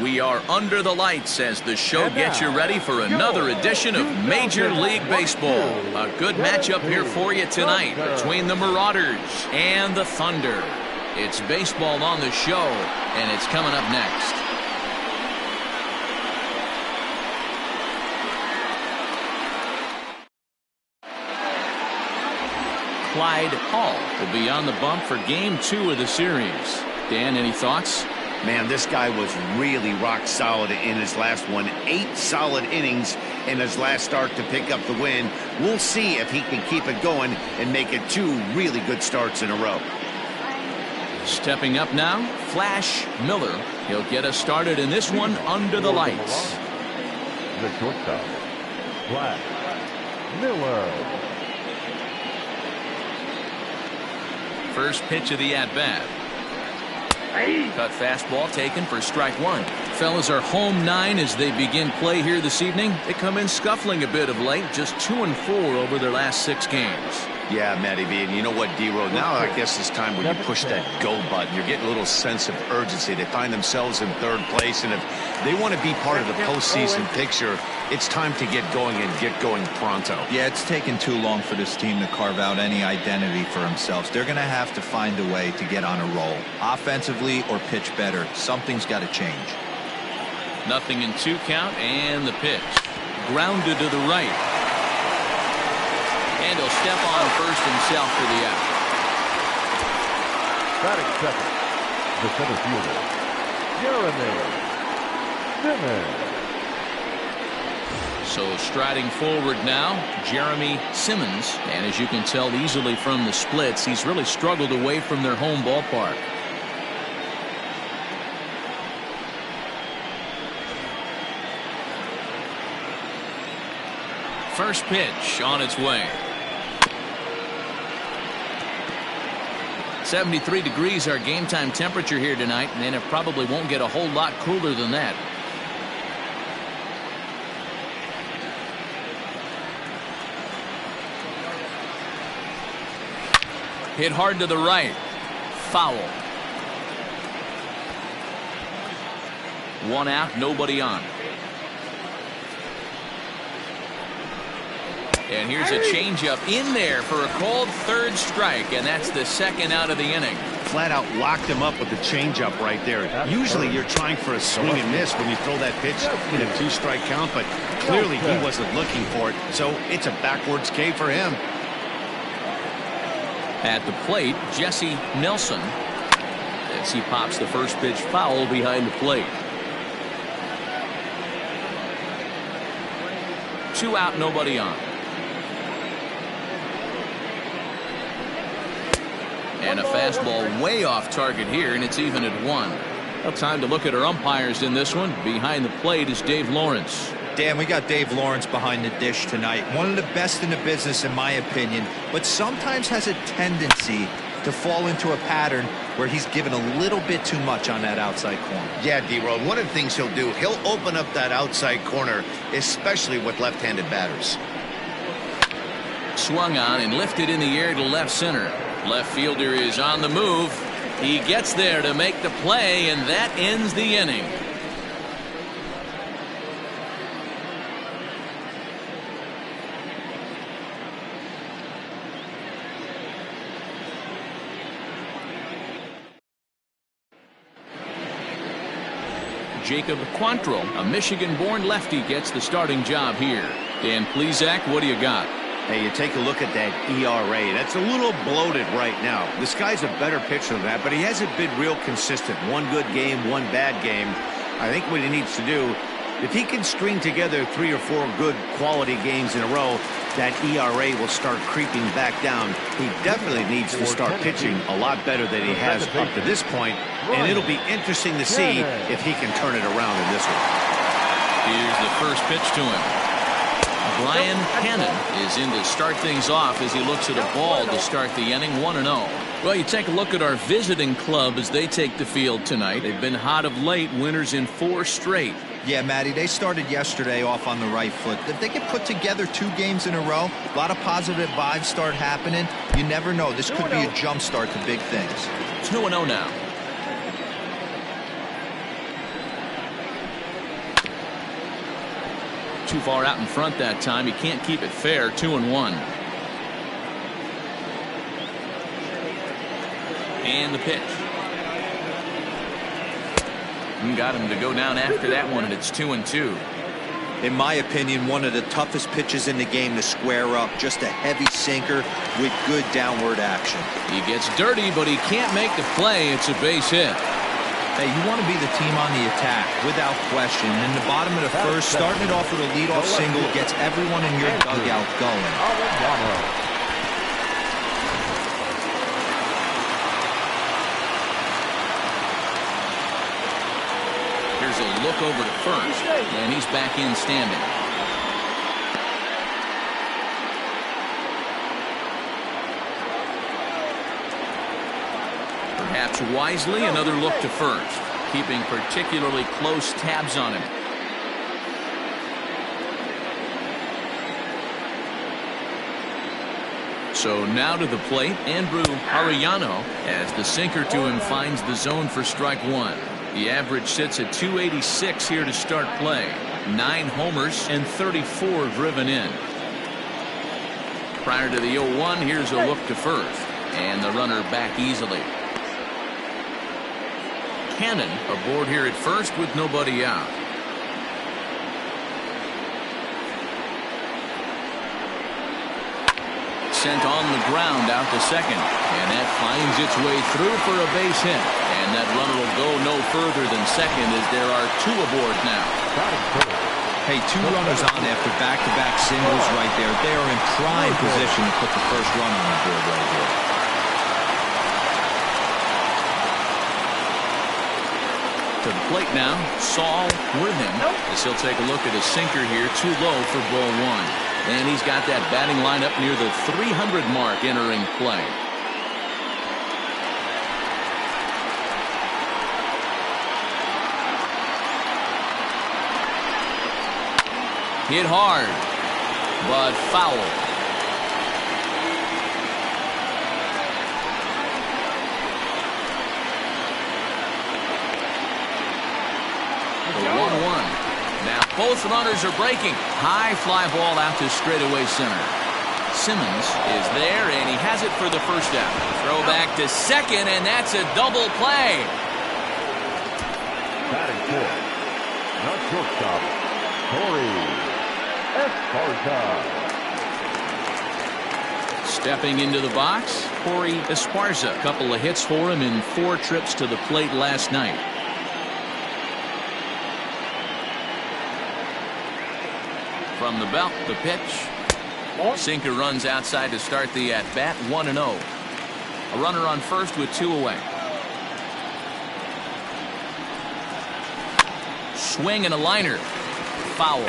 We are under the lights as the show gets you ready for another edition of Major League Baseball. A good matchup here for you tonight between the Marauders and the Thunder. It's baseball on the show, and it's coming up next. Clyde Hall will be on the bump for Game 2 of the series. Dan, any thoughts? Man, this guy was really rock solid in his last one. 8 solid innings in his last start to pick up the win. We'll see if he can keep it going and make it 2 really good starts in a row. Stepping up now, Flash Miller. He'll get us started in this one under the lights. The shortstop, Flash Miller. First pitch of the at-bat. Cut fastball taken for strike 1. Fellas are home 9 as they begin play here this evening. They come in scuffling a bit of late, just 2-4 over their last 6 games. Yeah, Matty B, and you know what, D-Row, now I guess it's time when you push that go button. You're getting a little sense of urgency. They find themselves in 3rd place, and if they want to be part of the postseason picture, it's time to get going and get going pronto. Yeah, it's taken too long for this team to carve out any identity for themselves. They're going to have to find a way to get on a roll, offensively or pitch better. Something's got to change. Nothing in 2 count, and the pitch. Grounded to the right. And he'll step on first himself for the out. Batting second, the center fielder, Jeremy Simmons. So striding forward now, Jeremy Simmons. And as you can tell easily from the splits, he's really struggled away from their home ballpark. First pitch on its way. 73 degrees our game time temperature here tonight, and it probably won't get a whole lot cooler than that. Hit hard to the right. Foul. 1 out, nobody on. And here's a changeup in there for a called 3rd strike, and that's the 2nd out of the inning. Flat out locked him up with the changeup right there. Usually you're trying for a swing and miss when you throw that pitch in a 2-strike count, but clearly he wasn't looking for it, so it's a backwards K for him. At the plate, Jesse Nelson, as he pops the first pitch foul behind the plate. 2 out, nobody on. And a fastball way off target here, and it's even at 1. Well, time to look at our umpires in this one. Behind the plate is Dave Lawrence. Dan, we got Dave Lawrence behind the dish tonight. One of the best in the business, in my opinion, but sometimes has a tendency to fall into a pattern where he's given a little bit too much on that outside corner. Yeah, D-Road, one of the things he'll do, he'll open up that outside corner, especially with left-handed batters. Swung on and lifted in the air to left center. Left fielder is on the move. He gets there to make the play, and that ends the inning. Jacob Quantrill, a Michigan-born lefty, gets the starting job here. Dan Plesac, what do you got? Hey, you take a look at that ERA. That's a little bloated right now. This guy's a better pitcher than that, but he hasn't been real consistent. 1 good game, 1 bad game. I think what he needs to do, if he can string together 3 or 4 good quality games in a row, that ERA will start creeping back down. He definitely needs to start pitching a lot better than he has up to this point, and it'll be interesting to see if he can turn it around in this one. Here's the first pitch to him. Brian Cannon is in to start things off as he looks at a ball to start the inning, 1-0. Well, you take a look at our visiting club as they take the field tonight. They've been hot of late, winners in 4 straight. Yeah, Matty, they started yesterday off on the right foot. If they can put together 2 games in a row, a lot of positive vibes start happening. You never know. This could be a jump start to big things. 2-0 now. Too far out in front that time. He can't keep it fair. 2-1. And the pitch. Got him to go down after that one, and it's 2-2. In my opinion, one of the toughest pitches in the game to square up. Just a heavy sinker with good downward action. He gets dirty, but he can't make the play. It's a base hit. Hey, you want to be the team on the attack, without question. In the bottom of the first, starting it off with a leadoff single gets everyone in your dugout going. Here's a look over to first, and he's back in standing. Perhaps wisely, another look to first, keeping particularly close tabs on him. So now to the plate, Andrew Arellano, as the sinker to him finds the zone for strike one. The average sits at 286 here to start play. 9 homers and 34 driven in. Prior to the 0-1, here's a look to first, and the runner back easily. Cannon aboard here at first with nobody out. Sent on the ground out to second, and that finds its way through for a base hit. And that runner will go no further than second, as there are 2 aboard now. Hey, 2 runners on after back-to-back singles right there. They are in prime position to put the first run on the board right here. To the plate now, Saul Worthing, as he'll take a look at his sinker here, too low for ball 1. And he's got that batting lineup near the 300 mark entering play. Hit hard, but foul. The 1-1. Now both runners are breaking. High fly ball out to straightaway center. Simmons is there, and he has it for the first out. Throw back to second, and that's a double play. Batting fourth, the shortstop, Corey Esparza. Stepping into the box, Corey Esparza. A couple of hits for him in 4 trips to the plate last night. From the belt, the pitch. Sinker runs outside to start the at-bat, 1-0. A runner on first with 2 away. Swing and a liner. Foul.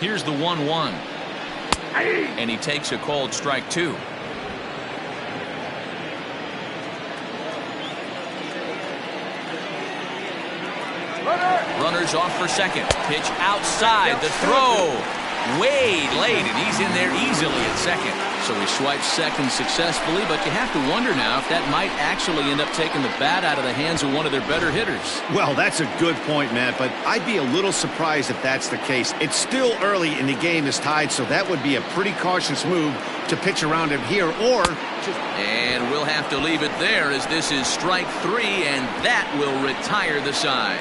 Here's the 1-1. And he takes a called strike 2. Runners off for second. Pitch outside. The throw. Way late, and he's in there easily at second. So he swipes second successfully, but you have to wonder now if that might actually end up taking the bat out of the hands of one of their better hitters. Well, that's a good point, Matt, but I'd be a little surprised if that's the case. It's still early and the game is tied, so that would be a pretty cautious move to pitch around him here, or just... And we'll have to leave it there, as this is strike 3, and that will retire the side.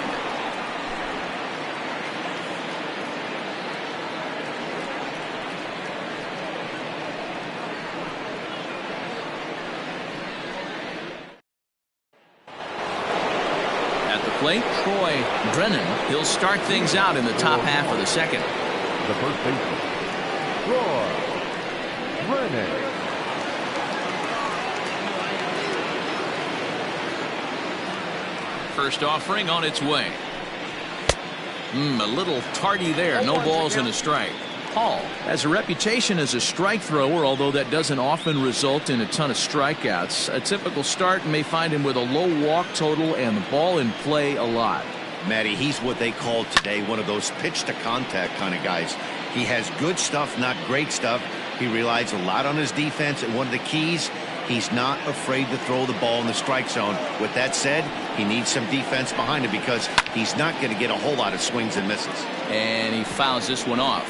Plate, Troy Brennan. He'll start things out in the top half of the second. The first baseman, Troy Brennan. First offering on its way. A little tardy there. No balls and a strike. Paul has a reputation as a strike thrower, although that doesn't often result in a ton of strikeouts. A typical start may find him with a low walk total and the ball in play a lot. Matty, he's what they call today one of those pitch to contact kind of guys. He has good stuff, not great stuff. He relies a lot on his defense, and one of the keys He's not afraid to throw the ball in the strike zone. With that said, he needs some defense behind him because he's not going to get a whole lot of swings and misses. And he fouls this one off.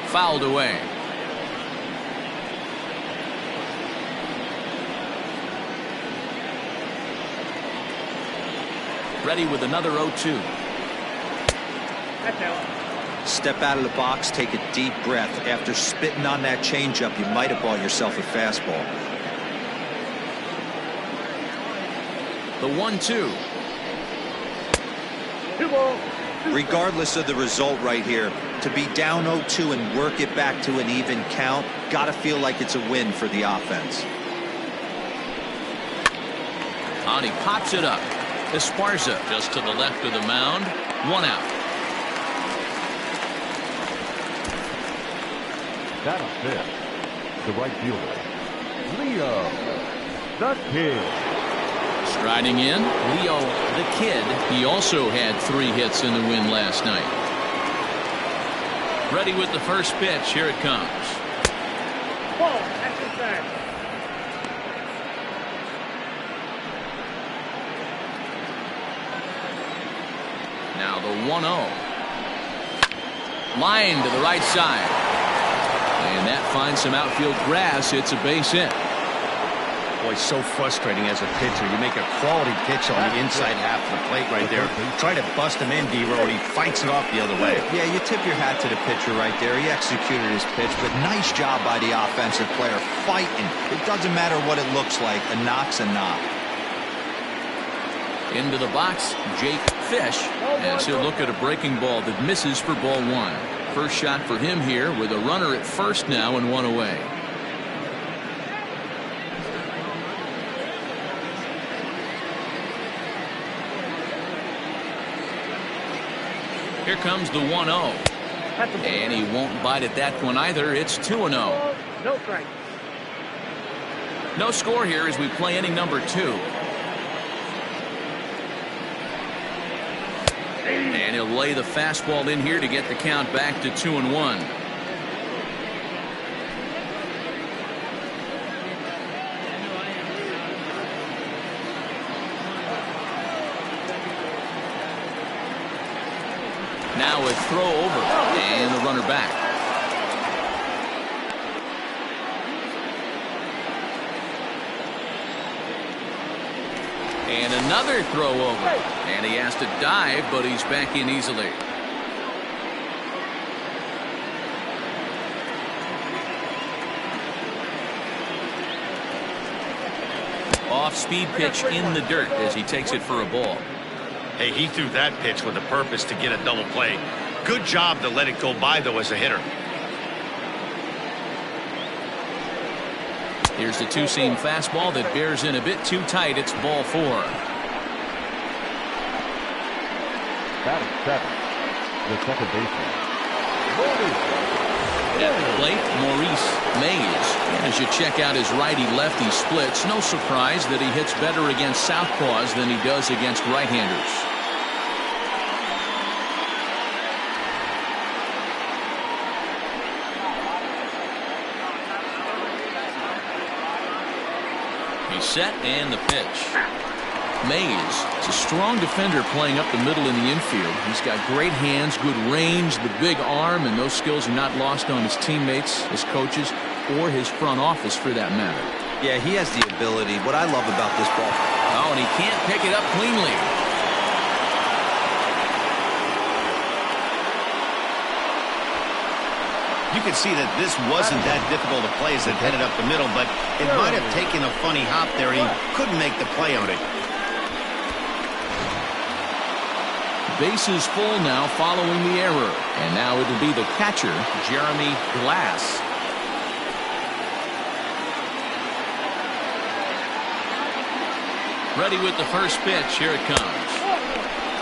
Fouled away. Ready with another 0-2. Step out of the box, take a deep breath. After spitting on that changeup, you might have bought yourself a fastball. The 1-2. Regardless of the result right here, to be down 0-2 and work it back to an even count, gotta feel like it's a win for the offense. And he pops it up. Esparza just to the left of the mound. 1 out. Batting fifth, the right fielder, Leo the Kid. Striding in, Leo the Kid. He also had 3 hits in the win last night. Ready with the first pitch. Here it comes. Ball, exercise. Now the 1-0. Line to the right side. And that finds some outfield grass. It's a base hit. Boy, so frustrating as a pitcher. You make a quality pitch on the inside half of the plate right there. Try to bust him in, D-Row, and he fights it off the other way. Yeah, you tip your hat to the pitcher right there. He executed his pitch, but nice job by the offensive player fighting. It doesn't matter what it looks like. A knock's a knock. Into the box, Jake Fish, as he'll look at a breaking ball that misses for ball 1. First shot for him here with a runner at first now and 1 away. Here comes the 1-0. And he won't bite at that one either. It's 2-0. No strike. No score here as we play inning number 2. And he'll lay the fastball in here to get the count back to 2-1. Now a throw over and the runner back. And another throw over. And he has to dive, but he's back in easily. Off-speed pitch in the dirt as he takes it for a ball. Hey, he threw that pitch with a purpose to get a double play. Good job to let it go by, though, as a hitter. Here's the two-seam fastball that bears in a bit too tight. It's ball 4. Batting seventh, the second baseman, At the plate, Maurice Mays. And as you check out his righty-lefty splits, no surprise that he hits better against southpaws than he does against right-handers. He's set and the pitch. Mays is a strong defender playing up the middle in the infield. He's got great hands, good range, the big arm, and those skills are not lost on his teammates, his coaches, or his front office for that matter. Yeah, he has the ability. What I love about this ball. Oh, and he can't pick it up cleanly. You can see that this wasn't that difficult a play as it headed up the middle, but it might have taken a funny hop there, and he couldn't make the play on it. Bases full now following the error. And now it'll be the catcher, Jeremy Glass. Ready with the first pitch. Here it comes.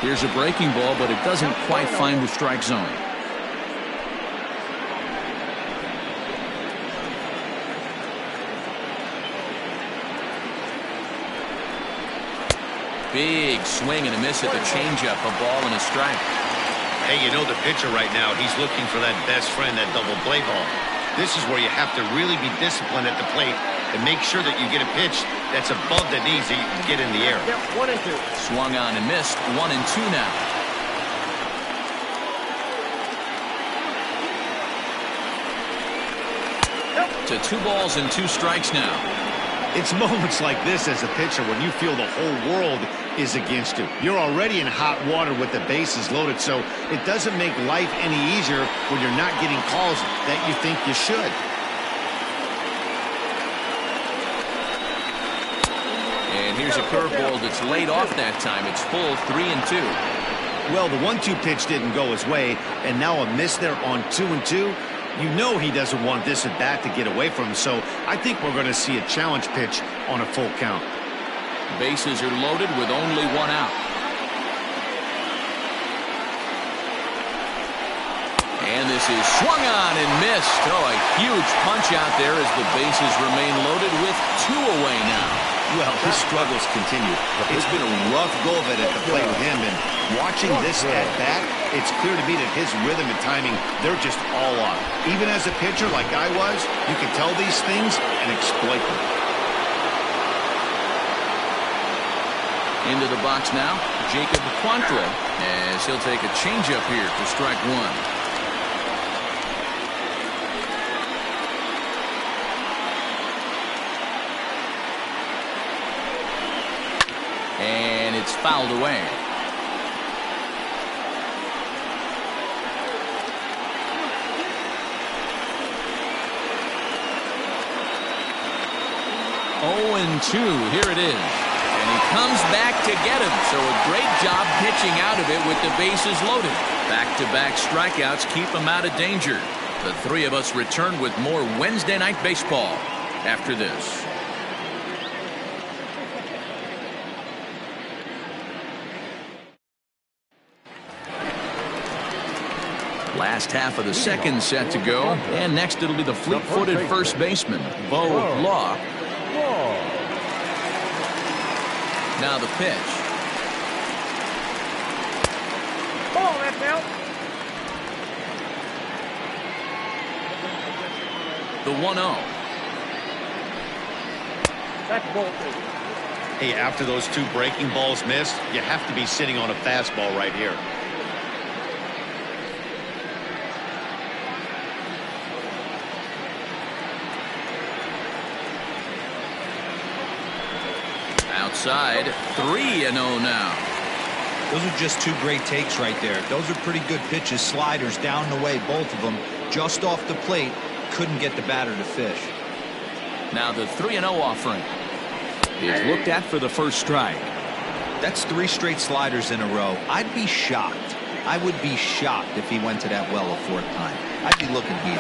Here's a breaking ball, but it doesn't quite find the strike zone. Big swing and a miss at the changeup, a ball and a strike. Hey, you know the pitcher right now, he's looking for that best friend, that double play ball. This is where you have to really be disciplined at the plate and make sure that you get a pitch that's above the knees that you can get in the air. Yep, 1 and 2. Swung on and missed. 1 and 2 now. To 2 balls and 2 strikes now. It's moments like this as a pitcher when you feel the whole world is against you. You're already in hot water with the bases loaded, so it doesn't make life any easier when you're not getting calls that you think you should. And here's a curveball that's laid off that time. It's full 3 and 2. Well, the 1-2 pitch didn't go his way, and now a miss there on 2 and 2. You know he doesn't want this at bat to get away from him, so I think we're going to see a challenge pitch on a full count. Bases are loaded with only 1 out. And this is swung on and missed. Oh, a huge punch out there as the bases remain loaded with 2 away now. Well, his struggles continue. It's been a rough go of it at the plate with him, and watching this at bat, it's clear to me that his rhythm and timing, they're just all off. Even as a pitcher like I was, you can tell these things and exploit them. Into the box now, Jacob Quantrill, as he'll take a changeup here for strike 1. And it's fouled away. Oh, and 2. Here it is. And he comes back to get him. So a great job pitching out of it with the bases loaded. Back-to-back strikeouts keep him out of danger. The 3 of us return with more Wednesday Night Baseball after this. Last half of the second set to go, and next it'll be the fleet-footed first baseman, Bo Law. Now the pitch. Ball, that's out. The 1-0. That's ball 2. Hey, after those 2 breaking balls missed, you have to be sitting on a fastball right here. Outside, 3-0 now. Those are just 2 great takes right there. Those are pretty good pitches. Sliders down the way, both of them. Just off the plate, couldn't get the batter to fish. Now the 3-0 offering is looked at for the first strike. That's 3 straight sliders in a row. I'd be shocked. I would be shocked if he went to that well a 4th time. I'd be looking heated.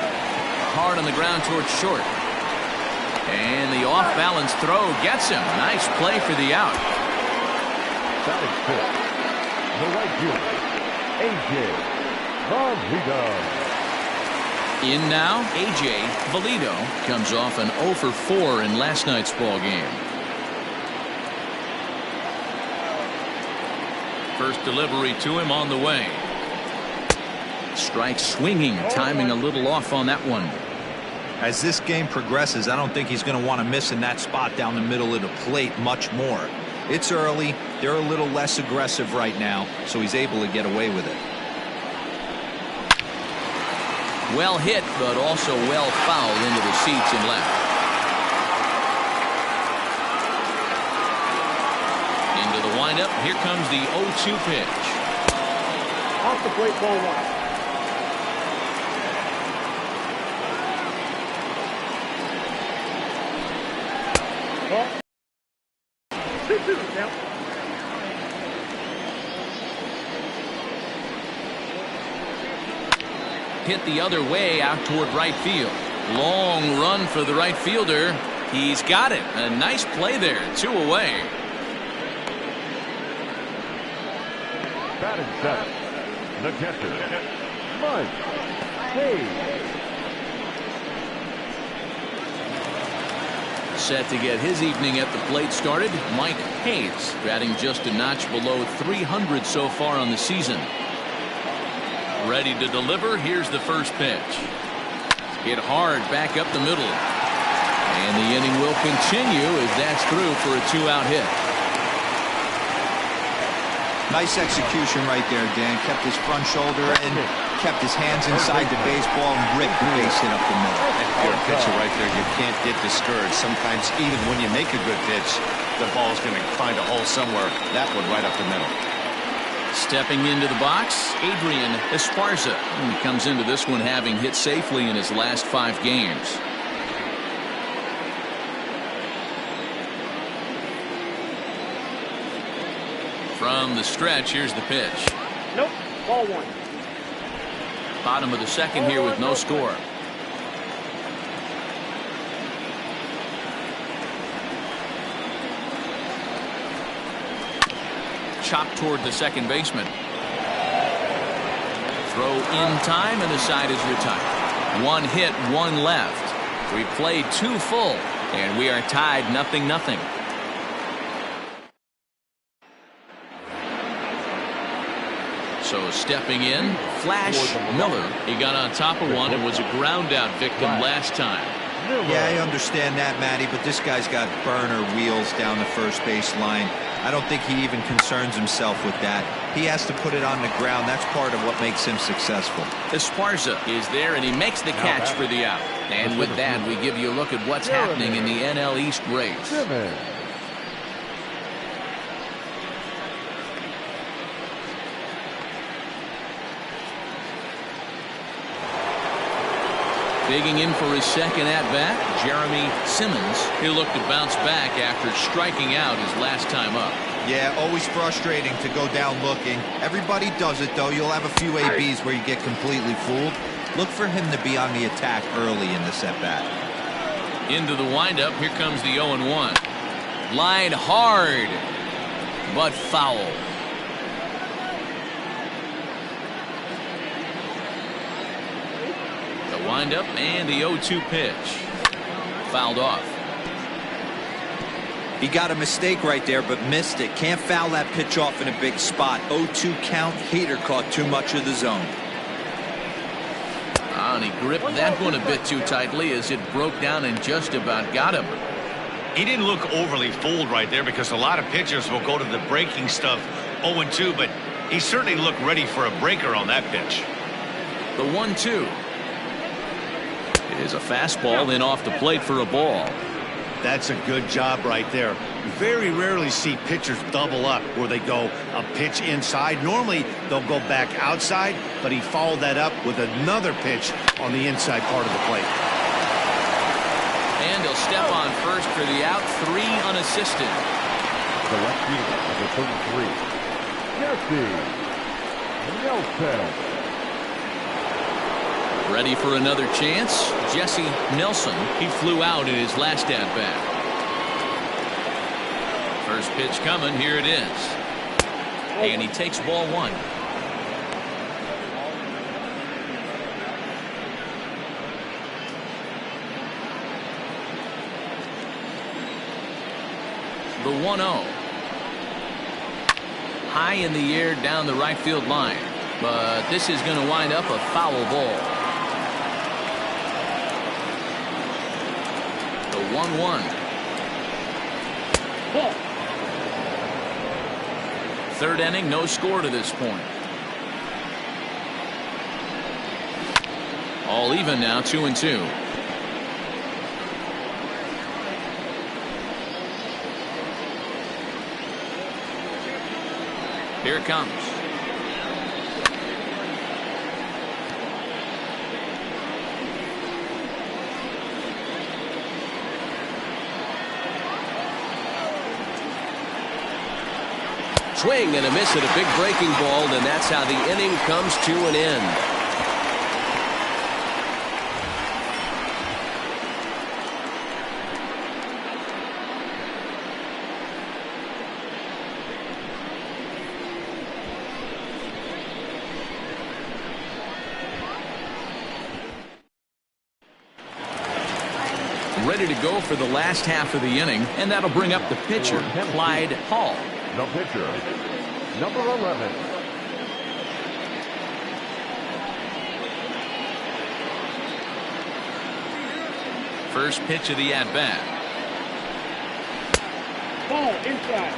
Hard on the ground towards short. And the off-balance throw gets him. Nice play for the out. Batting fifth, the right fielder, A.J. Valido. In now, A.J. Valido comes off an 0 for 4 in last night's ball game. First delivery to him on the way. Strike swinging, timing a little off on that one. As this game progresses, I don't think he's going to want to miss in that spot down the middle of the plate much more. It's early. They're a little less aggressive right now, so he's able to get away with it. Well hit, but also well fouled into the seats and left. Into the windup. Here comes the 0-2 pitch. Off the plate, ball 1. Ball. 2-2 now. Hit the other way out toward right field. Long run for the right fielder. He's got it. A nice play there. 2 away. Batting 7th, the catcher, Mike Hayes. Set to get his evening at the plate started, Mike Hayes, batting just a notch below 300 so far on the season. Ready to deliver. Here's the first pitch. Hit hard back up the middle. And the inning will continue as that's through for a 2-out hit. Nice execution right there, Dan. Kept his front shoulder in, kept his hands inside the baseball, and ripped the base hit up the middle. If you're a pitcher right there, you can't get discouraged. Sometimes even when you make a good pitch, the ball's going to find a hole somewhere. That one right up the middle. Stepping into the box, Adrian Esparza. He comes into this one having hit safely in his last 5 games. From the stretch, here's the pitch. Nope. Ball 1. Bottom of the second here with no score. Chopped toward the second baseman. Throw in time, and the side is retired. 1 hit, 1 left. We played 2 full, and we are tied 0-0. So stepping in, Flash Miller. He got on top of one and was a ground out victim last time. Yeah, I understand that, Matty, but this guy's got burner wheels down the first base line. I don't think he even concerns himself with that. He has to put it on the ground. That's part of what makes him successful. Esparza is there, and he makes the catch for the out. And with that, we give you a look at what's happening in the NL East race. Digging in for his second at-bat, Jeremy Simmons. He'll look to bounce back after striking out his last time up. Yeah, always frustrating to go down looking. Everybody does it, though. You'll have a few ABs where you get completely fooled. Look for him to be on the attack early in this at-bat. Into the windup. Here comes the 0-1. Line hard, but foul. Windup and the 0-2 pitch. Fouled off. He got a mistake right there, but missed it. Can't foul that pitch off in a big spot. 0-2 count. Hader caught too much of the zone. And he gripped that one a bit too tightly as it broke down and just about got him. He didn't look overly fooled right there because a lot of pitchers will go to the breaking stuff 0-2, but he certainly looked ready for a breaker on that pitch. The 1-2. It is a fastball in off the plate for a ball. That's a good job right there. Very rarely see pitchers double up where they go a pitch inside. Normally they'll go back outside, but he followed that up with another pitch on the inside part of the plate. And he'll step on first for the out. 3 unassisted. The left fielder, number 33, Jesse Nelson. Ready for another chance. Jesse Nelson. He flew out in his last at-bat. First pitch coming. Here it is. And he takes ball 1. The 1-0. High in the air down the right field line. But this is going to wind up a foul ball. The 1-1. Third inning, no score to this point. All even now, 2-2. Here it comes. Swing and a miss at a big breaking ball, and that's how the inning comes to an end. Ready to go for the last half of the inning, and that'll bring up the pitcher, Clyde Hall. The pitcher, number 11, First pitch of the at-bat. Ball inside.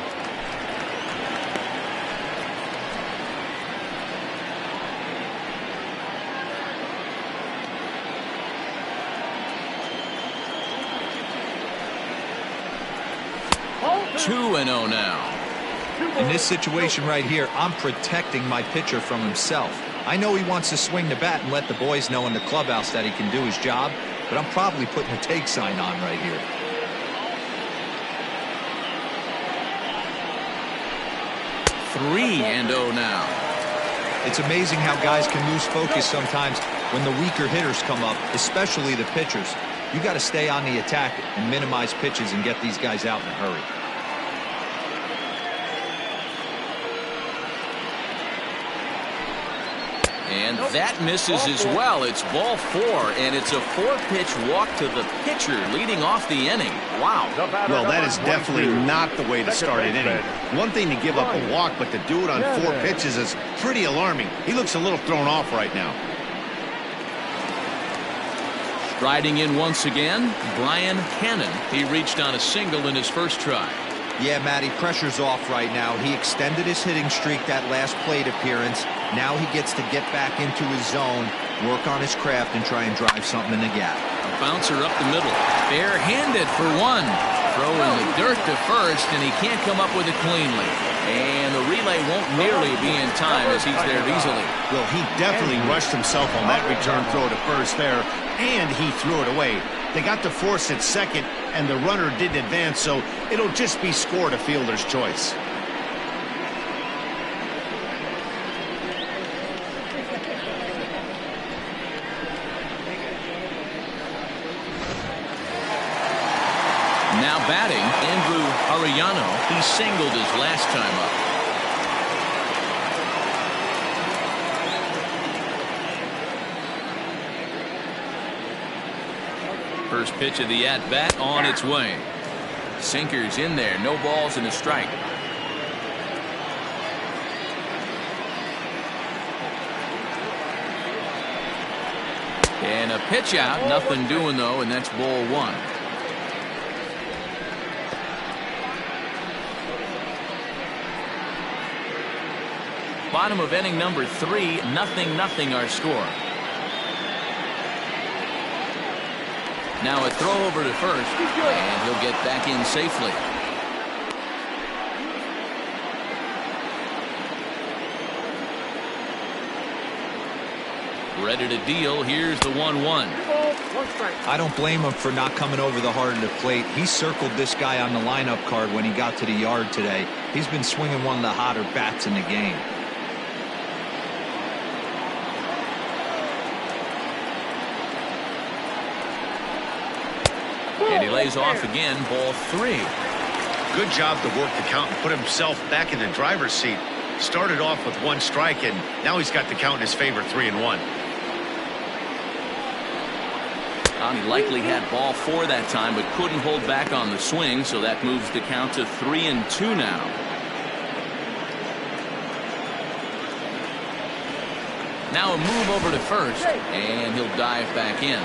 Ball 2-0 now. In this situation right here, I'm protecting my pitcher from himself. I know he wants to swing the bat and let the boys know in the clubhouse that he can do his job, but I'm probably putting a take sign on right here. 3-0 now. It's amazing how guys can lose focus sometimes when the weaker hitters come up, especially the pitchers. You got to stay on the attack and minimize pitches and get these guys out in a hurry. And that misses as well. It's ball 4, and it's a 4-pitch walk to the pitcher leading off the inning. Wow. Well, that is definitely not the way to start an inning. One thing to give up a walk, but to do it on 4 pitches is pretty alarming. He looks a little thrown off right now. Striding in once again, Brian Hannon. He reached on a single in his first try. Yeah, Matty, pressure's off right now. He extended his hitting streak that last plate appearance. Now he gets to get back into his zone, work on his craft, and try and drive something in the gap. A bouncer up the middle. Bare-handed for 1. Throw in the dirt to first, and he can't come up with it cleanly. And the relay won't nearly be in time as he's there easily. Well, he definitely rushed himself on that return throw to first there, and he threw it away. They got to force at second, and the runner didn't advance, so it'll just be scored a fielder's choice. Now batting, Andrew Arellano. He singled his last time up. First pitch of the at-bat on its way. Sinkers in there. No balls and a strike. And a pitch out. Nothing doing, though, and that's ball 1. Bottom of inning number 3, 0-0 our score. Now a throw over to first, and he'll get back in safely. Ready to deal. Here's the 1-1. I don't blame him for not coming over the heart of the plate. He circled this guy on the lineup card when he got to the yard today. He's been swinging one of the hotter bats in the game. And he lays off again, ball 3. Good job to work the count and put himself back in the driver's seat. Started off with 1 strike, and now he's got the count in his favor, 3-1. He likely had ball 4 that time, but couldn't hold back on the swing, so that moves the count to 3-2 now. Now a move over to first, and he'll dive back in.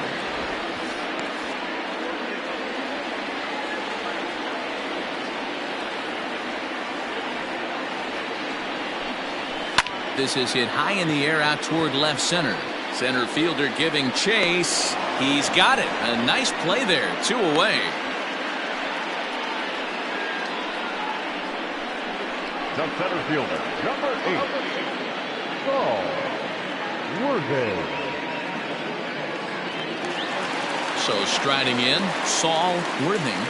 This is hit high in the air out toward left center. Center fielder giving chase. He's got it. A nice play there. 2 away. The center fielder, number 8, Saul Worthing. So striding in, Saul Worthing.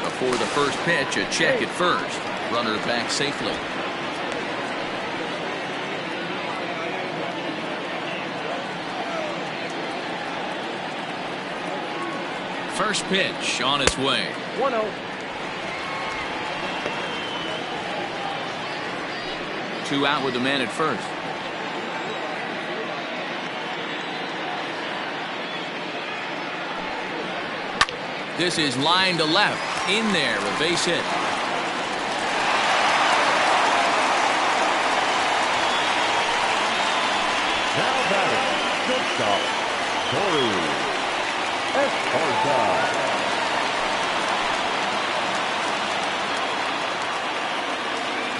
Before the first pitch, a check at first. Runner back safely. First pitch on its way. 1-0. 2 out with the man at first. This is line to left. In there, a base hit. Now strikeout.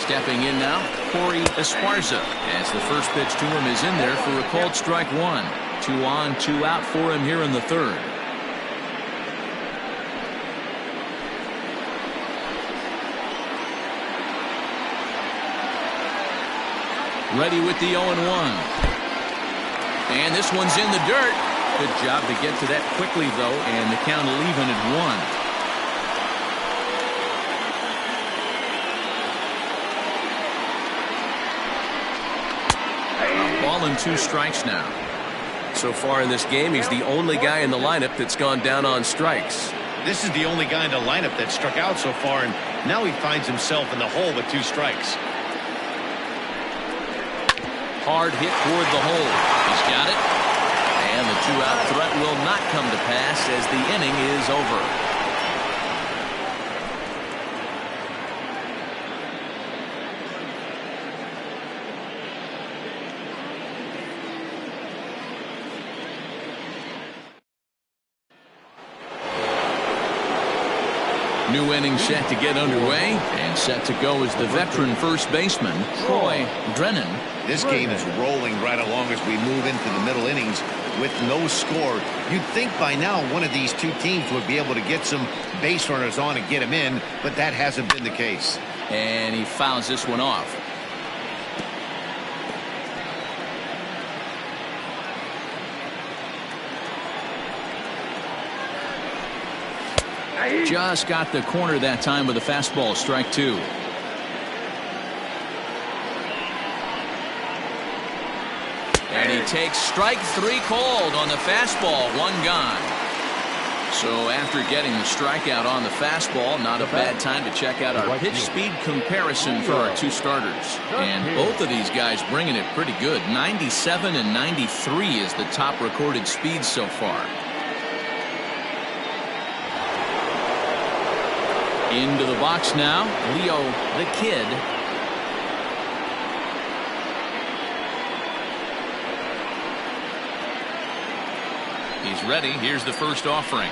Stepping in now, Corey Esparza, as the first pitch to him is in there for a called strike one. 2 on, 2 out for him here in the third. Ready with the 0-1. And this one's in the dirt. Good job to get to that quickly, though, and the count even at 1. Ball and 2 strikes now. So far in this game, he's the only guy in the lineup that's gone down on strikes. This is the only guy in the lineup that struck out so far, and now he finds himself in the hole with 2 strikes. Hard hit toward the hole. He's got it. And the 2-out threat will not come to pass as the inning is over. New inning set to get underway, and set to go is the veteran first baseman, Troy Drennan. This game is rolling right along as we move into the middle innings with no score. You'd think by now one of these 2 teams would be able to get some base runners on and get them in, but that hasn't been the case. And he fouls this one off. Just got the corner that time with a fastball, strike 2. And he takes strike 3 called on the fastball, 1 gone. So after getting the strikeout on the fastball, not a bad time to check out our pitch speed comparison for our 2 starters. And both of these guys bringing it pretty good. 97 and 93 is the top recorded speed so far. Into the box now, Leo the Kid. He's ready. Here's the first offering.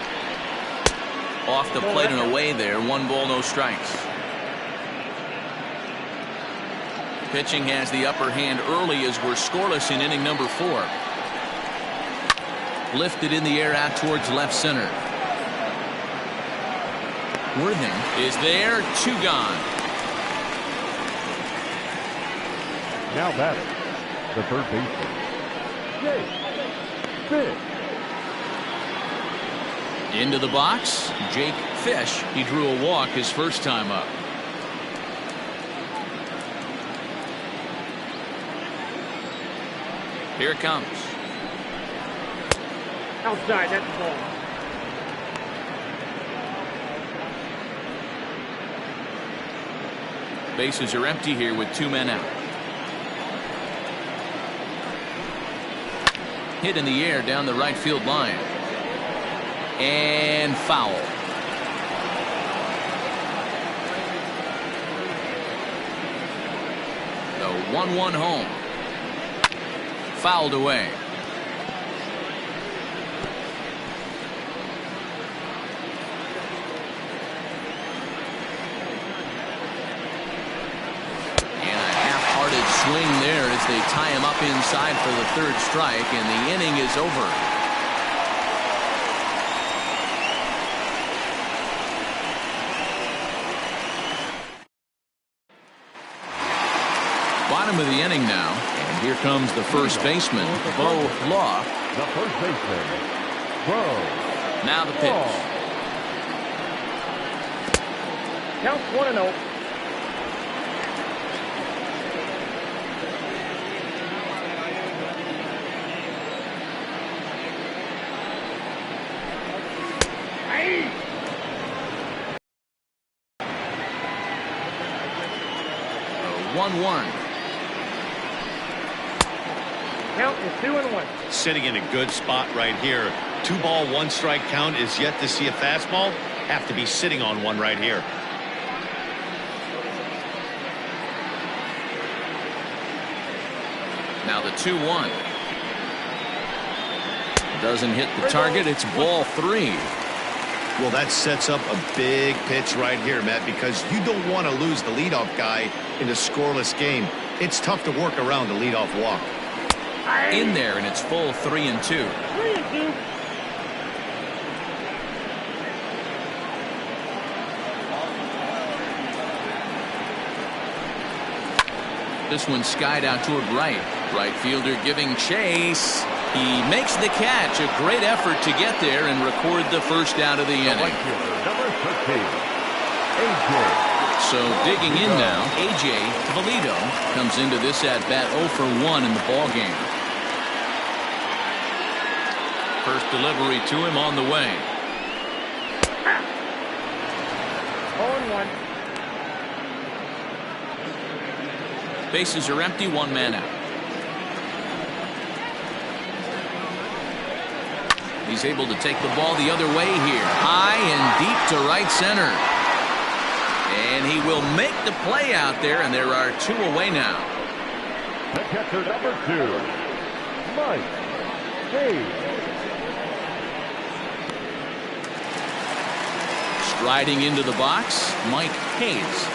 Off the plate and away there. 1 ball, no strikes. Pitching has the upper hand early as we're scoreless in inning number 4. Lifted in the air out towards left center. Worthing is there, 2 gone. Now batting, the third baseman, Jake Fish. Into the box, Jake Fish. He drew a walk his first time up. Here it comes. Outside, that's the ball. Bases are empty here with 2 men out. Hit in the air down the right field line. And foul. The 1-1 home. Fouled away. Swing there as they tie him up inside for the 3rd strike, and the inning is over. Bottom of the inning now, and here comes the first baseman, Bo Law. The first baseman, Bo. Now the pitch. Count 1-0. The 1-1. Count is 2-1. Sitting in a good spot right here. 2 ball, 1 strike count is yet to see a fastball. Have to be sitting on one right here. Now the 2-1. Doesn't hit the target. It's ball 3. Well, that sets up a big pitch right here, Matt, because you don't want to lose the leadoff guy in a scoreless game. It's tough to work around the leadoff walk. In there, and it's full 3-2. 3-2. This one skied out toward right. Right fielder giving chase. He makes the catch. A great effort to get there and record the first out of the inning. Number 13, A.J. So digging in now, A.J. Toledo comes into this at-bat 0 for 1 in the ballgame. First delivery to him on the way. 0-1. Bases are empty, one man out. He's able to take the ball the other way here. High and deep to right center. And he will make the play out there, and there are 2 away now. The catcher, number 2, Mike Hayes. Striding into the box, Mike Hayes.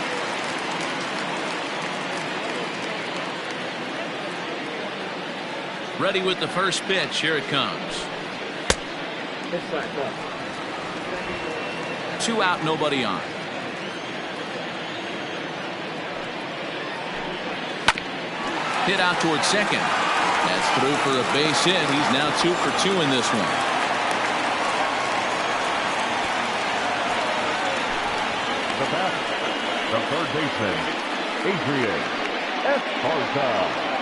Ready with the first pitch. Here it comes. This side, ball. 2 out, nobody on. Hit out towards second. That's through for a base hit. He's now 2 for 2 in this one. The batter, the third baseman, Adrian Esparza.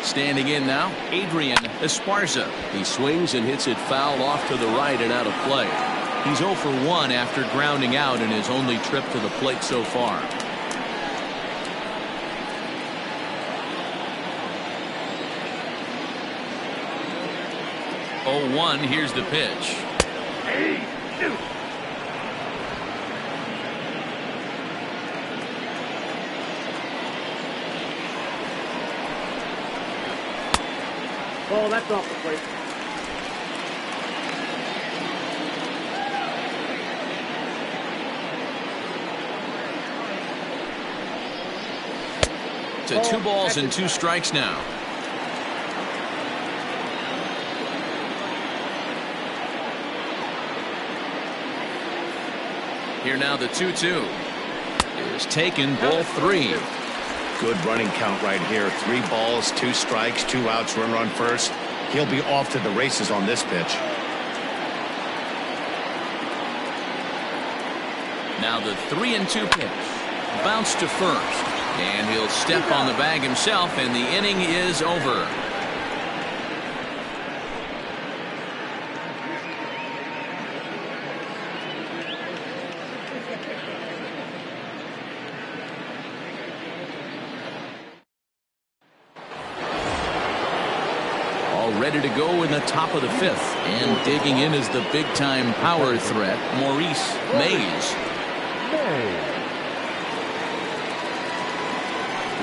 Standing in now, Adrian Esparza. He swings and hits it foul off to the right and out of play. He's 0 for 1 after grounding out in his only trip to the plate so far. Oh, 1, here's the pitch. Hey, shoot. Oh, that's off the plate. To 2 balls and 2 strikes now. Here now the 2-2 is taken, ball 3. Good running count right here. 3 balls, 2 strikes, 2 outs, run first. He'll be off to the races on this pitch. Now the 3-2 pitch. Bounce to first. And he'll step on the bag himself, and the inning is over. Ready to go in the top of the 5th, and digging in is the big-time power threat, Maurice Mays.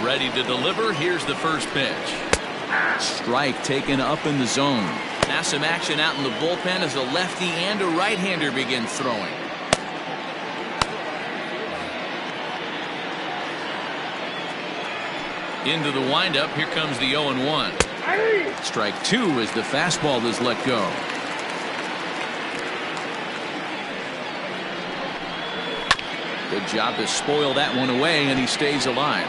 Ready to deliver. Here's the first pitch. Strike taken up in the zone. Now some action out in the bullpen as a lefty and a right-hander begin throwing. Into the windup. Here comes the 0-1. Strike 2 as the fastball is let go. Good job to spoil that one away, and he stays alive.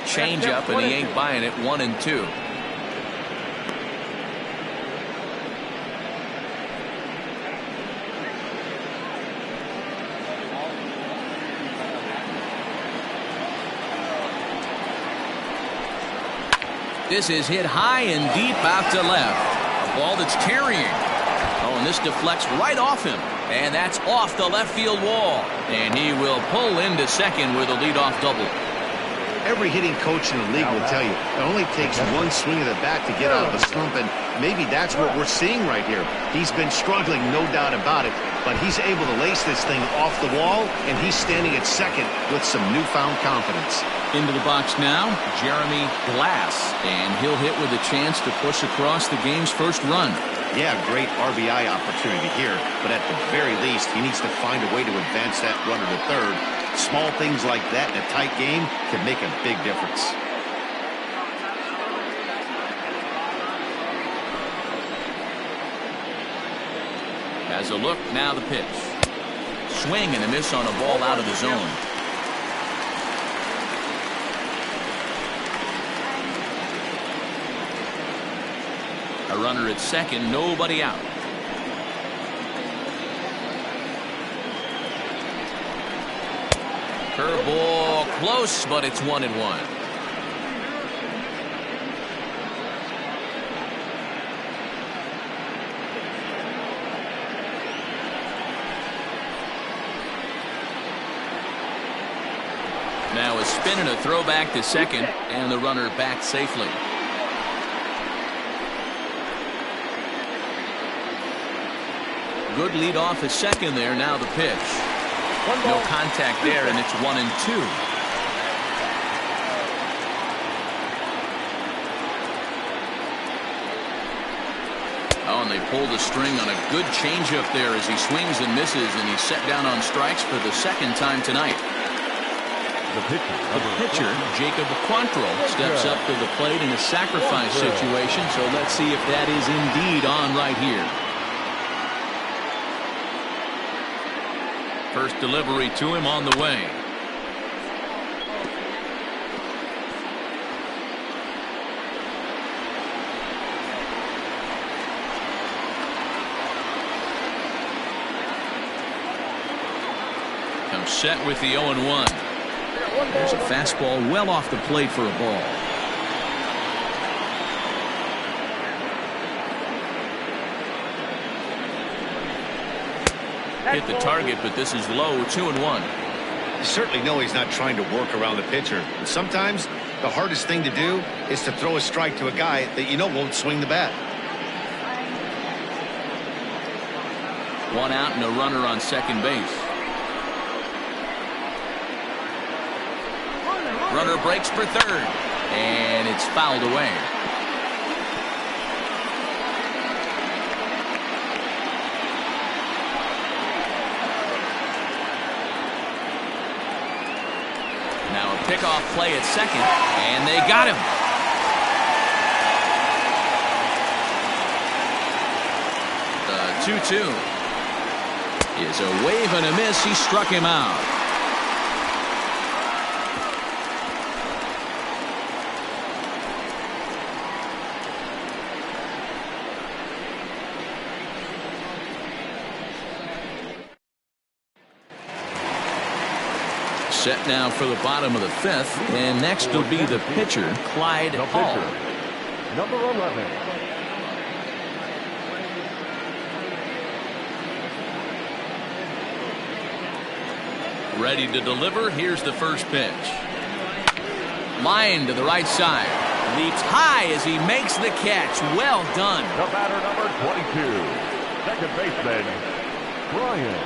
Change up, and he ain't buying it. 1-2. This is hit high and deep out to left. A ball that's carrying. Oh, and this deflects right off him. And that's off the left field wall. And he will pull into second with a leadoff double. Every hitting coach in the league will tell you it only takes one swing of the bat to get out of a slump, and maybe that's what we're seeing right here. He's been struggling, no doubt about it, but he's able to lace this thing off the wall, and he's standing at second with some newfound confidence. Into the box now, Jeremy Glass, and he'll hit with a chance to push across the game's first run. Yeah, great RBI opportunity here, but at the very least, he needs to find a way to advance that runner to third. Small things like that in a tight game can make a big difference. Has a look, now the pitch. Swing and a miss on a ball out of the zone. A runner at second, nobody out. Curveball close, but it's 1-1. Now a spin and a throw back to second, and the runner back safely. Good lead off at second there. Now the pitch. No contact there, and it's 1-2. Oh, and they pulled the string on a good changeup there as he swings and misses, and he's set down on strikes for the second time tonight. The pitcher, Jacob Quantrill, steps up to the plate in a sacrifice situation, so let's see if that is indeed on right here. First delivery to him on the way. Comes set with the 0-1. There's a fastball well off the plate for a ball. Hit the target, but this is low. 2-1. You certainly know he's not trying to work around the pitcher. But sometimes the hardest thing to do is to throw a strike to a guy that you know won't swing the bat. One out and a runner on second base. Runner breaks for third, and it's fouled away. Now a pickoff play at second, and they got him. The 2-2 is a wave and a miss. He struck him out. Set now for the bottom of the fifth, and next will be the pitcher, Clyde Hall. Number 11. Ready to deliver. Here's the first pitch. Line to the right side. Leaps high as he makes the catch. Well done. The batter, number 22. Second baseman, Brian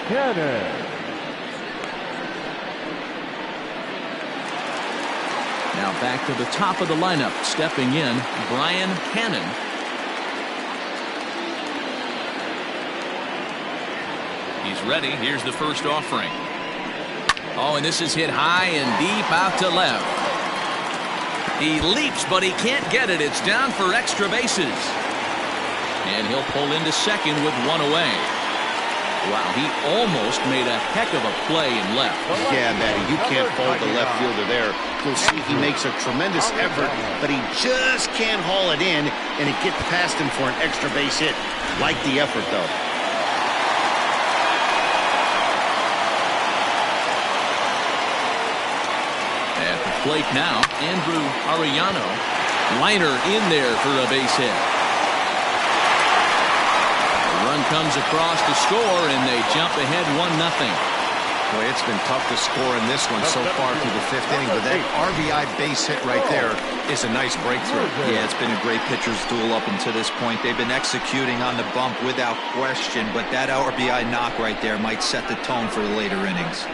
Cannon. Now back to the top of the lineup. Stepping in, Brian Cannon. He's ready. Here's the first offering. Oh, and this is hit high and deep out to left. He leaps, but he can't get it. It's down for extra bases. And he'll pull into second with one away. Wow, he almost made a heck of a play in left. Yeah, Matty, you can't fault the left fielder there. You'll see he makes a tremendous effort, but he just can't haul it in, and it gets past him for an extra base hit. Like the effort, though. At the plate now, Andrew Arellano. Liner in there for a base hit. Run comes across to score, and they jump ahead 1-0. Boy, it's been tough to score in this one so far through the 5th inning, but that RBI base hit right there is a nice breakthrough. Yeah, it's been a great pitcher's duel up until this point. They've been executing on the bump without question, but that RBI knock right there might set the tone for the later innings.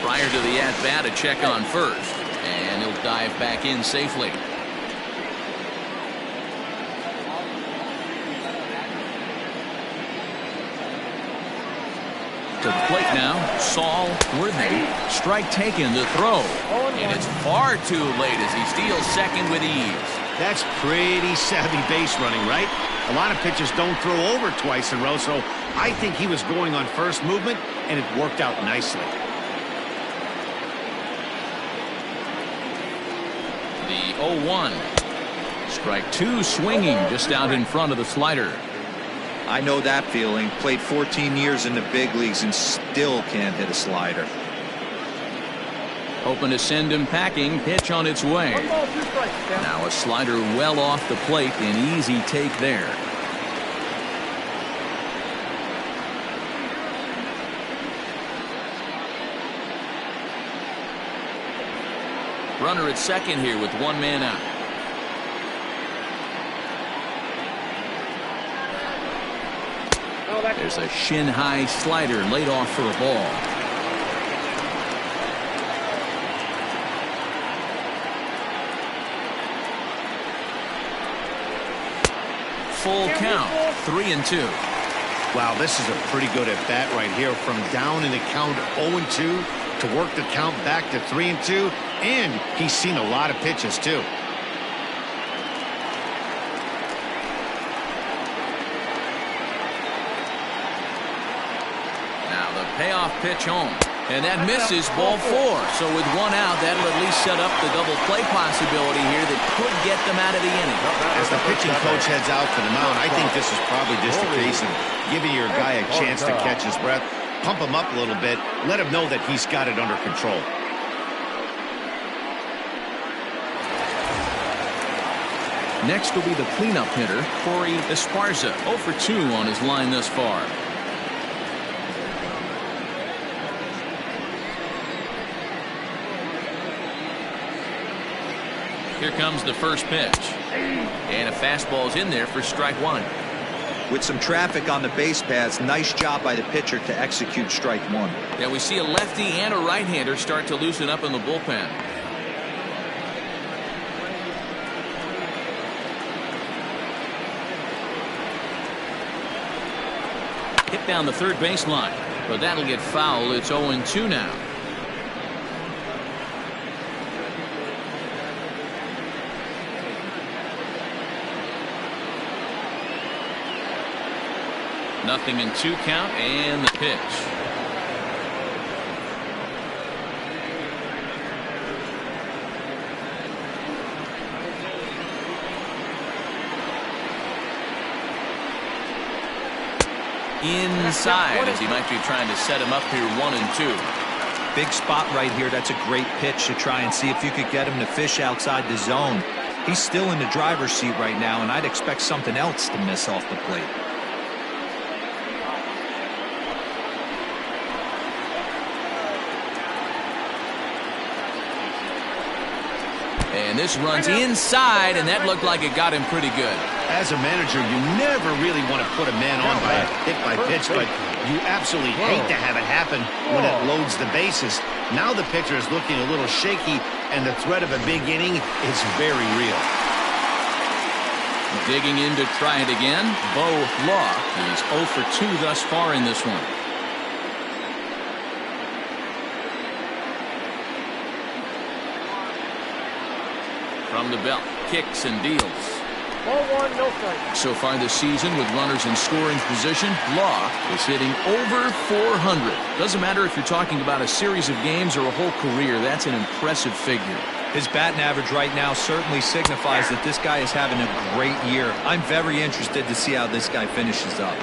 Prior to the at-bat, a check on first, and he'll dive back in safely. To the plate now, Saul Worthy. Strike taken to throw, and it's far too late as he steals second with ease. That's pretty savvy base running, right? A lot of pitchers don't throw over twice in a row, so I think he was going on first movement, and it worked out nicely. The 0-1. Strike two swinging just out in front of the slider. I know that feeling. Played 14 years in the big leagues and still can't hit a slider. Hoping to send him packing. Pitch on its way. 1 ball, 2 strikes. Down. Now a slider well off the plate. An easy take there. Runner at second here with 1 man out. Oh, that's There's a shin-high slider laid off for a ball. Full count, 3-2. Wow, this is a pretty good at-bat right here. From down in the count 0-2 to work the count back to 3-2, and he's seen a lot of pitches, too. Payoff pitch home, and that misses, ball 4. So with 1 out, that'll at least set up the double play possibility here that could get them out of the inning. As the pitching coach heads out to the mound, I think this is probably just a case of giving your guy a chance to catch his breath, pump him up a little bit, let him know that he's got it under control. Next will be the cleanup hitter, Corey Esparza, 0 for 2 on his line thus far. Here comes the first pitch, and a fastball's in there for strike 1. With some traffic on the base paths, nice job by the pitcher to execute strike 1. Yeah, we see a lefty and a right-hander start to loosen up in the bullpen. Hit down the third baseline, but that'll get foul. It's 0-2 now. Nothing in 2 count, and the pitch. Inside, as he might be trying to set him up here 1-2. Big spot right here. That's a great pitch to try and see if you could get him to fish outside the zone. He's still in the driver's seat right now, and I'd expect something else to miss off the plate. And this runs inside, and that looked like it got him pretty good. As a manager, you never really want to put a man on by a hit by pitch, but you absolutely hate to have it happen when it loads the bases. Now the pitcher is looking a little shaky, and the threat of a big inning is very real. Digging in to try it again, Bo Law. He's 0 for 2 thus far in this one. From the belt, kicks and deals. ball 1, no strike. So far this season, with runners in scoring position, Law is hitting over 400. Doesn't matter if you're talking about a series of games or a whole career. That's an impressive figure. His batting average right now certainly signifies that this guy is having a great year. I'm very interested to see how this guy finishes up.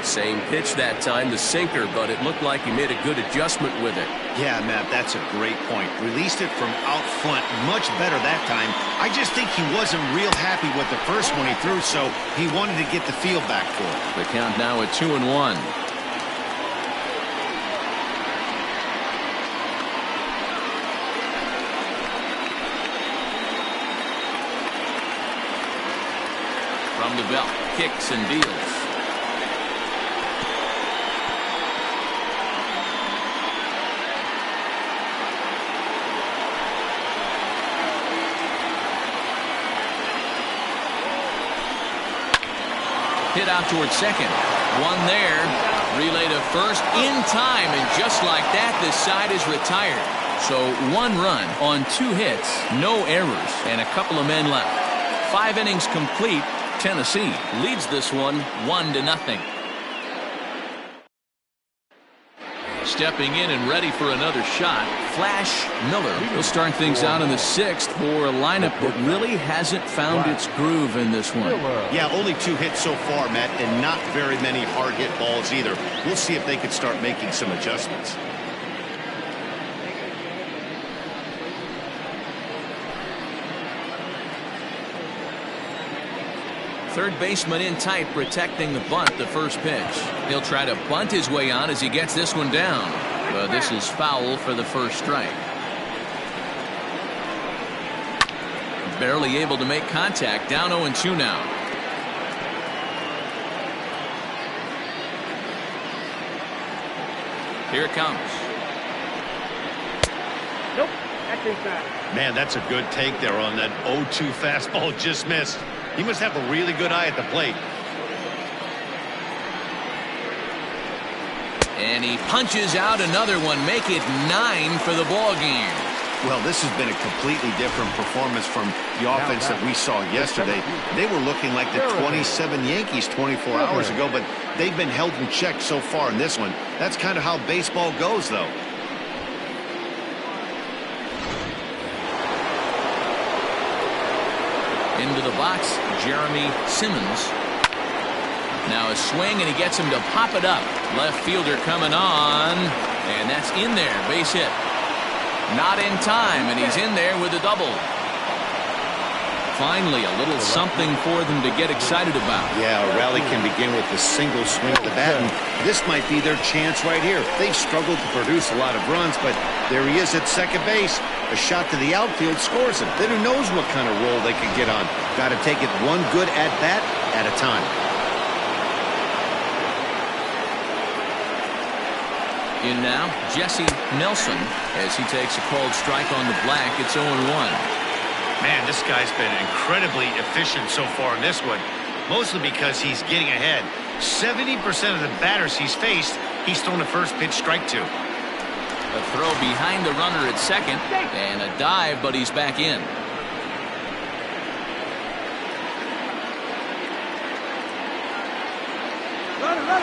Same pitch that time, the sinker, but it looked like he made a good adjustment with it. Yeah, Matt, that's a great point. Released it from out front much better that time. I just think he wasn't real happy with the first one he threw, so he wanted to get the feel back for it. The count now at 2-1. From the belt, kicks and deals. Hit out towards second. One there. Relay to first in time, and just like that, this side is retired. So 1 run on 2 hits, no errors, and a couple of men left. 5 innings complete. Tennessee leads this one 1-0. Stepping in and ready for another shot, Flash Miller. He'll start things out in the 6th for a lineup that really hasn't found its groove in this one. Yeah, only 2 hits so far, Matt, and not very many hard hit balls either. We'll see if they can start making some adjustments. Third baseman in tight, protecting the bunt, the first pitch. He'll try to bunt his way on as he gets this one down. But this is foul for the first strike. Barely able to make contact, down 0-2 now. Here it comes. Nope, that's inside. Man, that's a good take there on that 0-2 fastball, just missed. He must have a really good eye at the plate. And he punches out another one, make it 9 for the ball game. Well, this has been a completely different performance from the offense that we saw yesterday. They were looking like the 27 Yankees 24 hours ago, but they've been held in check so far in this one. That's kind of how baseball goes, though. Into the box, Jeremy Simmons. Now a swing, and he gets him to pop it up. Left fielder coming on, and that's in there, base hit. Not in time, and he's in there with a double. Finally, a little something for them to get excited about. Yeah, a rally can begin with a single swing of the bat, and this might be their chance right here. They've struggled to produce a lot of runs, but there he is at second base. A shot to the outfield scores him. Then who knows what kind of roll they can get on. Got to take it one good at-bat at a time. In now, Jesse Nelson as he takes a called strike on the black. It's 0-1. Man, this guy's been incredibly efficient so far in this one, mostly because he's getting ahead. 70% of the batters he's faced, he's thrown the first pitch strike to. A throw behind the runner at second, and a dive, but he's back in.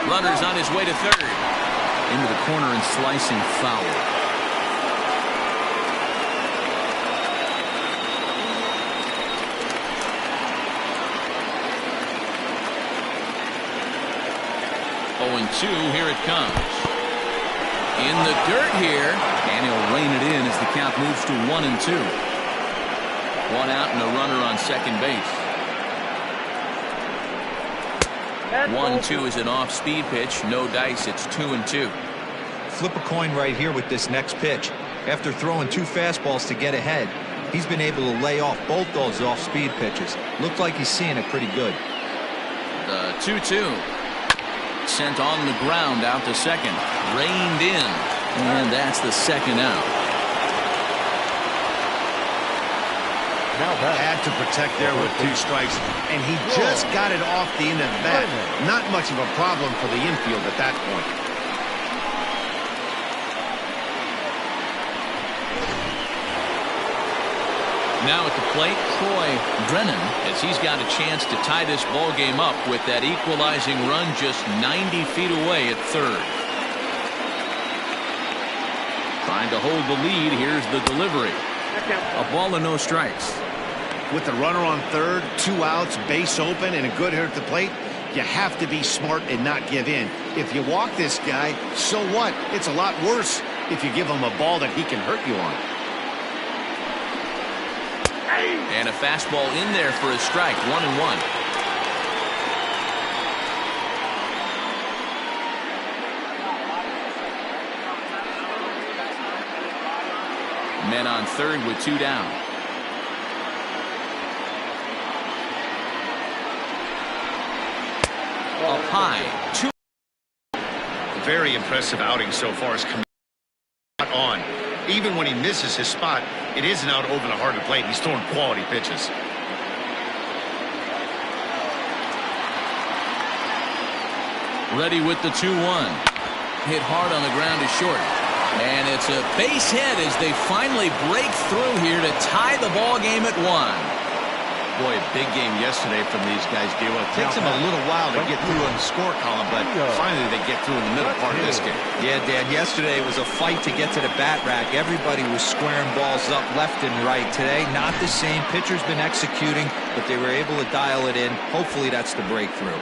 Runner's on his way to third. Into the corner and slicing foul. Oh, 2, here it comes. In the dirt here, and he'll rein it in as the count moves to 1-2. 1 out and a runner on second base. 1-2 is an off-speed pitch. No dice. It's 2-2. Flip a coin right here with this next pitch. After throwing 2 fastballs to get ahead, he's been able to lay off both those off-speed pitches. Looked like he's seeing it pretty good. The 2-2. Sent on the ground out to second. Reined in. And that's the second out. Had to protect there with 2 strikes, and he just got it off the end of the bat. Not much of a problem for the infield at that point. Now at the plate, Troy Brennan, as he's got a chance to tie this ball game up with that equalizing run just 90 feet away at third. Trying to hold the lead. Here's the delivery. A ball and no strikes. With the runner on third, 2 outs, base open, and a good hitter at the plate, You have to be smart and not give in. If you walk this guy, so what? It's a lot worse if you give him a ball that he can hurt you on. And a fastball in there for a strike. 1-1. Men on third with 2 down. Up high. 2. Very impressive outing so far. As on. Even when he misses his spot, it isn't out over the heart of the plate. He's throwing quality pitches. Ready with the 2-1. Hit hard on the ground to short. And it's a base hit as they finally break through here to tie the ball game at 1. Boy, a big game yesterday from these guys, Dero. It takes them a little while to get through on the score column, but finally they get through in the middle part of this game. Yeah, Dan, yesterday it was a fight to get to the bat rack. Everybody was squaring balls up left and right. Today, not the same. Pitcher's been executing, but they were able to dial it in. Hopefully that's the breakthrough.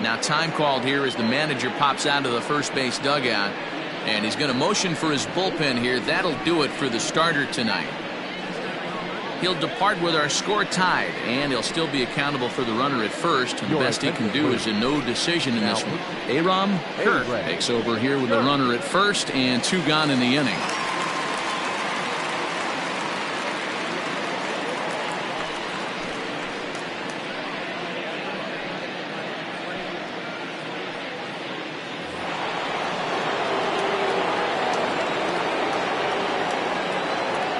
Now time called here as the manager pops out of the first base dugout, and he's going to motion for his bullpen here. That'll do it for the starter tonight. He'll depart with our score tied, and he'll still be accountable for the runner at first. And the best he can do is a no decision in this one. Aram Kirk takes over here with the runner at first and 2 gone in the inning.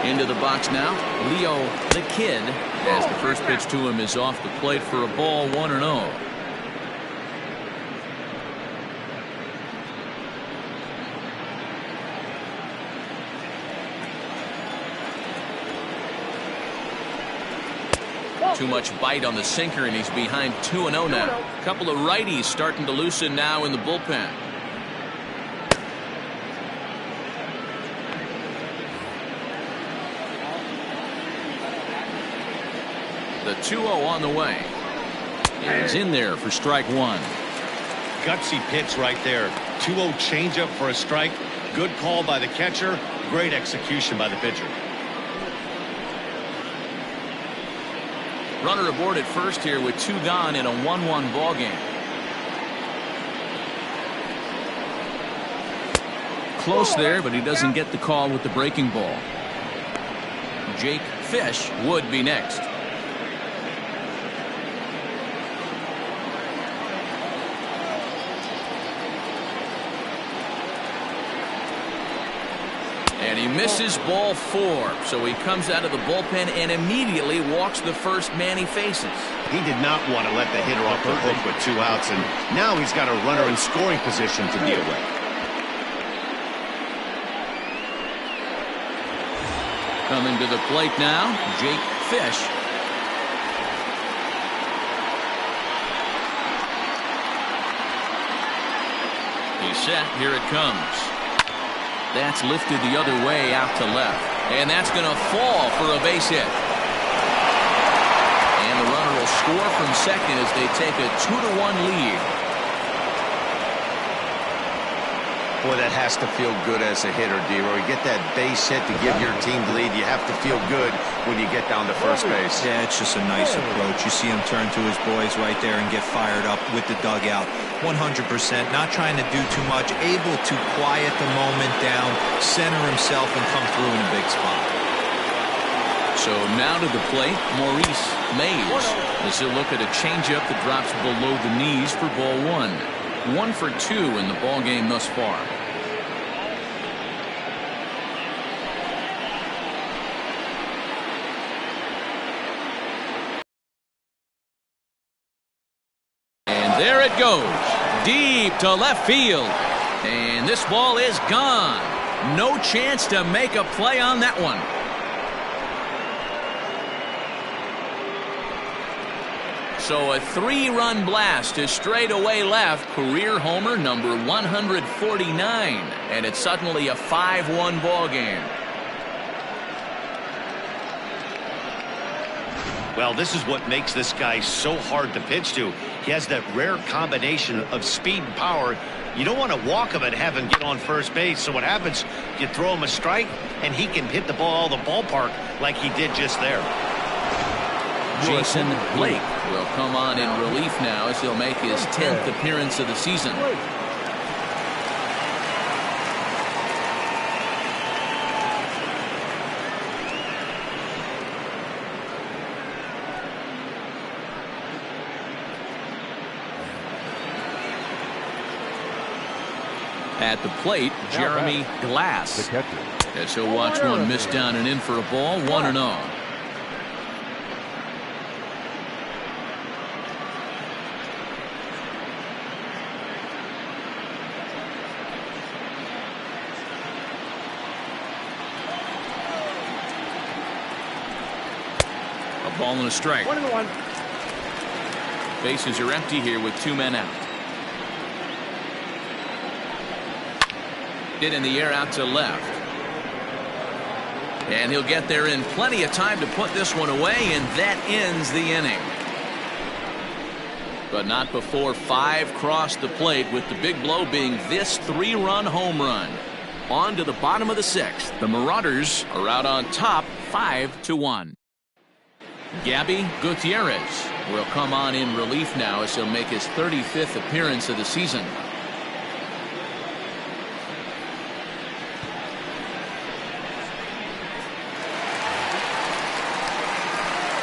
Into the box now, Leo the Kid, as the first pitch to him is off the plate for a ball. 1-0. Too much bite on the sinker, and he's behind 2-0 now. A couple of righties starting to loosen now in the bullpen. The 2-0 on the way. Is in there for strike 1. Gutsy pitch right there. 2-0 changeup for a strike. Good call by the catcher. Great execution by the pitcher. Runner aboard at first here with 2 gone in a 1-1 ball game. Close there, but he doesn't get the call with the breaking ball. Jake Fish would be next. And he misses ball 4, so he comes out of the bullpen and immediately walks the first man he faces. He did not want to let the hitter off the hook with 2 outs, and now he's got a runner in scoring position to deal with. Coming to the plate now, Jake Fish. He's set. Here it comes. That's lifted the other way out to left. And that's going to fall for a base hit. And the runner will score from second as they take a 2-1 lead. Boy, that has to feel good as a hitter, Dero. You get that base hit to give your team the lead. You have to feel good when you get down to first base. Yeah, it's just a nice approach. You see him turn to his boys right there and get fired up with the dugout. 100%, not trying to do too much, able to quiet the moment down, center himself, and come through in a big spot. So now to the plate, Maurice Mays. As he'll look at a changeup that drops below the knees for ball 1. 1 for 2 in the ball game thus far. And there it goes, deep to left field. And this ball is gone. No chance to make a play on that one. So a 3-run blast to straightaway left, career homer number 149, and it's suddenly a 5-1 ball game. Well, this is what makes this guy so hard to pitch to. He has that rare combination of speed and power. You don't want to walk him and have him get on first base. So what happens, you throw him a strike, and he can hit the ball out of the ballpark like he did just there. Jason Blake will come on in relief now as he'll make his 10th appearance of the season. At the plate, Jeremy Glass. As he'll watch one miss down and in for a ball, 1-0. A ball and a strike. 1-1. Bases are empty here with 2 men out. Hit in the air out to left. And he'll get there in plenty of time to put this one away, and that ends the inning. But not before 5 crossed the plate, with the big blow being this 3-run home run. On to the bottom of the 6th. The Marauders are out on top 5-1. Gabby Gutierrez will come on in relief now as he'll make his 35th appearance of the season.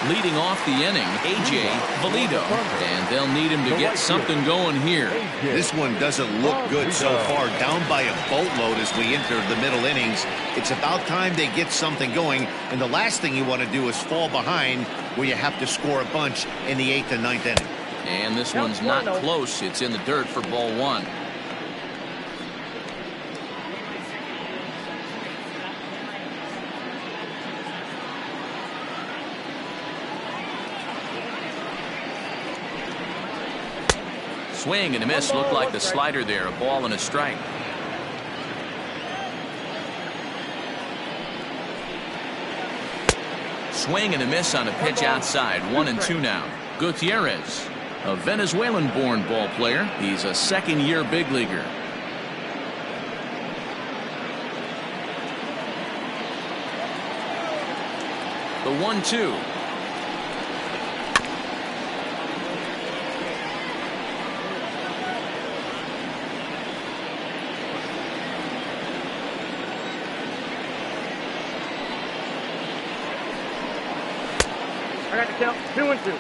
Leading off the inning, A.J. Valido, and they'll need him to get something going here. This one doesn't look good so far, down by a boatload as we enter the middle innings. It's about time they get something going, and the last thing you want to do is fall behind where you have to score a bunch in the 8th and 9th inning. And this one's not close. It's in the dirt for ball 1. Swing and a miss. Looked like the slider there. A ball and a strike. Swing and a miss on a pitch outside. 1-2 now. Gutierrez, a Venezuelan-born ball player. He's a second-year big leaguer. The 1-2. I got the count. 2-2.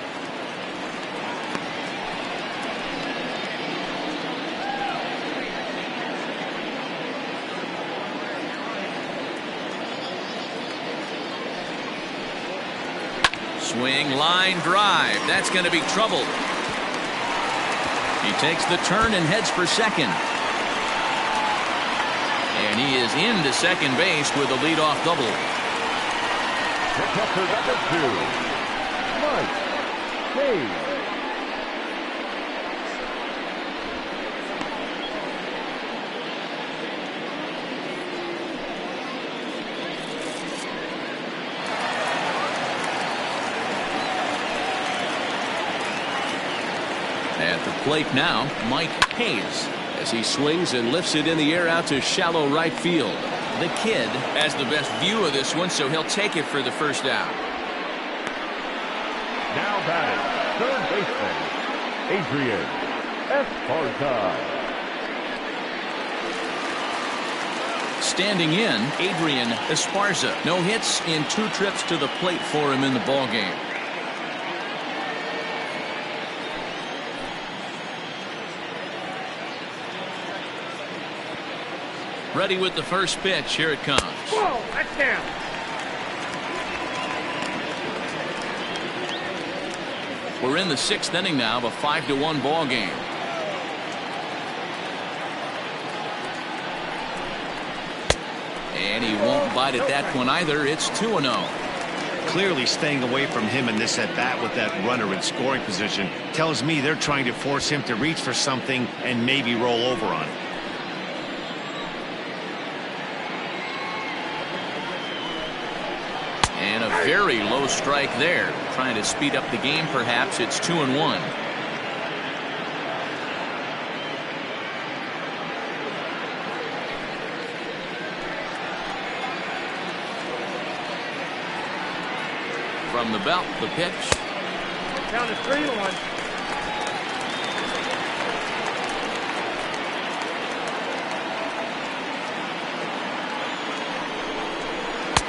Swing, line drive. That's going to be trouble. He takes the turn and heads for second. And he is into second base with a leadoff double. Catcher number 2. Mike Hayes. At the plate now, Mike Hayes, as he swings and lifts it in the air out to shallow right field. The kid has the best view of this one, so he'll take it for the first out. Now batting, third baseman, Adrian Esparza. Standing in, Adrian Esparza. No hits in 2 trips to the plate for him in the ballgame. Ready with the first pitch. Here it comes. Whoa, that's down. We're in the 6th inning now of a 5-1 ball game. And he won't bite at that one either. It's 2-0. Clearly staying away from him in this at bat with that runner in scoring position tells me they're trying to force him to reach for something and maybe roll over on it. And a very low strike there. Trying to speed up the game, perhaps. It's 2-1. From the belt, the pitch. Count is 3-1.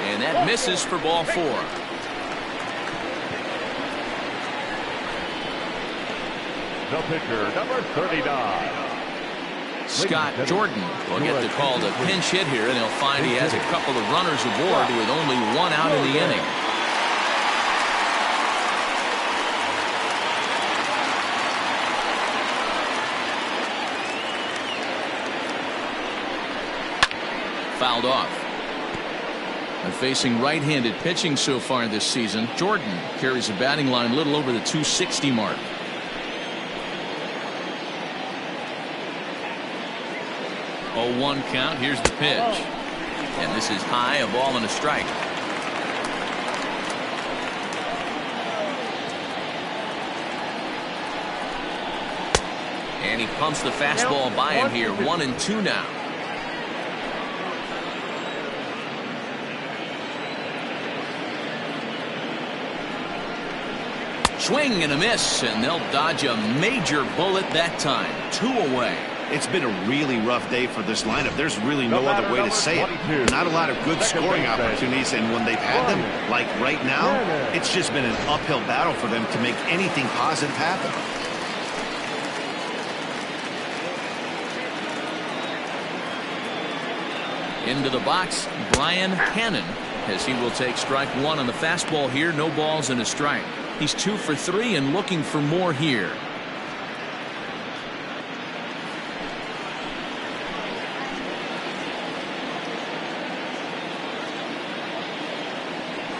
And that misses for ball 4. The pitcher, number 39. Scott Jordan will get the call to pinch hit here, and he'll find he has a couple of runners aboard with only one out in the inning. Fouled off. And facing right-handed pitching so far this season, Jordan carries a batting line a little over the 260 mark. Oh, 1 count. Here's the pitch. And this is high, a ball and a strike. And he pumps the fastball by him here. 1-2 now. Swing and a miss, and they'll dodge a major bullet that time. 2 away. It's been a really rough day for this lineup. There's really no other way to say it. Not a lot of good scoring opportunities, and when they've had them, like right now, it's just been an uphill battle for them to make anything positive happen. Into the box, Brian Hannon, as he will take strike 1 on the fastball here. No balls and a strike. He's 2 for 3 and looking for more here.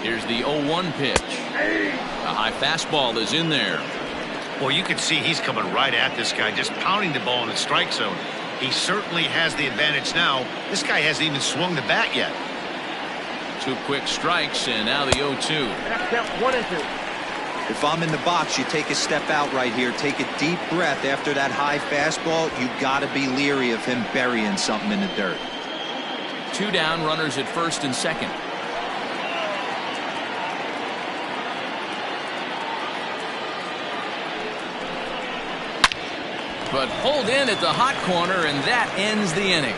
Here's the 0-1 pitch. A high fastball is in there. Well, you can see he's coming right at this guy, just pounding the ball in the strike zone. He certainly has the advantage now. This guy hasn't even swung the bat yet. 2 quick strikes, and now the 0-2. Count 1-2. If I'm in the box, you take a step out right here. Take a deep breath after that high fastball. You got to be leery of him burying something in the dirt. 2 down, runners at first and second. But pulled in at the hot corner, and that ends the inning.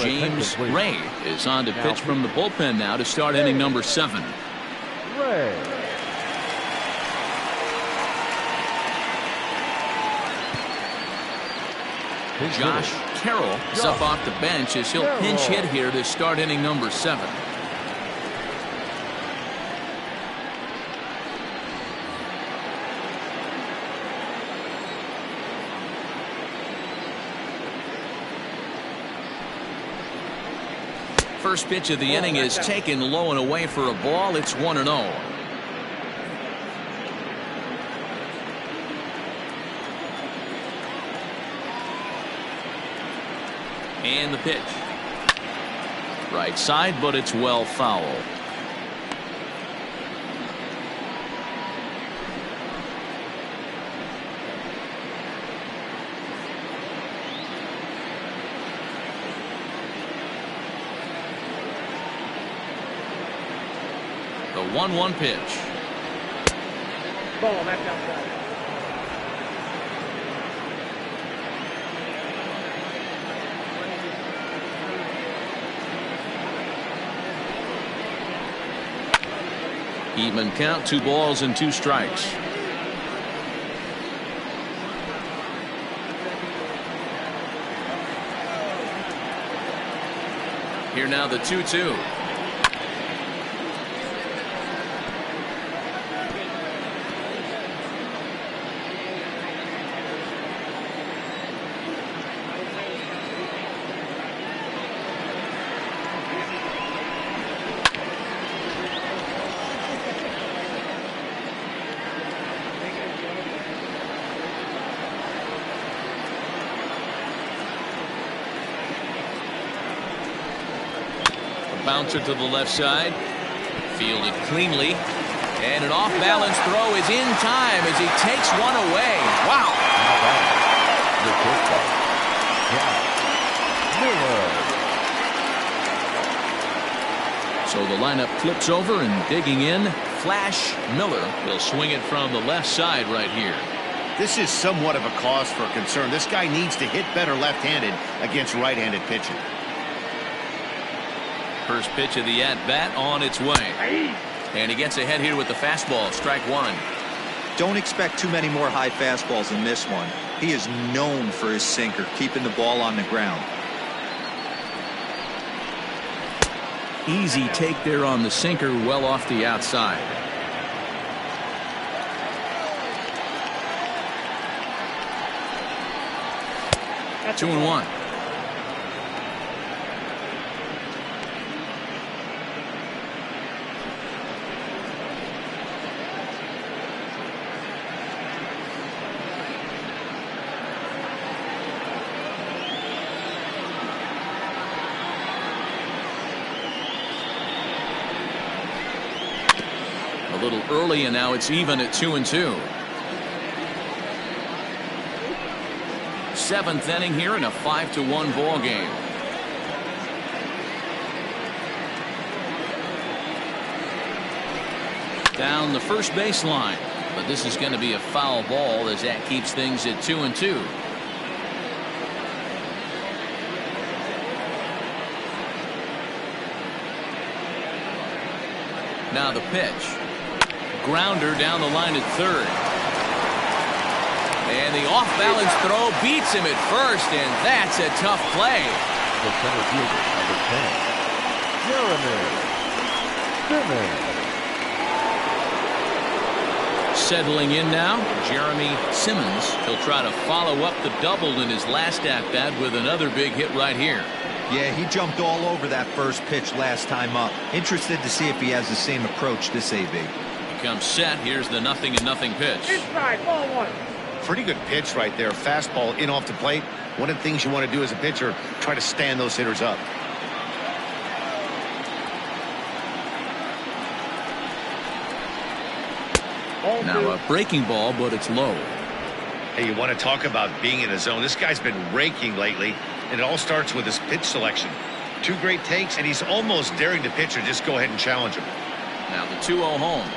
James Ray is on to pitch from the bullpen now to start inning number 7. Ray. Josh Carroll is up off the bench as he'll pinch hit here to start inning number 7. First pitch of the inning is taken low and away for a ball. It's 1-0. And the pitch. Right side, but it's well foul. The 1-1 pitch. Ball, that's outside. Even count, 2 balls and 2 strikes. Here now the 2-2. bouncer to the left side. Fielded cleanly. And an off-balance throw is in time as he takes one away. Wow. The pitcher, Jack Miller. So the lineup flips over and digging in. Flash Miller will swing it from the left side right here. This is somewhat of a cause for concern. This guy needs to hit better left-handed against right-handed pitching. First pitch of the at-bat on its way. And he gets ahead here with the fastball. Strike one. Don't expect too many more high fastballs in this one. He is known for his sinker, keeping the ball on the ground. Easy take there on the sinker, well off the outside. That's 2-1. A little early, and now it's even at 2-2. Seventh inning here in a 5-1 ball game. Down the first baseline, but this is going to be a foul ball as that keeps things at 2-2. Now the pitch. Grounder down the line at third. And the off-balance throw beats him at first, and that's a tough play. The center fielder, number 10, Jeremy Simmons. Settling in now, Jeremy Simmons. He'll try to follow up the double in his last at-bat with another big hit right here. Yeah, he jumped all over that first pitch last time up. Interested to see if he has the same approach this AB. Comes set. Here's the 0-0 pitch. inside, ball one. Pretty good pitch right there. Fastball in off the plate. One of the things you want to do as a pitcher, try to stand those hitters up. Now a breaking ball, but it's low. Hey, you want to talk about being in a zone. This guy's been raking lately, and it all starts with his pitch selection. Two great takes, and he's almost daring the pitcher just go ahead and challenge him. Now the 2-0 home.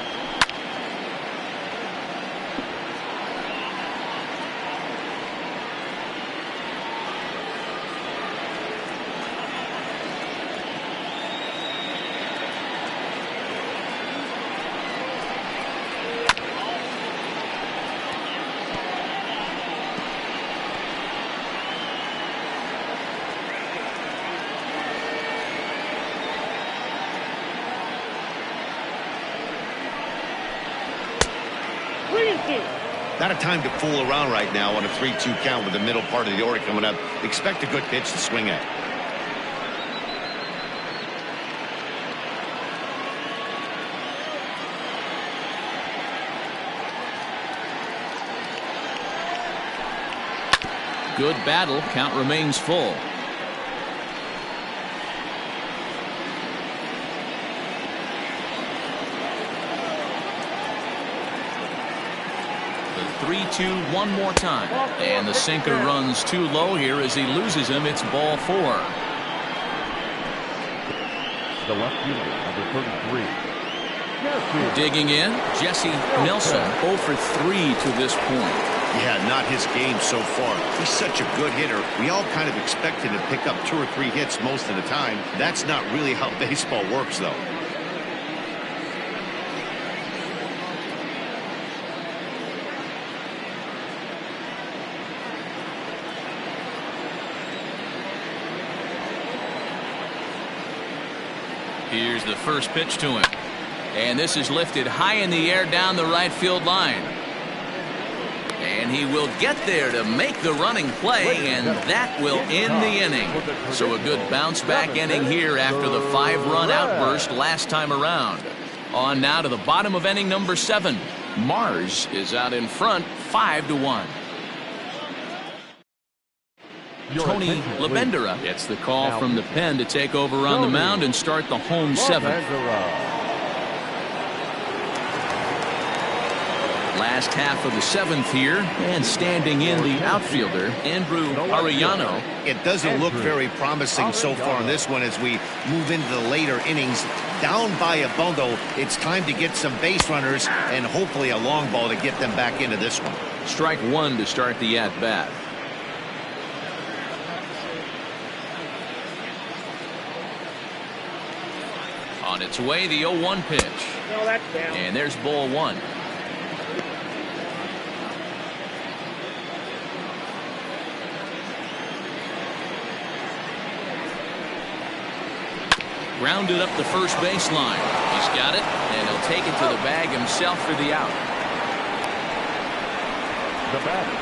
Not a time to fool around right now on a 3-2 count with the middle part of the order coming up. Expect a good pitch to swing at. Good battle. Count remains full. The 3-2 one more time. And the sinker runs too low here as he loses him. It's ball 4. The left fielder, number 33. Digging in, Jesse Nelson 0 for 3 to this point. Yeah, not his game so far. He's such a good hitter. We all kind of expect him to pick up 2 or 3 hits most of the time. That's not really how baseball works, though. Here's the first pitch to him. And this is lifted high in the air down the right field line. And he will get there to make the running play, and that will end the inning. So a good bounce back inning here after the 5-run outburst last time around. On now to the bottom of inning number 7. Mars is out in front 5-1. Tony Labendera gets the call from the pen to take over on the mound and start the home seventh. Last half of the seventh here, and standing in the outfielder, Andrew Arellano. It doesn't look very promising so far in this one as we move into the later innings. Down by a bundle, it's time to get some base runners and hopefully a long ball to get them back into this one. Strike one to start the at-bat. On its way, the 0-1 pitch. No, that's down. And there's ball one. Grounded up the first baseline. He's got it, and he'll take it to the bag himself for the out. The batter,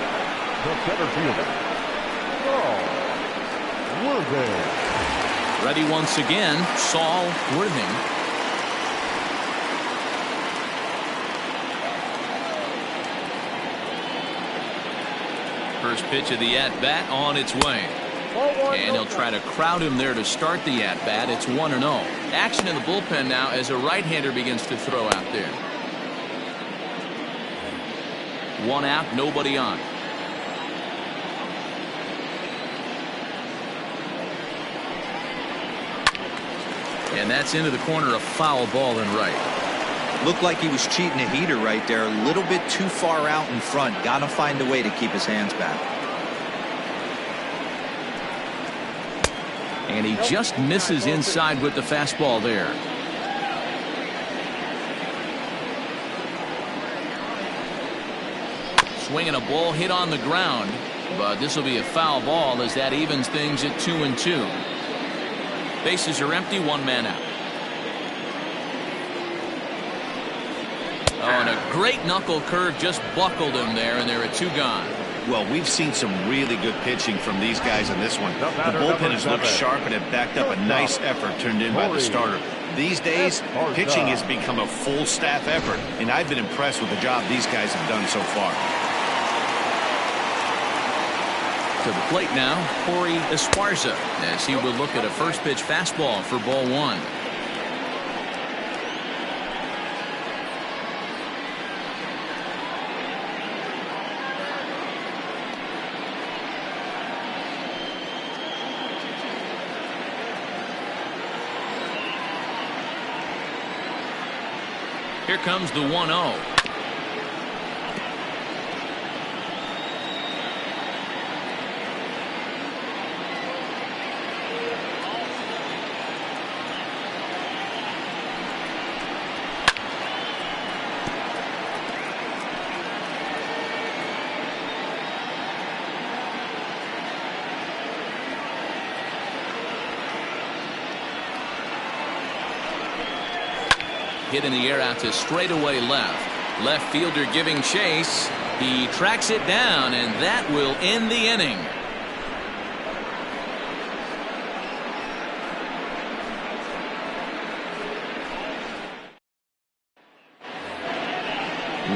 the center fielder, Saul Worthing. Ready once again, Saul Worthing. First pitch of the at-bat on its way. And he'll try to crowd him there to start the at-bat. It's 1-0. Action in the bullpen now as a right-hander begins to throw out there. One out, nobody on. And that's into the corner, a foul ball and right. Looked like he was cheating a heater right there. A little bit too far out in front. Got to find a way to keep his hands back. And he just misses inside with the fastball there. Swinging a ball hit on the ground, but this will be a foul ball as that evens things at 2-2. Bases are empty, one man out. Oh, and a great knuckle curve just buckled him there, and there are two gone. Well, we've seen some really good pitching from these guys in this one. The bullpen has looked sharp and have backed up a nice effort turned in by the starter. These days, pitching has become a full staff effort, and I've been impressed with the job these guys have done so far. To the plate now, Corey Esparza, as he will look at a first pitch fastball for ball one. Here comes the 1-0. Hit in the air out to straightaway left. Left fielder giving chase. He tracks it down, and that will end the inning.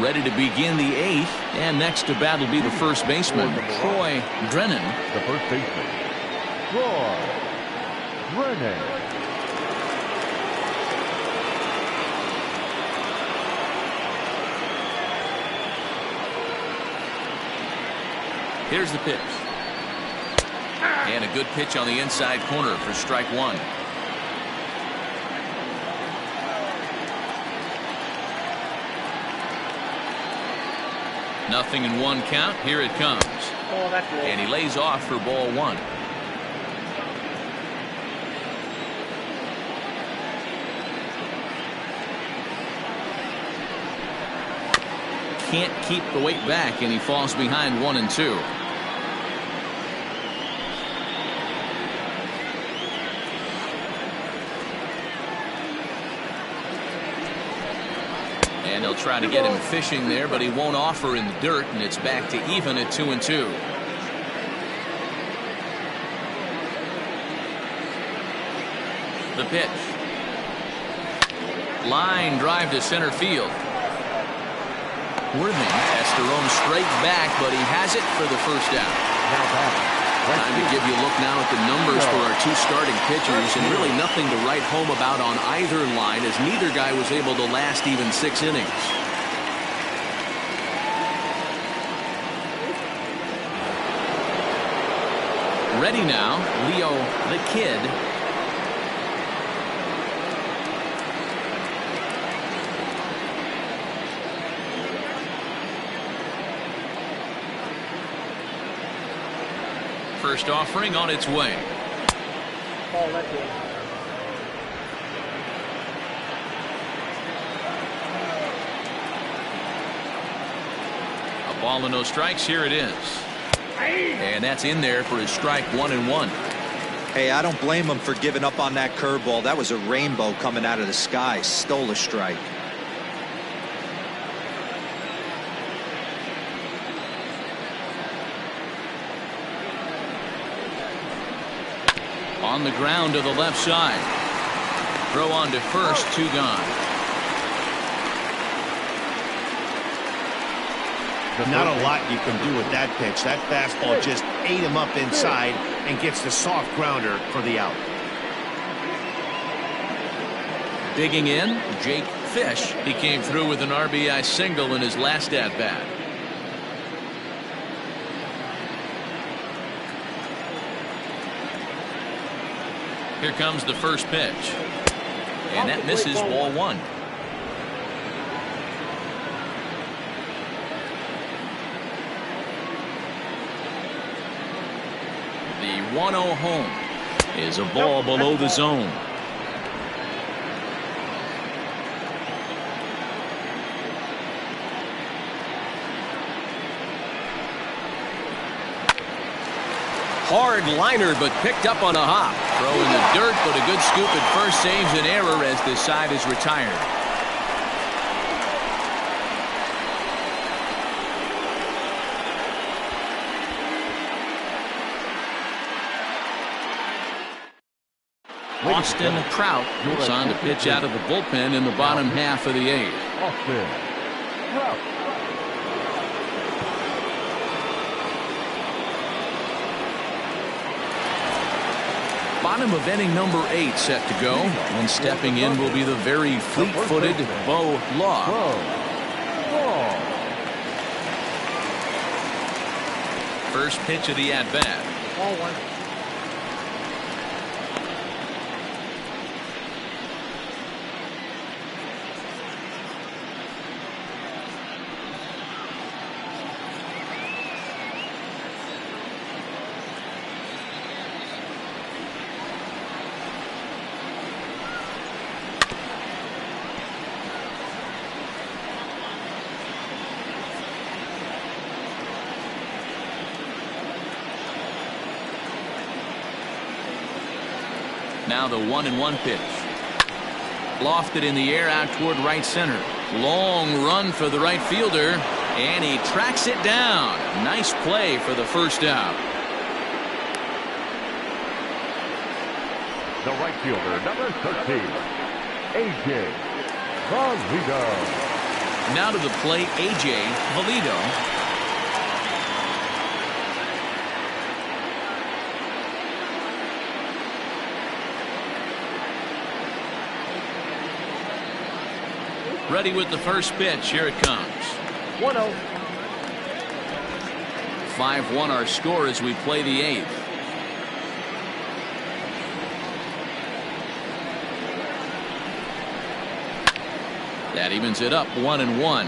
Ready to begin the eighth, and next to bat will be the first baseman, Troy Drennan. The first baseman, Troy Drennan. Here's the pitch. And a good pitch on the inside corner for strike one. Nothing in one count. Here it comes. Oh, that's good. And he lays off for ball one. Can't keep the weight back, and he falls behind 1-2. And they'll try to get him fishing there, but he won't offer in the dirt, and it's back to even at 2-2. The pitch. Line drive to center field. Worthing has to roam straight back, but he has it for the first out. Now batting, Time to give you a look now at the numbers for our two starting pitchers, and really nothing to write home about on either line, as neither guy was able to last even 6 innings. Ready now, Leo the Kid. First offering on its way. Ball left in. A ball and no strikes. Here it is. And that's in there for his strike 1-1. Hey, I don't blame him for giving up on that curveball. That was a rainbow coming out of the sky. Stole a strike. On the ground to the left side. Throw on to first, 2 gone. Not a lot you can do with that pitch. That fastball just ate him up inside and gets the soft grounder for the out. Digging in, Jake Fish. He came through with an RBI single in his last at-bat. Here comes the first pitch. And that misses, ball 1. The 1-0 home is a ball below the zone. Hard liner, but picked up on a hop. Throw in the dirt, but a good scoop at first saves an error as this side is retired. Austin Trout is on to pitch out of the bullpen in the bottom half of the 8th. Austin Trout. Bottom of inning number 8 set to go, and stepping in will be the very fleet-footed Bo Law. First pitch of the at-bat. Ball 1. Now the 1-1 pitch. Lofted in the air out toward right center. Long run for the right fielder, and he tracks it down. Nice play for the first out. The right fielder, number 13, A.J. Valido. Now to the plate, A.J. Valido. Ready with the first pitch. Here it comes. 1-0. 5-1 our score as we play the 8th. That evens it up, 1-1.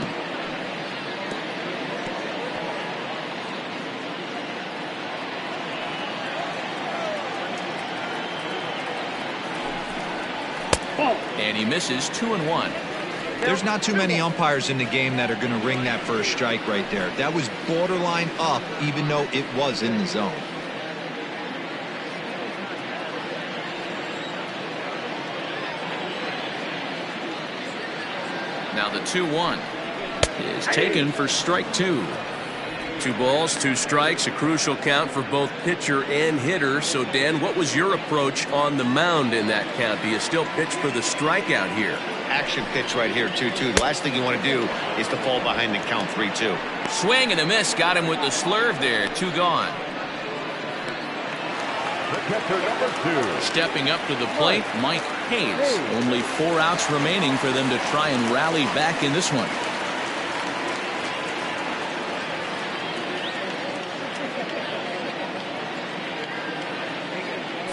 And he misses, 2-1. There's not too many umpires in the game that are going to ring that first strike right there. That was borderline up, even though it was in the zone. Now the 2-1 is taken for strike 2. 2 balls, 2 strikes, a crucial count for both pitcher and hitter. So, Dan, what was your approach on the mound in that count? Do you still pitch for the strikeout here? Action pitch right here, 2-2. The last thing you want to do is to fall behind the count, 3-2. Swing and a miss. Got him with the slurve there. 2 gone. catcher number 2. Stepping up to the plate, Mike Hayes. Only 4 outs remaining for them to try and rally back in this one.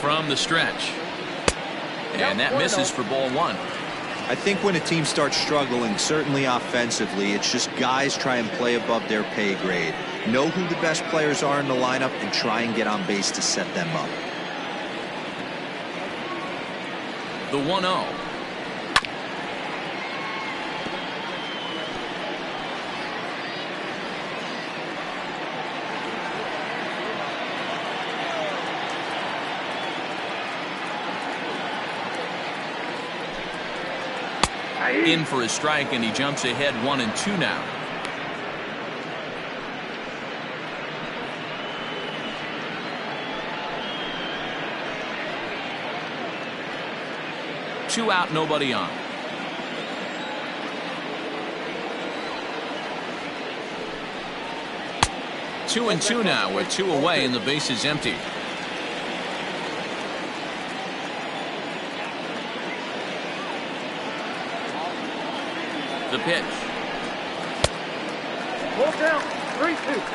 From the stretch. And that misses for ball 1. I think when a team starts struggling, certainly offensively, it's just guys try and play above their pay grade. Know who the best players are in the lineup and try and get on base to set them up. The 1-0. In for a strike, and he jumps ahead 1-2 now. Two out, nobody on. Two and two now with 2 away and the base is empty. The pitch. Full count, 3-2.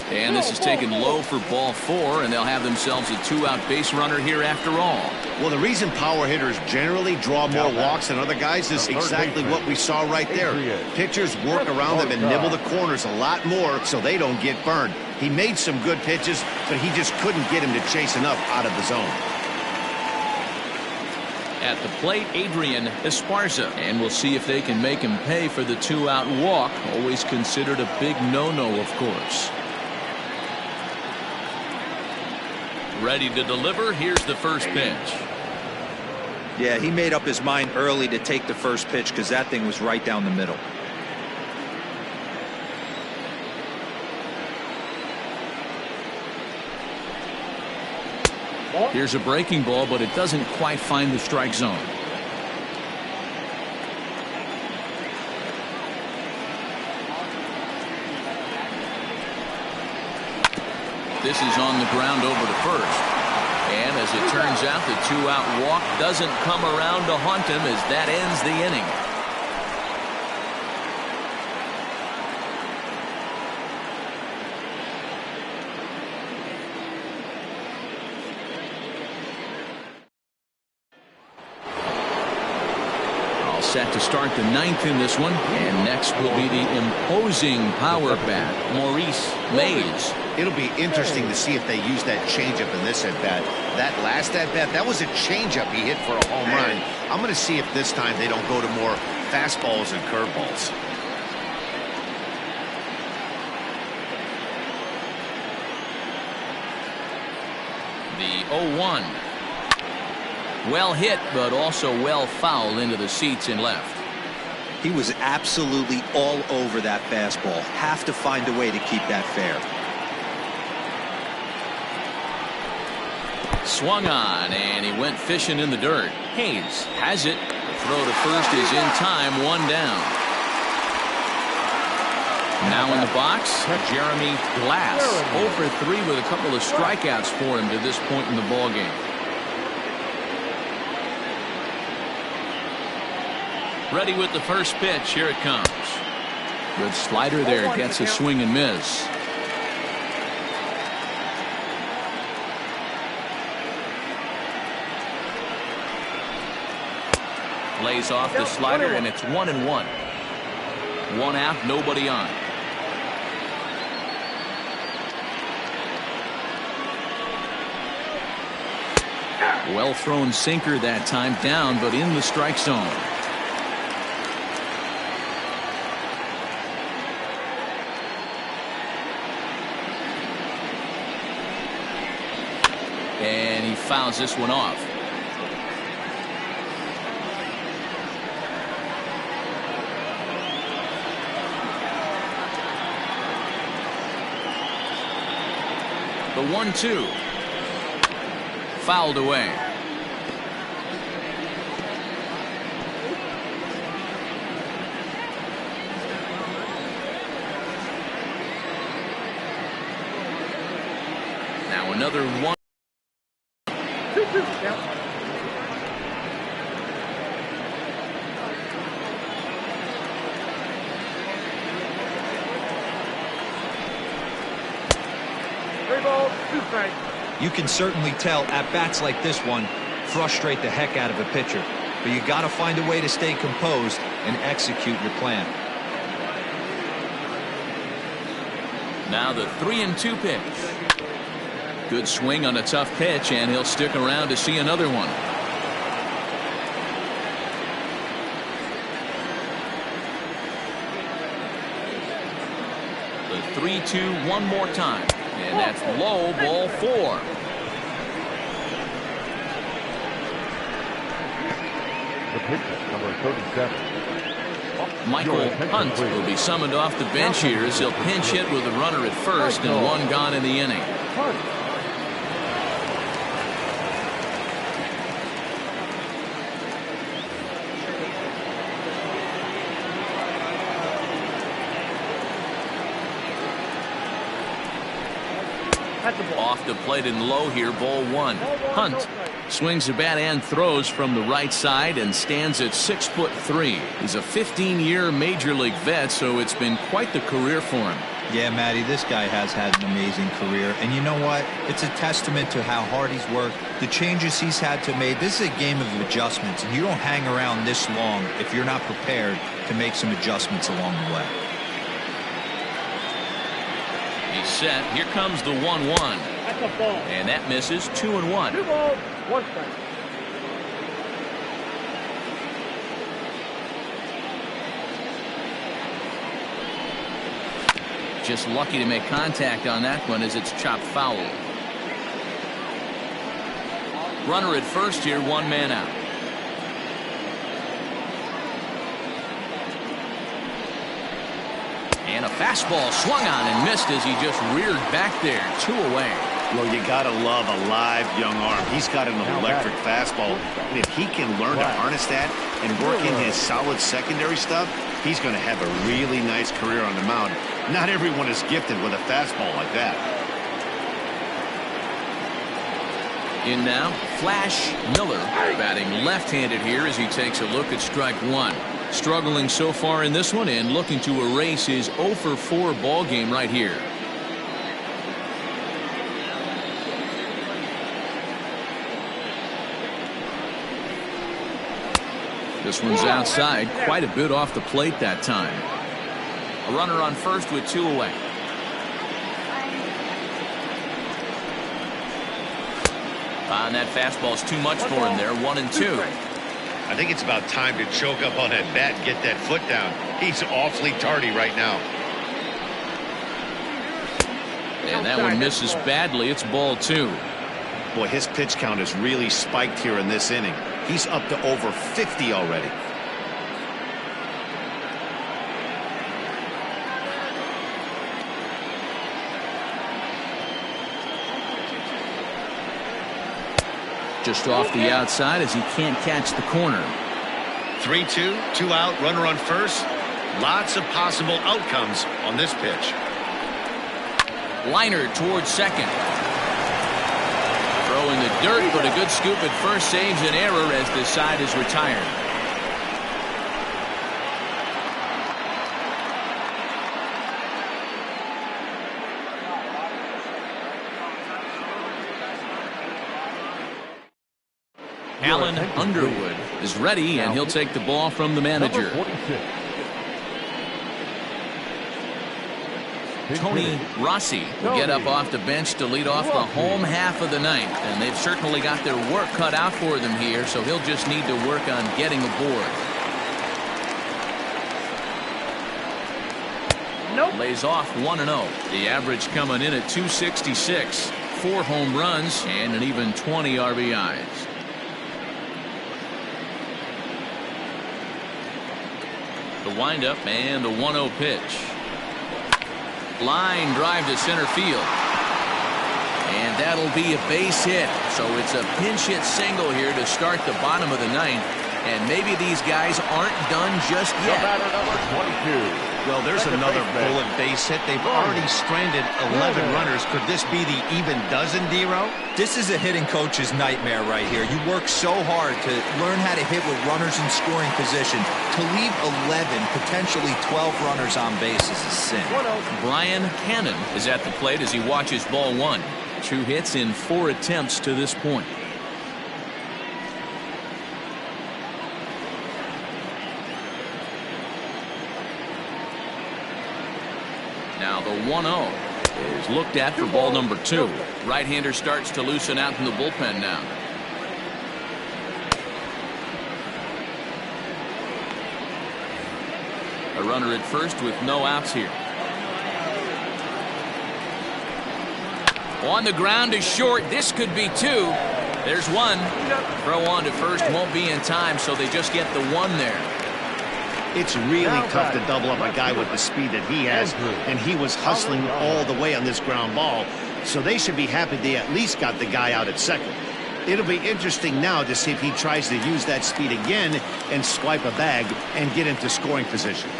And this is taken low for ball 4, and they'll have themselves a 2-out base runner here after all. Well, the reason power hitters generally draw more walks than other guys is exactly what we saw right there. Pitchers work around them and nibble the corners a lot more so they don't get burned. He made some good pitches, but he just couldn't get him to chase enough out of the zone. At the plate, Adrian Esparza. And we'll see if they can make him pay for the 2-out walk. Always considered a big no-no, of course. Ready to deliver. Here's the first pitch. Yeah, he made up his mind early to take the first pitch because that thing was right down the middle. Here's a breaking ball, but it doesn't quite find the strike zone. This is on the ground over to first. And as it turns out, the 2-out walk doesn't come around to haunt him as that ends the inning. All set to start the 9th in this one. And next will be the imposing power bat, Maurice Mays. It'll be interesting to see if they use that changeup in this at-bat. That last at-bat, that was a changeup he hit for a home run. I'm going to see if this time they don't go to more fastballs and curveballs. The 0-1. Well hit, but also well fouled into the seats and left. He was absolutely all over that fastball. Have to find a way to keep that fair. Swung on, and he went fishing in the dirt. Hayes has it. The throw to first is in time, 1 down. Now in the box, Jeremy Glass. 0 for 3 with a couple of strikeouts for him to this point in the ballgame. Ready with the first pitch. Here it comes. Good slider there. Gets a swing and miss. Lays off the slider, and it's 1-1. 1 out, nobody on. Well thrown sinker that time, down but in the strike zone. And he fouls this one off. The 1-2. Fouled away. Now another 1. 2-2, count. Three balls, 2 strikes. You can certainly tell at bats like this one frustrate the heck out of a pitcher, but you got to find a way to stay composed and execute your plan. Now the 3-2 pitch. Good swing on a tough pitch, and he'll stick around to see another one. The 3-2 one more time, and that's low, ball 4. The pitcher, number 37. Michael Hunt will be summoned off the bench here as he'll pinch hit with a runner at first and 1 gone in the inning. Off the plate and low here, ball 1. Hunt swings the bat and throws from the right side and stands at 6'3". He's a 15-year major league vet, so it's been quite the career for him. Yeah, Matty, this guy has had an amazing career, and you know what? It's a testament to how hard he's worked, the changes he's had to make. This is a game of adjustments, and you don't hang around this long if you're not prepared to make some adjustments along the way. He's set. Here comes the 1-1. That's a ball. And that misses. 2-1. 2 balls, 1 strike. Just lucky to make contact on that one as it's chopped foul. Runner at first here, 1 man out. And a fastball swung on and missed as he just reared back there. 2 away. Well, you got to love a live young arm. He's got an electric fastball. And if he can learn to harness that and work in his solid secondary stuff, he's going to have a really nice career on the mound. Not everyone is gifted with a fastball like that. In now, Flash Miller, batting left-handed here as he takes a look at strike 1. Struggling so far in this one and looking to erase his 0-for-4 ball game right here. This one's outside, quite a bit off the plate that time. A runner on first with 2 away. And that fastball's too much for him there. 1-2. I think it's about time to choke up on that bat and get that foot down. He's awfully tardy right now. And that one misses badly. It's ball 2. Boy, his pitch count has really spiked here in this inning. He's up to over 50 already. Just off the outside as he can't catch the corner. 3-2, 2 out, runner on first. Lots of possible outcomes on this pitch. Liner towards second. Throw in the dirt, but a good scoop at first saves an error as the side is retired. Alan Underwood is ready, and he'll take the ball from the manager. Tony Rossi will get up off the bench to lead off the home half of the ninth, and they've certainly got their work cut out for them here, so he'll just need to work on getting aboard. Lays off 1-0. The average coming in at 266. 4 home runs and an even 20 RBIs. The windup and the 1-0 pitch. Line drive to center field. And that'll be a base hit. So it's a pinch hit single here to start the bottom of the 9th. And maybe these guys aren't done just yet. Batter number 22. Well, there's another bullet base hit. They've already stranded 11 runners. Could this be the even dozen, D-Row? This is a hitting coach's nightmare right here. You work so hard to learn how to hit with runners in scoring position. To leave 11, potentially 12 runners on base is a sin. Brian Hannon is at the plate as he watches ball 1. 2 hits in 4 attempts to this point. Now the 1-0 is looked at for ball number 2. Right-hander starts to loosen out in the bullpen now. A runner at first with no outs here. On the ground is short. This could be 2. There's 1. Throw on to first won't be in time, so they just get the 1 there. It's really tough to double up a guy with the speed that he has, and he was hustling all the way on this ground ball, so they should be happy they at least got the guy out at second. It'll be interesting now to see if he tries to use that speed again and swipe a bag and get into scoring position.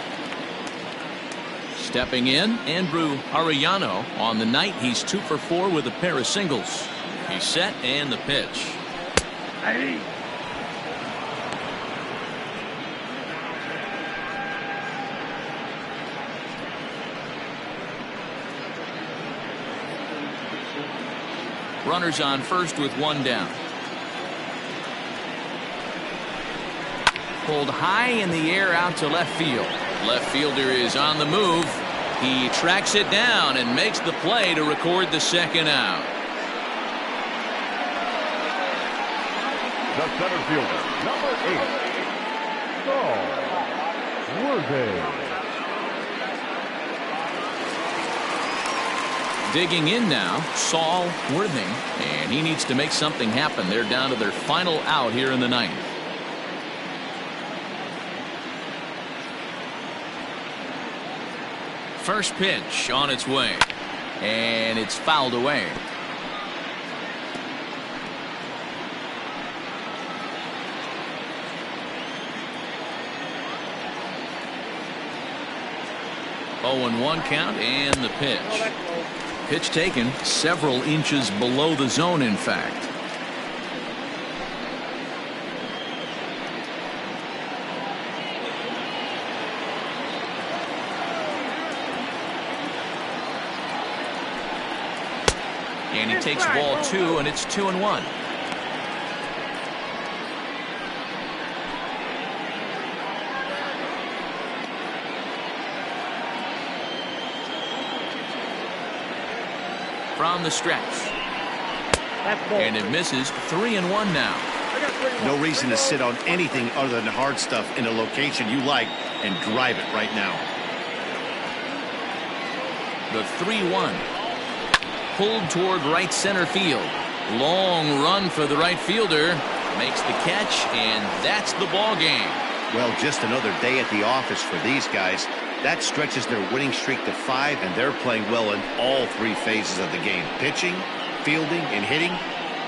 Stepping in, Andrew Arellano. On the night, he's 2 for 4 with a pair of singles. He's set and the pitch. Runners on first with 1 down. Pulled high in the air out to left field. Left fielder is on the move. He tracks it down and makes the play to record the 2nd out. The center fielder, number 8, Saul Worthy. Digging in now, Saul Worthing, and he needs to make something happen. They're down to their final out here in the 9th. First pitch on its way, and it's fouled away. Oh, and 1 count and the pitch. Pitch taken several inches below the zone, in fact. And he takes ball 2, and it's 2-1. From the stretch. And it misses. 3-1 now. No reason to sit on anything other than hard stuff in a location you like and drive it right now. The 3-1. Pulled toward right center field. Long run for the right fielder. Makes the catch, and that's the ball game. Well, just another day at the office for these guys. That stretches their winning streak to 5, and they're playing well in all 3 phases of the game. Pitching, fielding, and hitting.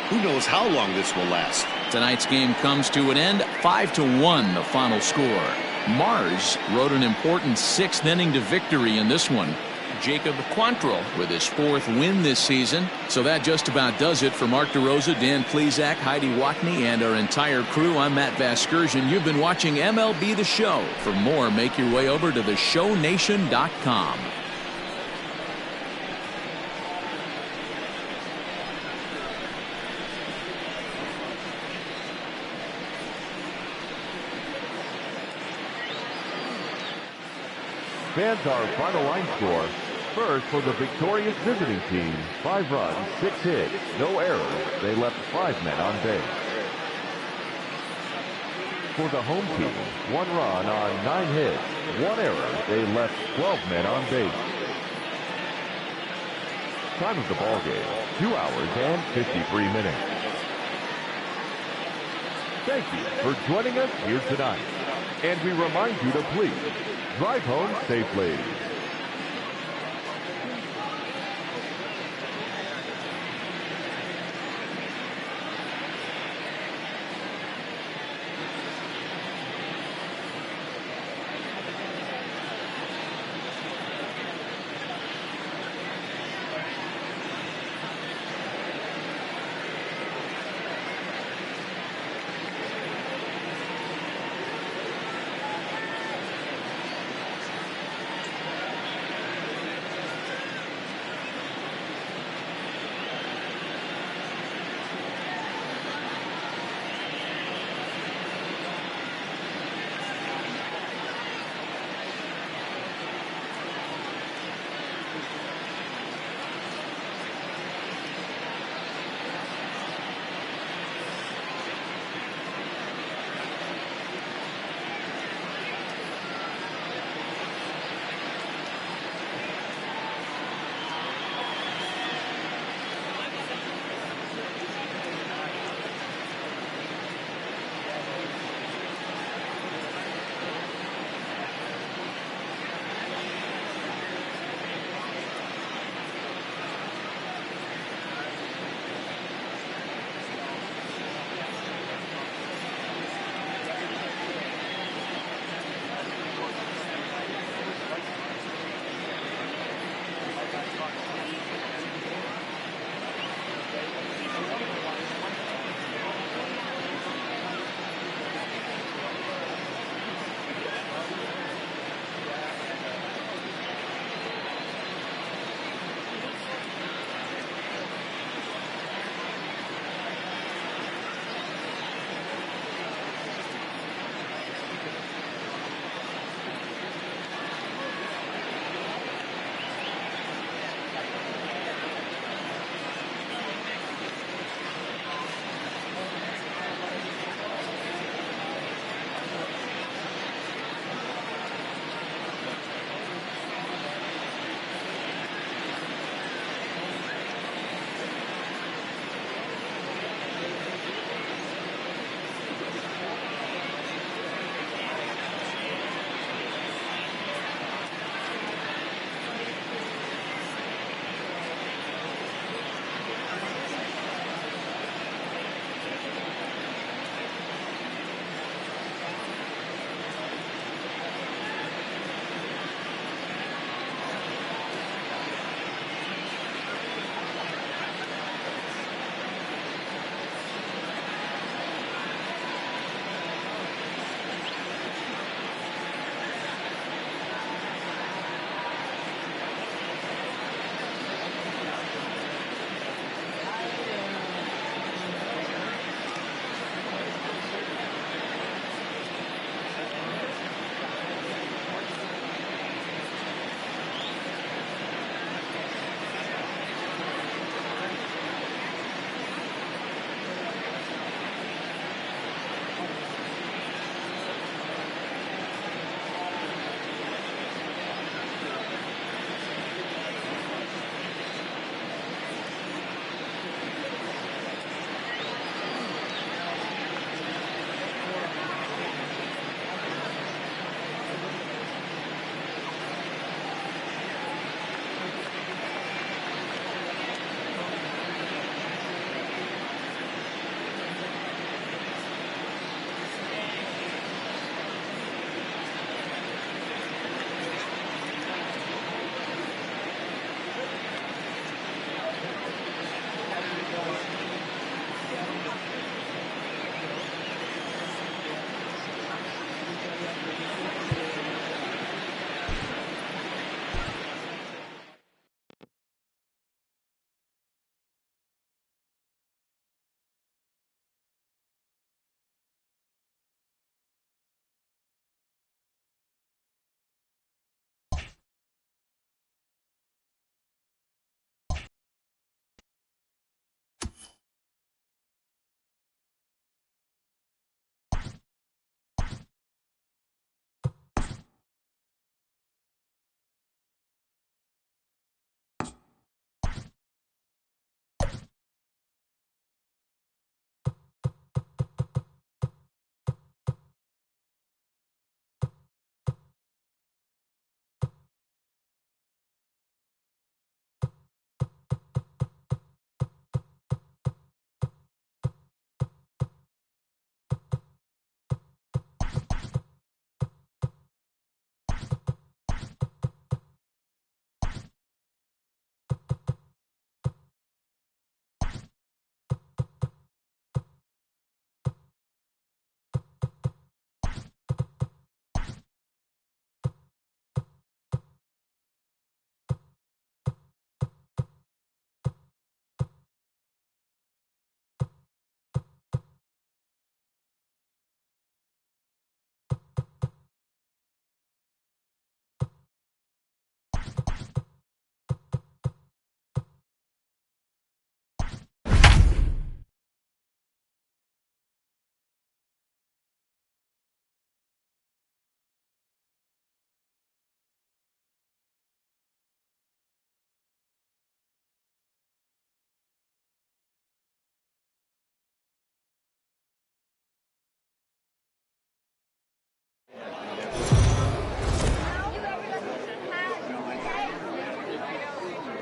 Who knows how long this will last. Tonight's game comes to an end. 5-1 the final score. Mars wrote an important 6th inning to victory in this one. Jacob Quantrill with his 4th win this season. So that just about does it for Mark DeRosa, Dan Plesac, Heidi Watney, and our entire crew. I'm Matt Vasgersian. You've been watching MLB The Show. For more, make your way over to theshownation.com. Fans, our final line score. First, for the victorious visiting team, 5 runs, 6 hits, no errors. They left 5 men on base. For the home team, 1 run on 9 hits, 1 error. They left 12 men on base. Time of the ball game, 2 hours and 53 minutes. Thank you for joining us here tonight. And we remind you to please drive home safely.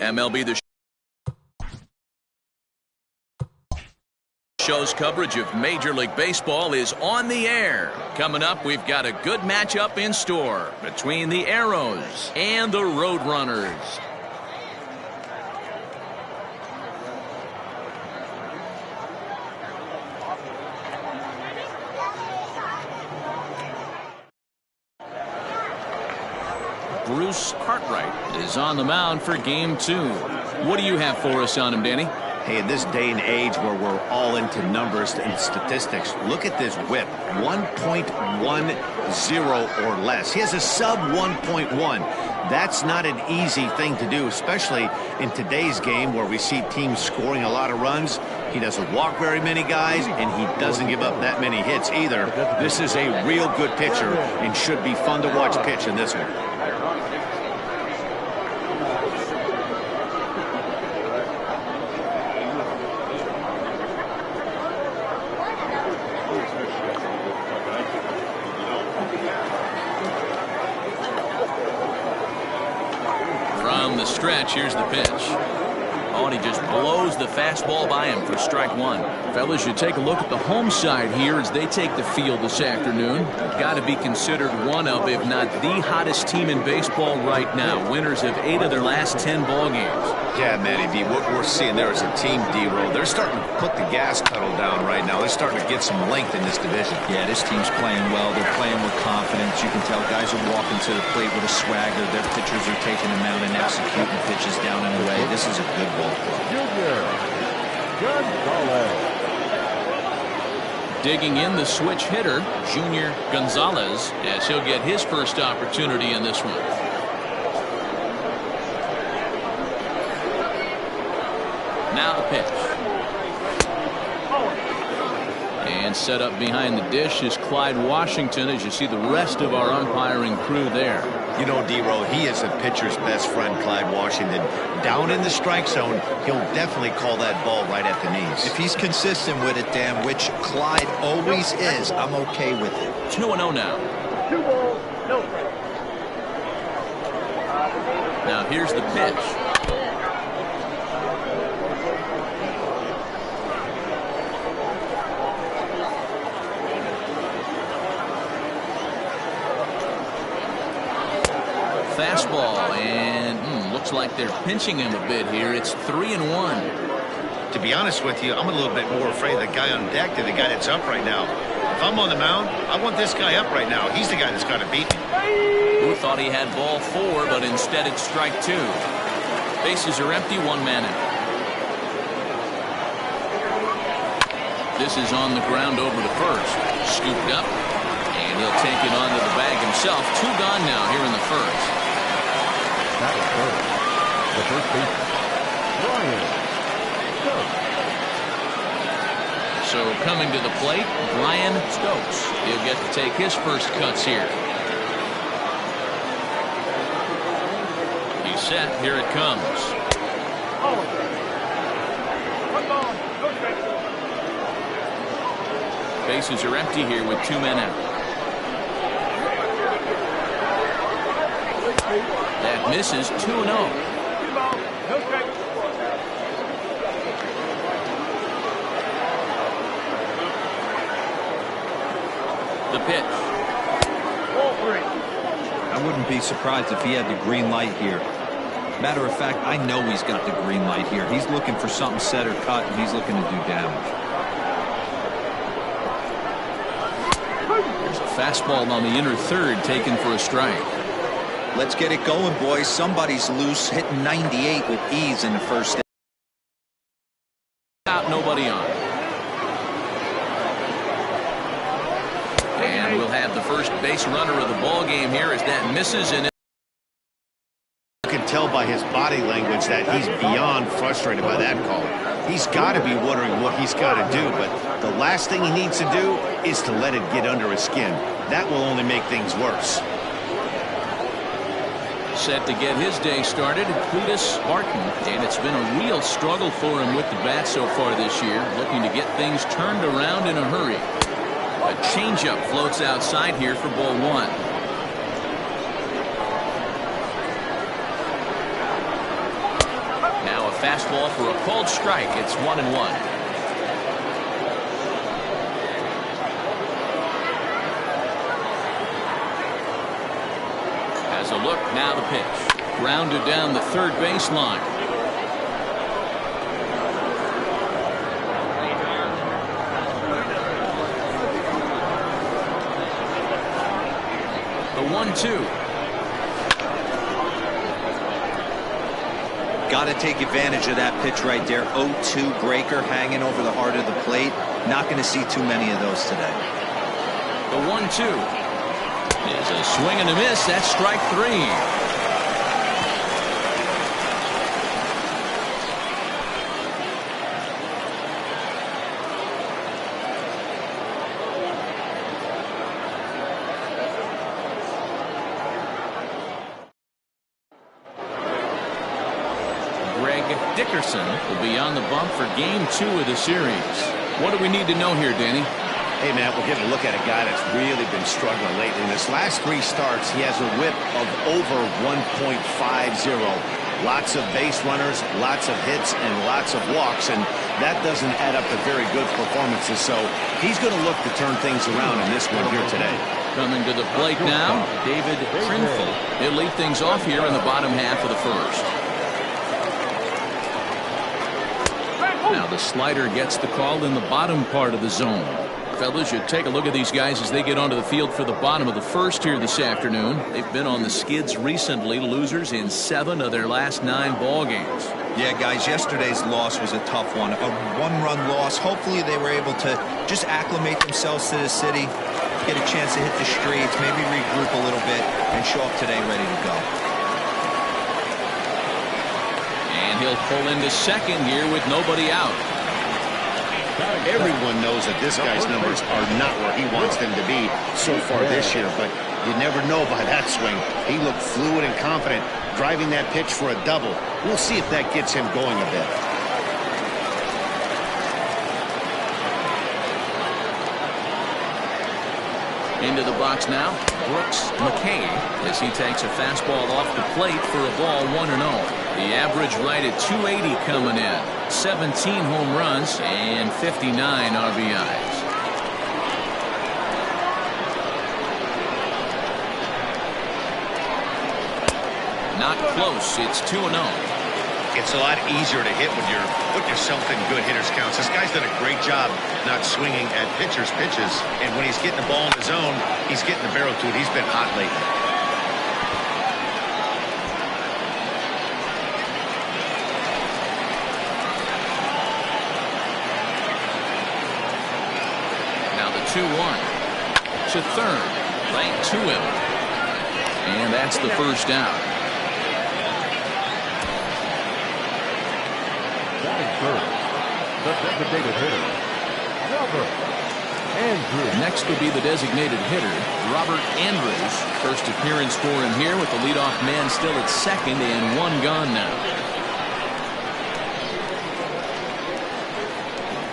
MLB The Show's coverage of Major League Baseball is on the air. Coming up, we've got a good matchup in store between the Arrows and the Roadrunners. Bruce Cartwright is on the mound for game 2. What do you have for us on him, Danny? Hey, in this day and age where we're all into numbers and statistics, look at this whip, 1.10 or less. He has a sub 1.1. That's not an easy thing to do, especially in today's game where we see teams scoring a lot of runs. He doesn't walk very many guys, and he doesn't give up that many hits either. This is a real good pitcher and should be fun to watch pitch in this one. Stretch. Here's the pitch. Oh, and he just blows the fastball by him for strike 1. Fellas, you take a look at the home side here as they take the field this afternoon. Got to be considered one of, if not the hottest team in baseball right now. Winners of 8 of their last 10 ball games. Yeah, Matty V, what we're seeing there is a team, D-Roll. They're starting to put the gas pedal down right now. They're starting to get some length in this division. Yeah, this team's playing well. They're playing with confidence. You can tell guys are walking to the plate with a swagger. Their pitchers are taking them out and executing pitches down and away. This is a good ball club. Junior Gonzalez. Digging in the switch hitter, Junior Gonzalez, as he'll get his first opportunity in this one. Now the pitch. And set up behind the dish is Clyde Washington, as you see the rest of our umpiring crew there. You know, D-Roll, he is a pitcher's best friend, Clyde Washington. Down in the strike zone, he'll definitely call that ball right at the knees. If he's consistent with it, Dan, which Clyde always is, I'm okay with it. 2-0 now. 2 balls, no strikes. Now here's the pitch. Fastball, and looks like they're pinching him a bit here. It's 3-1. To be honest with you, I'm a little bit more afraid of the guy on deck than the guy that's up right now. If I'm on the mound, I want this guy up right now. He's the guy that's got to beat me. Who thought he had ball 4, but instead it's strike 2. Bases are empty, 1 man out. This is on the ground over to first. Scooped up, and he'll take it onto the bag himself. 2 gone now here in the first. That was third. The first baseman, Brian Stokes. So coming to the plate, Brian Stokes. He'll get to take his first cuts here. He's set. Here it comes. 1 ball, no strikes. Bases are empty here with 2 men out. That misses. 2-0. 2 balls, no strikes. The pitch. Ball 3. I wouldn't be surprised if he had the green light here. Matter of fact, I know he's got the green light here. He's looking for something set or cut, and he's looking to do damage. There's a fastball on the inner third taken for a strike. Let's get it going, boys. Somebody's loose, hitting 98 with ease in the first. Out, nobody on. And we'll have the first base runner of the ball game here as that misses, and You can tell by his body language that he's beyond frustrated by that call. He's got to be wondering what he's got to do, but the last thing he needs to do is to let it get under his skin. That will only make things worse. set to get his day started, Cletus Barton, and it's been a real struggle for him with the bat so far this year, looking to get things turned around in a hurry. A changeup floats outside here for ball one. Fastball for a called strike. It's 1-1. Has a look, now the pitch. Grounded down the third baseline. The 1-2. Got to take advantage of that pitch right there. 0-2 breaker hanging over the heart of the plate. Not going to see too many of those today. The 1-2 is a swing and a miss. That's strike 3. Dickerson will be on the bump for game 2 of the series. What do we need to know here, Danny? Hey, Matt, we're getting a look at a guy that's really been struggling lately. In his last 3 starts, he has a whip of over 1.50. Lots of base runners, lots of hits, and lots of walks, and that doesn't add up to very good performances. So he's going to look to turn things around in this one here today. Coming to the plate now, David Prinfield. He'll lead things off here in the bottom half of the first. Now the slider gets the call in the bottom part of the zone. Fellas, you take a look at these guys as they get onto the field for the bottom of the first here this afternoon. They've been on the skids recently, losers in 7 of their last 9 ball games. Yeah, guys, yesterday's loss was a tough one. A 1-run loss. Hopefully they were able to just acclimate themselves to the city, get a chance to hit the streets, maybe regroup a little bit, and show up today ready to go. And he'll pull into second here with nobody out. Everyone knows that this guy's numbers are not where he wants them to be so far this year, but you never know by that swing. He looked fluid and confident, driving that pitch for a double. We'll see if that gets him going a bit. Into the box now, Brooks McKay, as he takes a fastball off the plate for a ball 1-0. The average right at 280 coming in. 17 home runs and 59 RBIs. Not close. It's 2-0. It's a lot easier to hit when you're putting yourself in good hitters counts. This guy's done a great job not swinging at pitchers' pitches. And when he's getting the ball in the zone, he's getting the barrel to it. He's been hot lately. Now the 2-1 to third, right to him. And that's the first down. The designated hitter, Robert Andrews. Next will be the designated hitter, Robert Andrews. First appearance for him here with the leadoff man still at second and 1 gone now.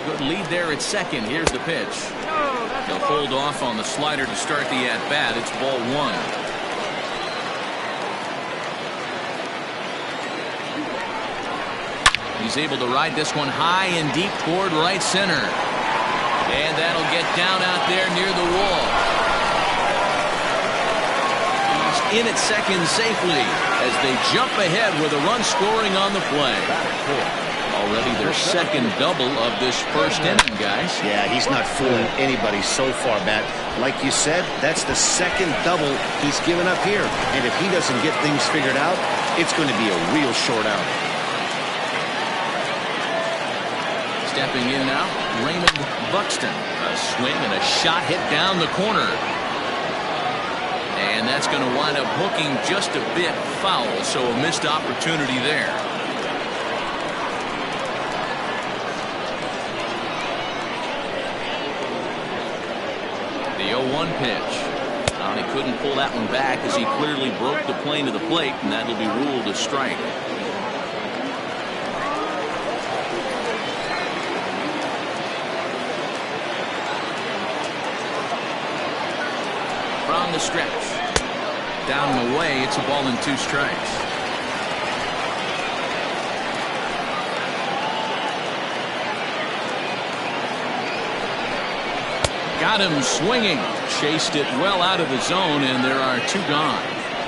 Good lead there at second. Here's the pitch. He'll hold off on the slider to start the at-bat. It's ball 1. He's able to ride this one high and deep toward right center. And that'll get down out there near the wall. He's in at second safely as they jump ahead with a run scoring on the play. Already their second double of this first inning, guys. Yeah, he's not fooling anybody so far, Matt. Like you said, that's the second double he's given up here. And if he doesn't get things figured out, it's going to be a real short out. Stepping in now, Raymond Buxton. A swing and a shot hit down the corner. And that's going to wind up hooking just a bit foul, so a missed opportunity there. The 0-1 pitch. He couldn't pull that one back as he clearly broke the plane to the plate, and that'll be ruled a strike. From the stretch. Down and away, it's a ball and 2 strikes. Got him swinging. Chased it well out of the zone, and there are 2 gone.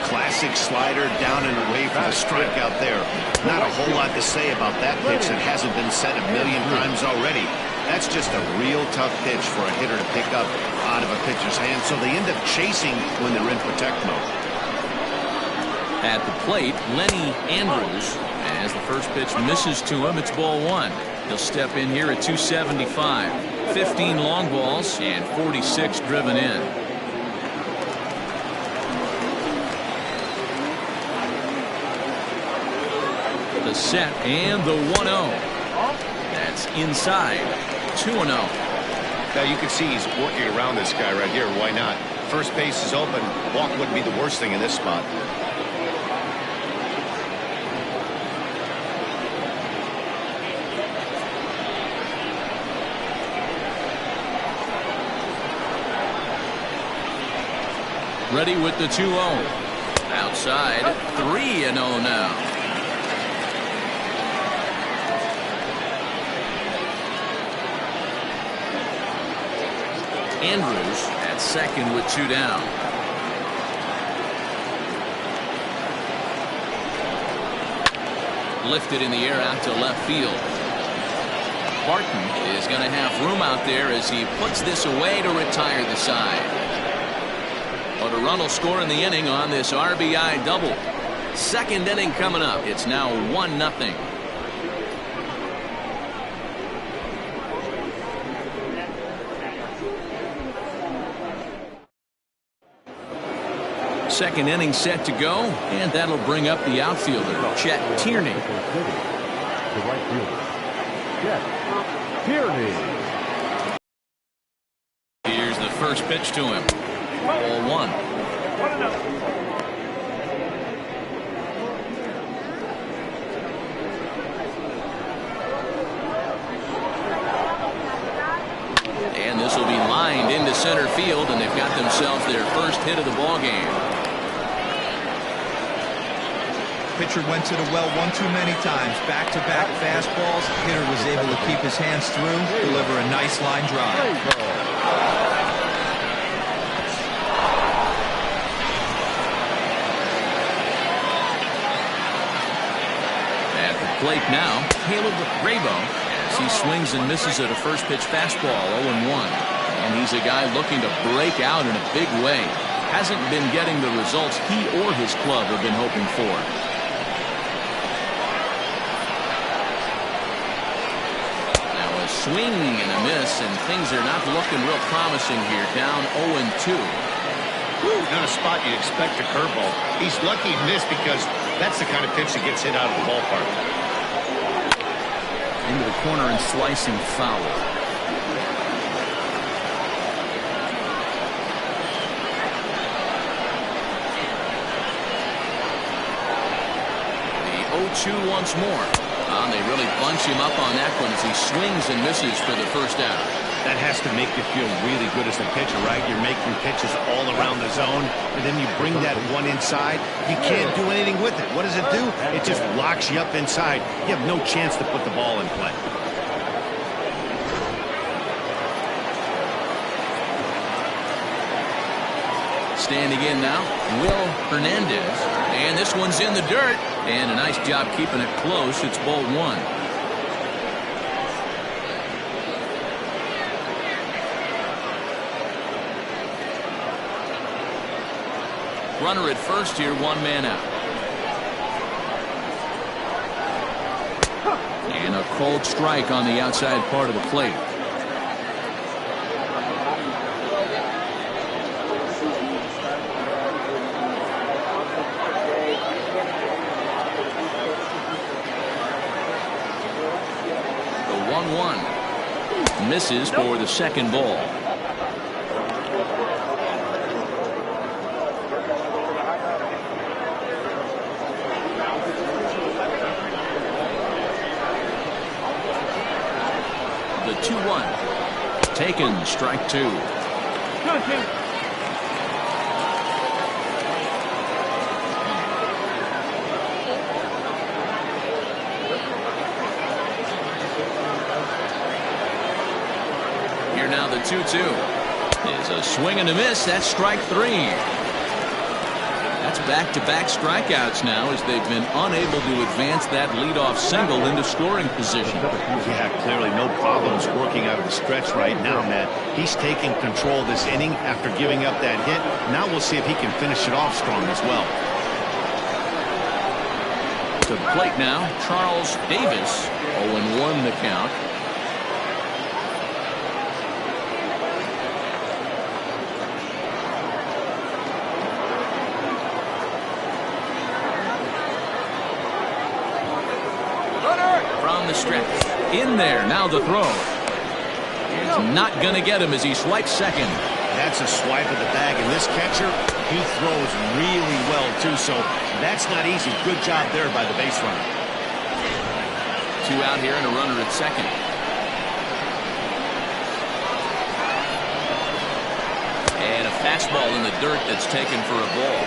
Classic slider down and away from the strikeout there. Not a whole lot to say about that pitch that hasn't been said a million times already. That's just a real tough pitch for a hitter to pick up out of a pitcher's hand, so they end up chasing when they're in protect mode. At the plate, Lenny Andrews. As the first pitch misses to him, it's ball 1. He'll step in here at 275. 15 long balls and 46 driven in. The set and the 1-0. That's inside. 2-0. Now you can see he's working around this guy right here. Why not? First base is open. Walk wouldn't be the worst thing in this spot. Ready with the 2-0. Outside. 3-0 now. Andrews at second with 2 down. Lifted in the air out to left field. Barton is going to have room out there as he puts this away to retire the side. But a run will score in the inning on this RBI double. Second inning coming up. It's now 1-0. Second inning set to go, and that'll bring up the outfielder, Chet Tierney. The right fielder, Chet Tierney. Here's the first pitch to him. Ball 1. 1-0. And this will be lined into center field, and they've got themselves their first hit of the ball game. Pitcher went to the well one too many times. Back-to-back fastballs. Hitter was able to keep his hands through, deliver a nice line drive. At the plate now, Caleb Rabo, as he swings and misses at a first pitch fastball, 0-1. And he's a guy looking to break out in a big way. Hasn't been getting the results he or his club have been hoping for. Swing and a miss, and things are not looking real promising here. Down 0-2. Not a spot you'd expect a curveball. He's lucky he missed because that's the kind of pitch that gets hit out of the ballpark. Into the corner and slicing foul. The 0-2 once more. They really bunch him up on that one as he swings and misses for the first out. That has to make you feel really good as a pitcher, right? You're making pitches all around the zone, and then you bring that one inside. You can't do anything with it. What does it do? It just locks you up inside. You have no chance to put the ball in play. Standing in now, Will Hernandez. And this one's in the dirt. And a nice job keeping it close. It's ball 1. Runner at first here, 1 man out. And a cold strike on the outside part of the plate. Misses for the second ball. The 2-1. Taken, strike 2. 2-2. Now the 2-2. is a swing and a miss. That's strike 3. That's back-to-back strikeouts now as they've been unable to advance that leadoff single into scoring position. Yeah, clearly no problems working out of the stretch right now, Matt. He's taking control of this inning after giving up that hit. Now we'll see if he can finish it off strong as well. To the plate now, Charles Davis. 0-1 the count. From the stretch. In there. Now the throw. It's not going to get him as he swipes second. That's a swipe of the bag, and this catcher, he throws really well, too, so that's not easy. Good job there by the base runner. 2 out here and a runner at second. And a fastball in the dirt that's taken for a ball.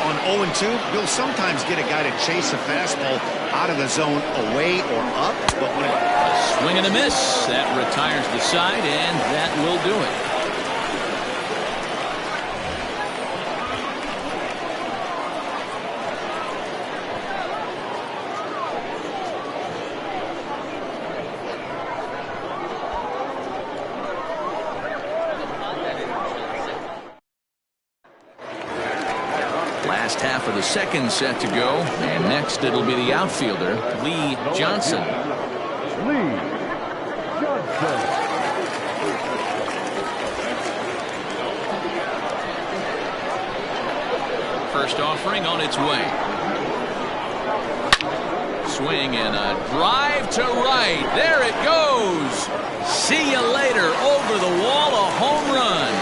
On 0-2, you'll sometimes get a guy to chase a fastball out of the zone away or up, but when a swing and a miss. That retires the side, and that will do it. Last half of the second set to go, and next it'll be the outfielder, Lee Johnson. Lee Johnson. First offering on its way. Swing and a drive to right. There it goes. See you later. Over the wall, a home run.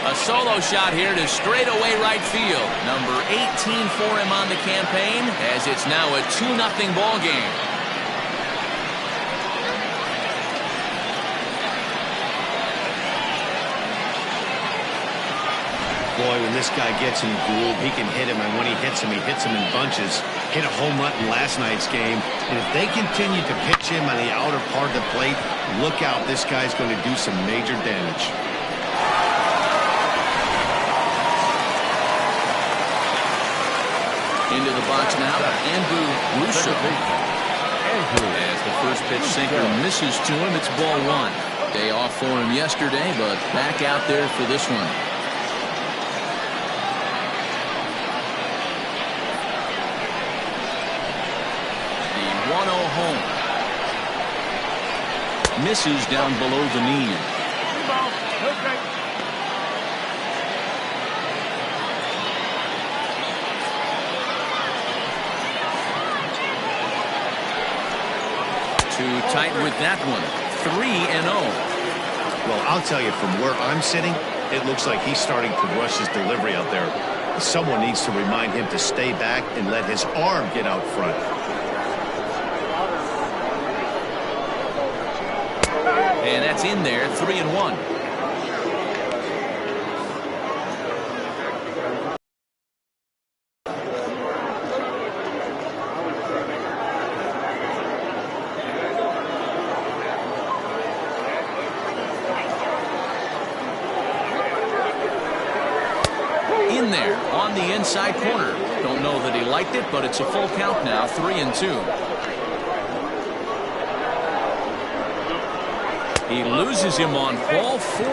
A solo shot here to straightaway right field. Number 18 for him on the campaign, as it's now a 2-0 ball game. Boy, when this guy gets in the groove, he can hit him, and when he hits him in bunches. Hit a home run in last night's game, and if they continue to pitch him on the outer part of the plate, look out, this guy's going to do some major damage. Into the box now, Andrew Russo. As the first pitch sinker misses to him, it's ball 1. Day off for him yesterday, but back out there for this one. The 1-0 home. Misses down below the knee. Okay. Too tight with that one. 3-0. Well, I'll tell you, from where I'm sitting, it looks like he's starting to rush his delivery out there. Someone needs to remind him to stay back and let his arm get out front. And that's in there. 3-1. In there on the inside corner. Don't know that he liked it, but it's a full count now. 3-2. He loses him on ball 4.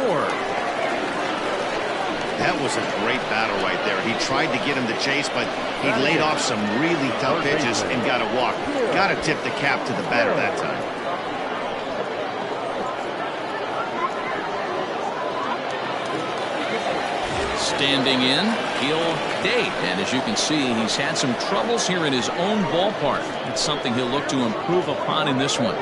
That was a great battle right there. He tried to get him to chase, but he laid off some really tough pitches and got a walk. Got to tip the cap to the batter that time. Standing in, he'll date. And as you can see, he's had some troubles here in his own ballpark. It's something he'll look to improve upon in this one.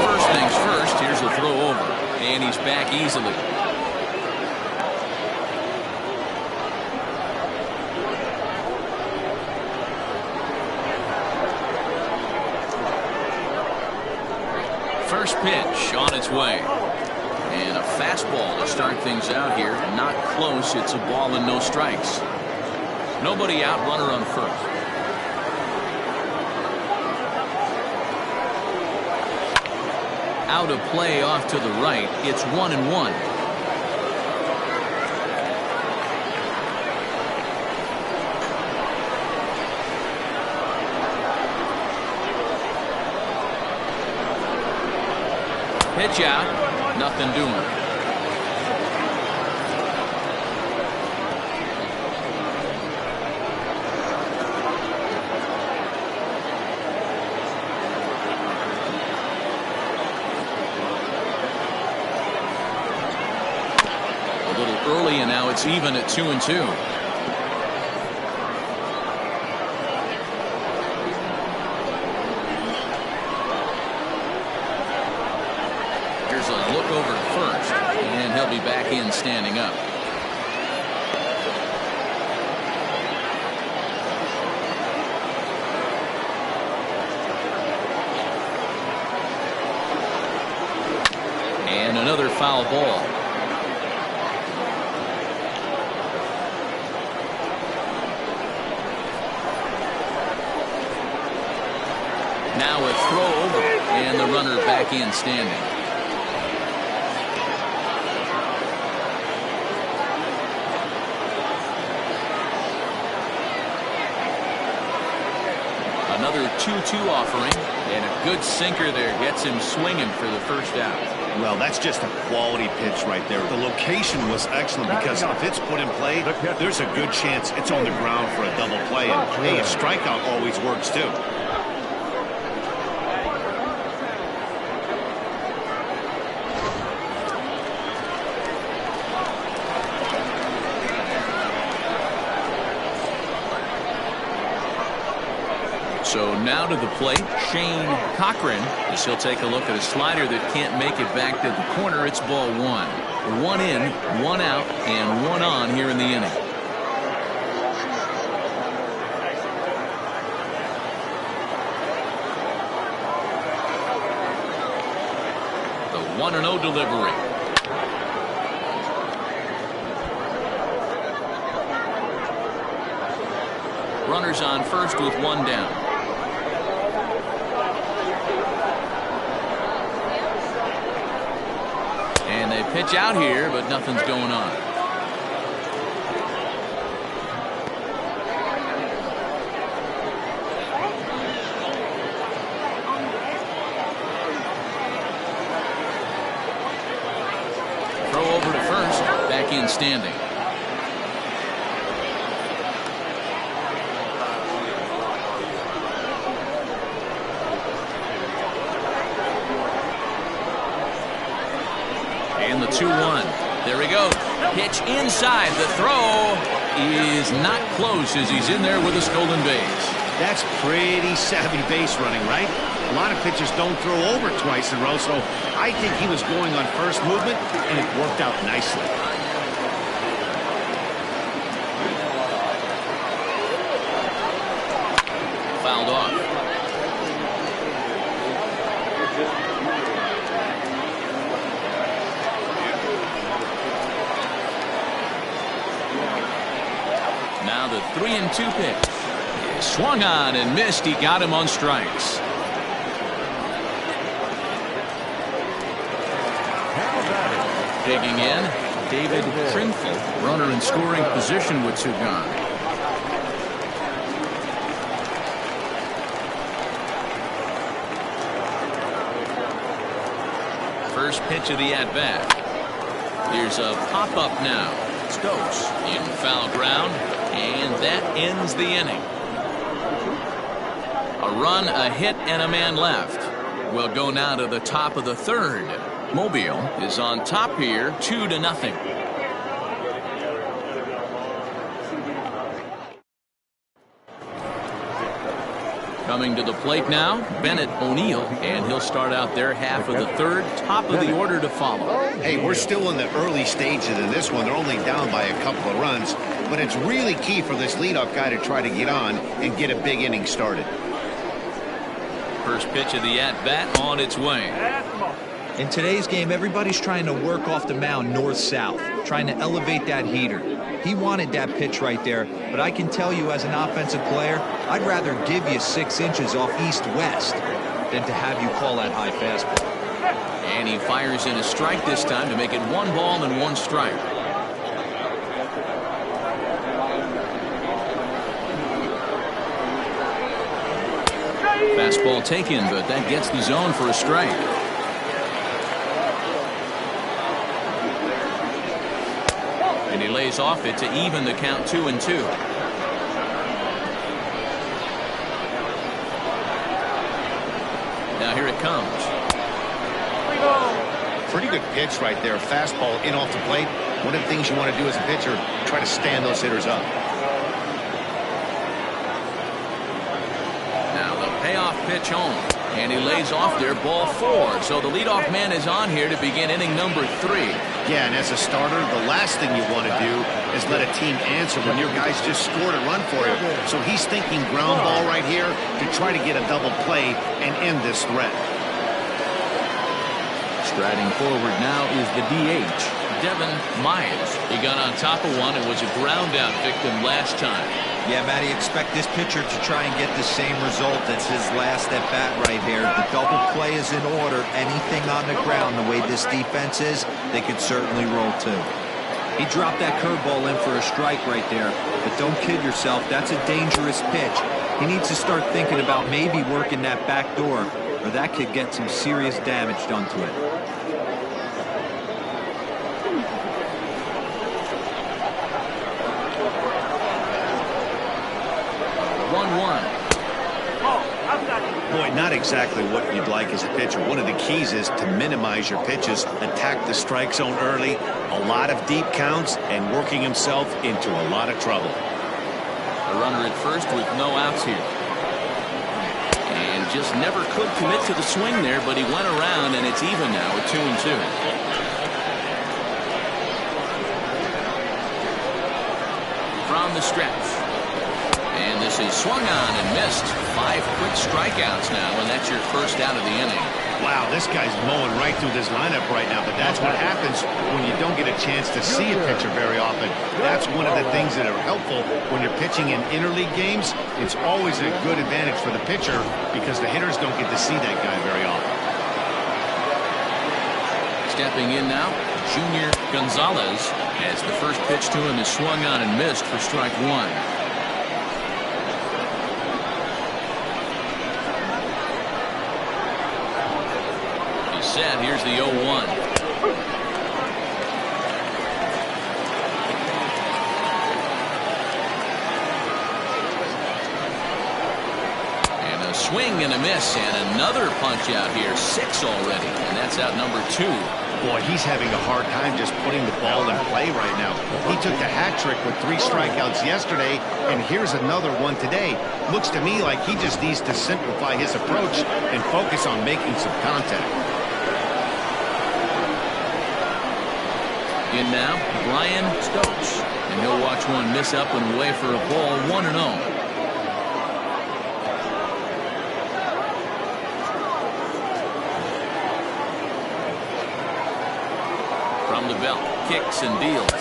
First things first, here's a throw over. And he's back easily. First pitch on its way. And a fastball to start things out here. Not close. It's a ball and no strikes. Nobody out, runner on first. Out of play off to the right. It's 1-1. Pitch out. Nothing doing. Early, and now it's even at 2-2. Here's a look over to first, and he'll be back in standing up. And another foul ball. Now a throw over, and the runner back in standing. Another 2-2 offering, and a good sinker there gets him swinging for the first out. Well, that's just a quality pitch right there. The location was excellent because if it's put in play, there's a good chance it's on the ground for a double play. And hey, a strikeout always works too. So now to the plate, Shane Cochran, as he'll take a look at a slider that can't make it back to the corner. It's ball one. One in, one out, and one on here in the inning. The 1-0 delivery. Runners on first with one down. And they pitch out here, but nothing's going on. Throw over to first, back in standing. And the 2-1. There he goes. Pitch inside. The throw is not close as he's in there with a stolen base. That's pretty savvy base running, right? A lot of pitchers don't throw over twice in a row, so I think he was going on first movement, and it worked out nicely. Fouled off. Now the 3-2 pitch. He swung on and missed. He got him on strikes. Digging in, David Trimfel, runner in scoring position with two gone. First pitch of the at-bat. Here's a pop-up now. Stokes in foul ground, and that ends the inning. A run, a hit, and a man left. We'll go now to the top of the third. Mobile is on top here, 2-0. Coming to the plate now, Bennett O'Neill, and he'll start out their half of the third. Top of the order to follow. Hey, we're still in the early stages of this one. They're only down by a couple of runs, but it's really key for this leadoff guy to try to get on and get a big inning started. First pitch of the at-bat on its way. In today's game, everybody's trying to work off the mound north-south, trying to elevate that heater. He wanted that pitch right there, but I can tell you as an offensive player, I'd rather give you 6 inches off east-west than to have you call that high fastball. And he fires in a strike this time to make it 1 ball and 1 strike. Fastball taken, but that gets the zone for a strike. And he lays off it to even the count 2-2. Now here it comes. Pretty good pitch right there. Fastball in off the plate. One of the things you want to do as a pitcher, try to stand those hitters up. Now the payoff pitch home. And he lays off there, ball 4. So the leadoff man is on here to begin inning number 3. Yeah, and as a starter, the last thing you want to do is let a team answer when your guys just scored a run for you. So he's thinking ground ball right here to try to get a double play and end this threat. Striding forward now is the DH, Devin Myers. He got on top of one and was a ground-out victim last time. Yeah, Matty, expect this pitcher to try and get the same result as his last at-bat right here. The double play is in order. Anything on the ground, the way this defense is, they could certainly roll too. He dropped that curveball in for a strike right there. But don't kid yourself, that's a dangerous pitch. He needs to start thinking about maybe working that back door, or that could get some serious damage done to it. 1-1. Boy, not exactly what you'd like as a pitcher. One of the keys is to minimize your pitches, attack the strike zone early, a lot of deep counts, and working himself into a lot of trouble. A runner at first with no outs here. And just never could commit to the swing there, but he went around, and it's even now at 2-2. From the stretch. And this is swung on and missed. 5 quick strikeouts now, and that's your first out of the inning. Wow, this guy's mowing right through this lineup right now, but that's what happens when you don't get a chance to see a pitcher very often. That's one of the things that are helpful when you're pitching in interleague games. It's always a good advantage for the pitcher because the hitters don't get to see that guy very often. Stepping in now, Junior Gonzalez, as the first pitch to him is swung on and missed for strike 1. Set. Here's the 0-1. And a swing and a miss, and another punch out here. 6 already, and that's out number 2. Boy, he's having a hard time just putting the ball in play right now. He took the hat trick with 3 strikeouts yesterday, and here's another one today. Looks to me like he just needs to simplify his approach and focus on making some contact. In now, Brian Stokes, and he'll watch one miss up and away for a ball, 1-0. From the belt, kicks and deals.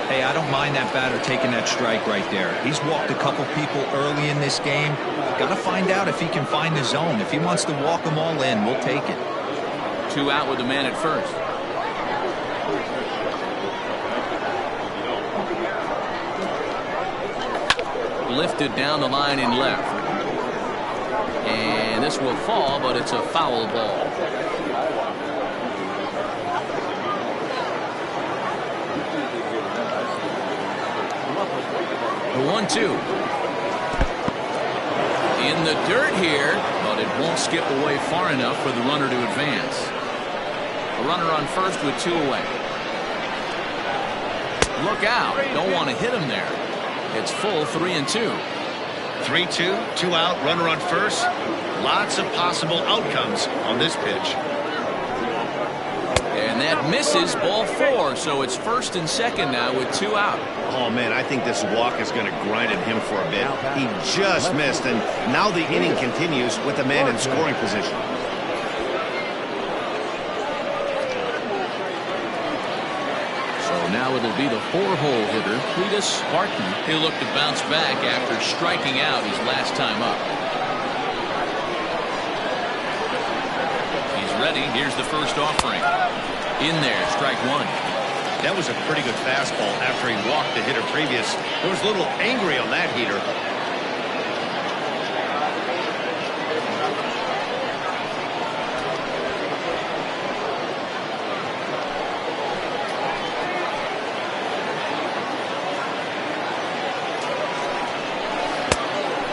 Hey, I don't mind that batter taking that strike right there. He's walked a couple people early in this game. Got to find out if he can find the zone. If he wants to walk them all in, we'll take it. 2 out with the man at first. Lifted down the line in left. And this will fall, but it's a foul ball. The 1-2. In the dirt here, but it won't skip away far enough for the runner to advance. A runner on first with 2 away. Look out. Don't want to hit him there. It's full 3-2. 3-2, 2 out, runner on first. Lots of possible outcomes on this pitch. And that misses, ball 4. So it's 1st and 2nd now with 2 out. Oh, man, I think this walk is going to grind at him for a bit. He just missed, and now the inning continues with the man in scoring position. Now it'll be the 4-hole hitter, Cletus Barton. He'll look to bounce back after striking out his last time up. He's ready. Here's the first offering. In there, strike 1. That was a pretty good fastball after he walked the hitter previous. There was a little angry on that heater.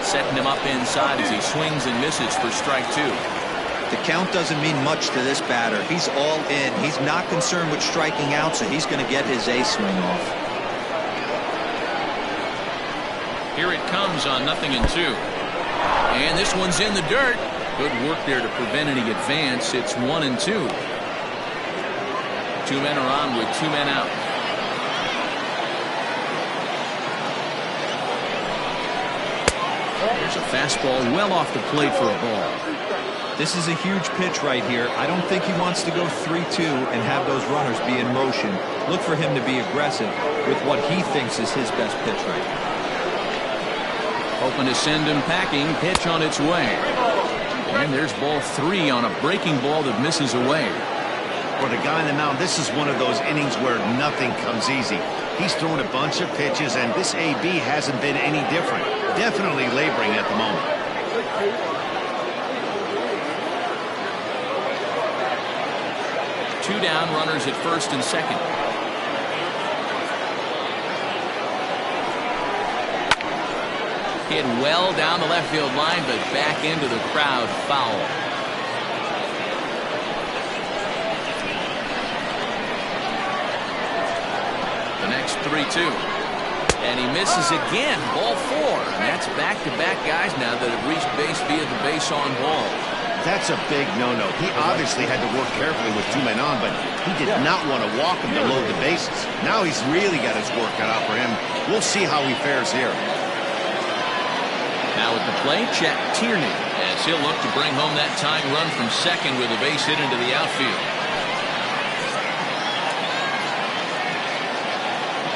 Setting him up inside as he swings and misses for strike 2. The count doesn't mean much to this batter. He's all in. He's not concerned with striking out, so he's going to get his A swing off. Here it comes on 0-2. And this one's in the dirt. Good work there to prevent any advance. It's 1-2. 2 men are on with 2 men out. There's a fastball well off the plate for a ball. This is a huge pitch right here. I don't think he wants to go 3-2 and have those runners be in motion. Look for him to be aggressive with what he thinks is his best pitch right now. Hoping to send him packing. Pitch on its way. And there's ball 3 on a breaking ball that misses away. For the guy on the mound, this is one of those innings where nothing comes easy. He's thrown a bunch of pitches, and this AB hasn't been any different. Definitely laboring at the moment. Two down, runners at 1st and 2nd. Hit well down the left field line, but back into the crowd, foul. The next 3-2. And he misses again. Ball 4. And that's back-to-back guys now that have reached base via the base on ball. That's a big no-no. He obviously had to work carefully with 2 men on, but he did not want to walk him to load the bases. Now he's really got his work cut out for him. We'll see how he fares here. Now at the plate, Chet Tierney, as he'll look to bring home that tying run from second with a base hit into the outfield.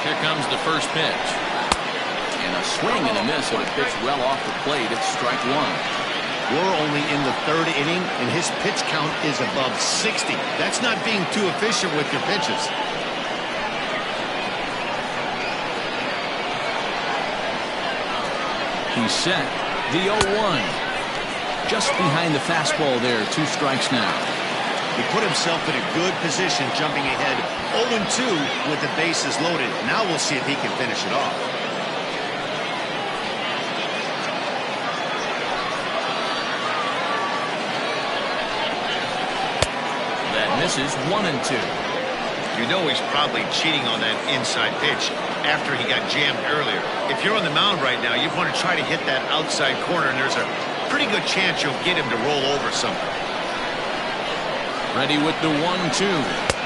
Here comes the first pitch. And a swing and a miss at a pitch well off the plate. It's strike 1. We're only in the 3rd inning, and his pitch count is above 60. That's not being too efficient with your pitches. He's set. The 0-1. Just behind the fastball there. 2 strikes now. He put himself in a good position, jumping ahead 0-2 with the bases loaded. Now we'll see if he can finish it off. That misses 1-2. You know he's probably cheating on that inside pitch after he got jammed earlier. If you're on the mound right now, you want to try to hit that outside corner, and there's a pretty good chance you'll get him to roll over something. Ready with the 1-2.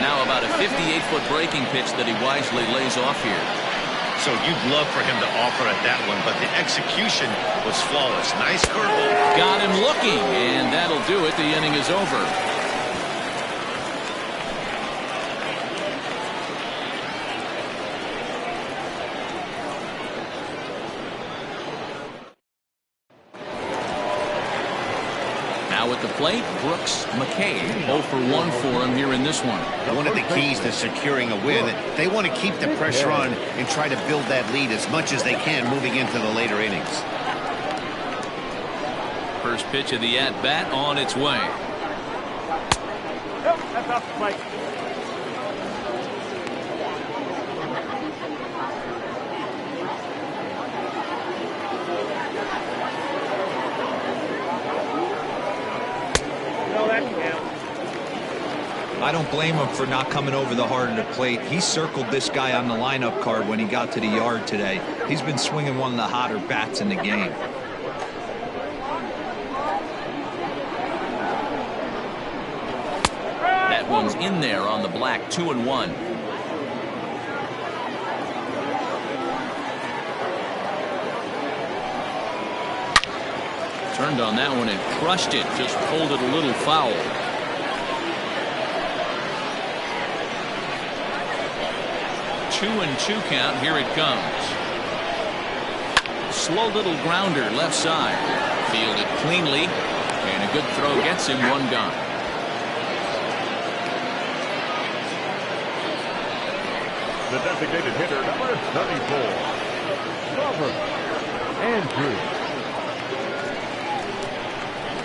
Now about a 58-foot breaking pitch that he wisely lays off here. So you'd love for him to offer at that one, but the execution was flawless. Nice curveball. Got him looking, and that'll do it. The inning is over. Now at the plate, Brooks McKay. 0 for 1 for him here in this one. One of the keys to securing a win, they want to keep the pressure on and try to build that lead as much as they can moving into the later innings. First pitch of the at-bat on its way. Yep, that's off the plate. I don't blame him for not coming over the heart of the plate. He circled this guy on the lineup card when he got to the yard today. He's been swinging one of the hotter bats in the game. That one's in there on the black. 2-1. Turned on that one and crushed it. Just pulled it a little foul. 2-2 count. Here it comes. Slow little grounder left side. Fielded cleanly. And a good throw gets him one gone. The designated hitter, number 34, Robert Andrews.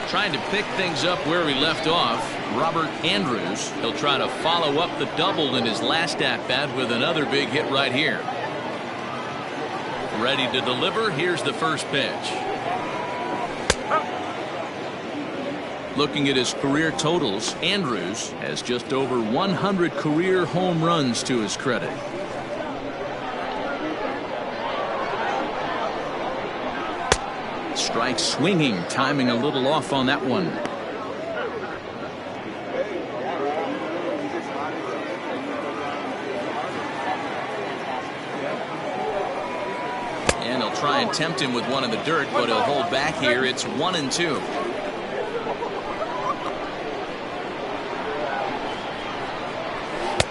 Trying to pick things up where he left off. Robert Andrews. He'll try to follow up the double in his last at-bat with another big hit right here. Ready to deliver. Here's the first pitch. Looking at his career totals, Andrews has just over 100 career home runs to his credit. Strike swinging, timing a little off on that one. And he'll try and tempt him with one in the dirt, but he'll hold back here. It's 1-2.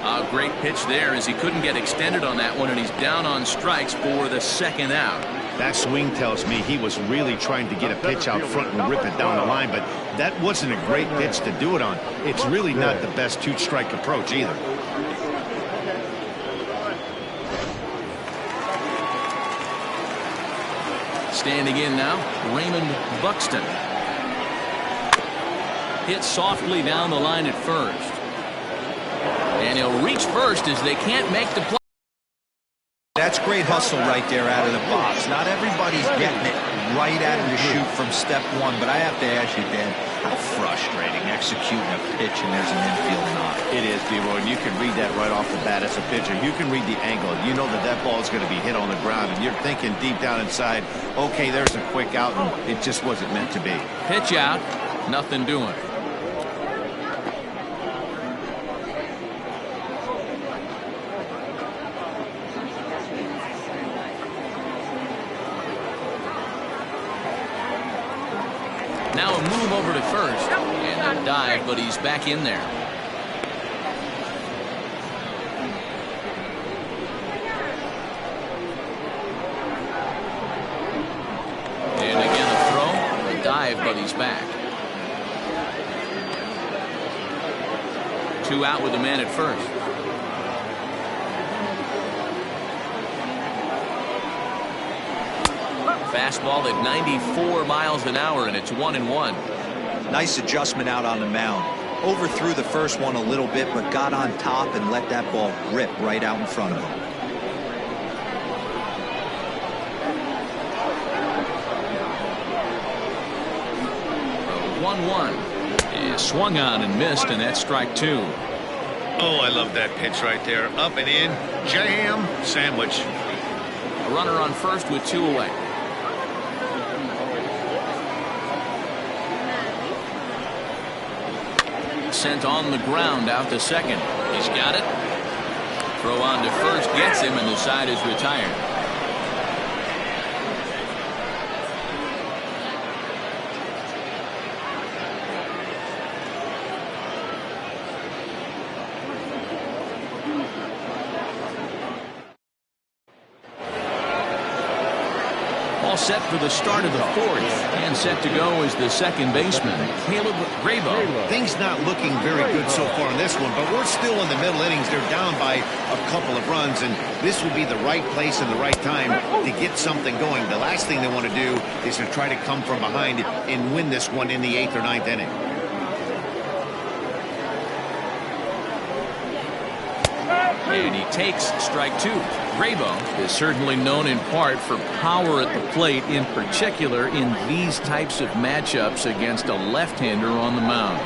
A great pitch there as he couldn't get extended on that one, and he's down on strikes for the second out. That swing tells me he was really trying to get a pitch out front and rip it down the line, but that wasn't a great pitch to do it on. It's really not the best two-strike approach either. Standing in now, Raymond Buxton. Hit softly down the line at first. And he'll reach first as they can't make the play. That's great hustle right there out of the box. Not everybody's getting it right out of the chute from step one, but I have to ask you, Dan, how frustrating executing a pitch and there's an infield knock. It is, D-Roy, and you can read that right off the bat as a pitcher. You can read the angle. You know that that ball is going to be hit on the ground, and you're thinking deep down inside, okay, there's a quick out, and it just wasn't meant to be. Pitch out, nothing doing. Now a move over to first and a dive, but he's back in there. And again a throw, a dive, but he's back. 2 out with a man at first. Fastball at 94 miles an hour, and it's 1-1. Nice adjustment out on the mound. Overthrew the first one a little bit, but got on top and let that ball rip right out in front of him. The 1-1 is swung on and missed, and that's strike 2. Oh, I love that pitch right there. Up and in, jam, sandwich. A runner on first with 2 away. Sent on the ground out to second. He's got it. Throw on to first gets him, and the side is retired. All set for the start of the fourth, and set to go is the second baseman, Caleb Grabo. Things not looking very good so far in this one, but we're still in the middle innings. They're down by a couple of runs, and this would be the right place and the right time to get something going. The last thing they want to do is to try to come from behind and win this one in the 8th or 9th inning. And he takes strike 2. Grabo is certainly known in part for power at the plate, in particular in these types of matchups against a left-hander on the mound.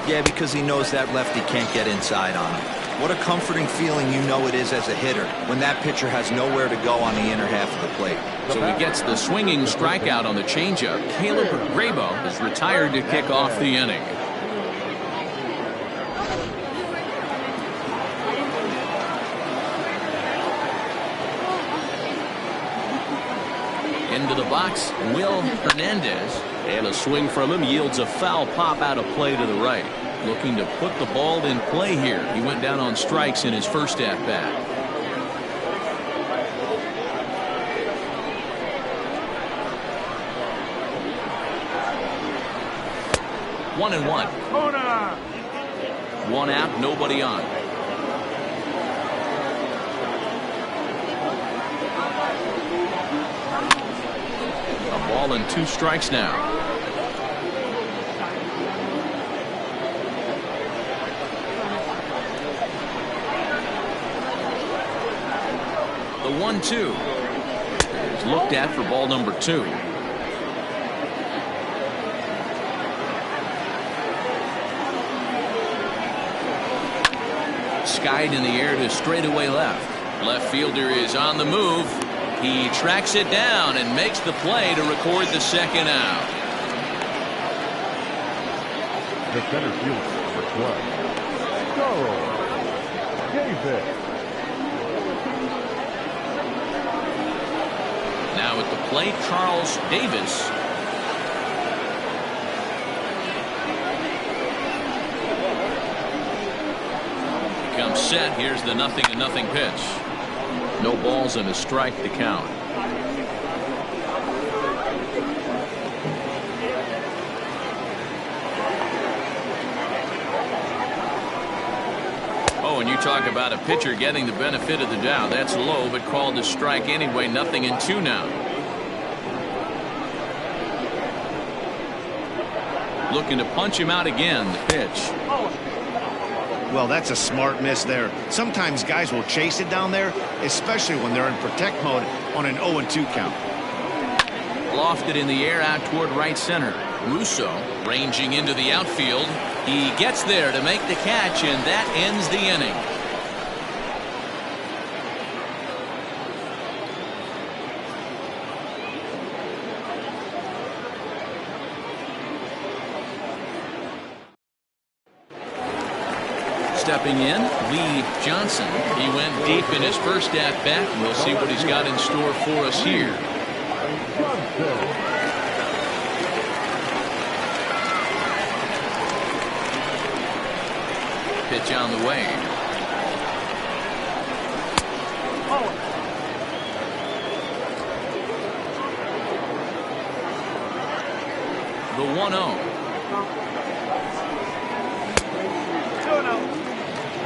Yeah, because he knows that lefty can't get inside on him. What a comforting feeling you know it is as a hitter when that pitcher has nowhere to go on the inner half of the plate. So he gets the swinging strikeout on the changeup. Caleb Grabo is retired to kick off the inning. Into the box, Will Hernandez. And a swing from him yields a foul pop out of play to the right. Looking to put the ball in play here. He went down on strikes in his first at bat. One and one. One out, nobody on. A ball and 2 strikes now. The 1-2 is looked at for ball number 2. Skied in the air to straightaway left. Left fielder is on the move. He tracks it down and makes the play to record the second out. The center fielder for 12, Charles Davis. Now at the plate, Charles Davis. Comes set. Here's the 0-0 pitch. No balls and a strike to count. Oh, and you talk about a pitcher getting the benefit of the doubt. That's low, but called a strike anyway. 0-2 now. Looking to punch him out again. The pitch. Well, that's a smart miss there. Sometimes guys will chase it down there, especially when they're in protect mode on an 0-2 count. Lofted in the air out toward right center. Russo ranging into the outfield. He gets there to make the catch, and that ends the inning. Stepping in, Lee Johnson. He went deep in his first at-bat. We'll see what he's got in store for us here. Pitch on the way. The 1-0.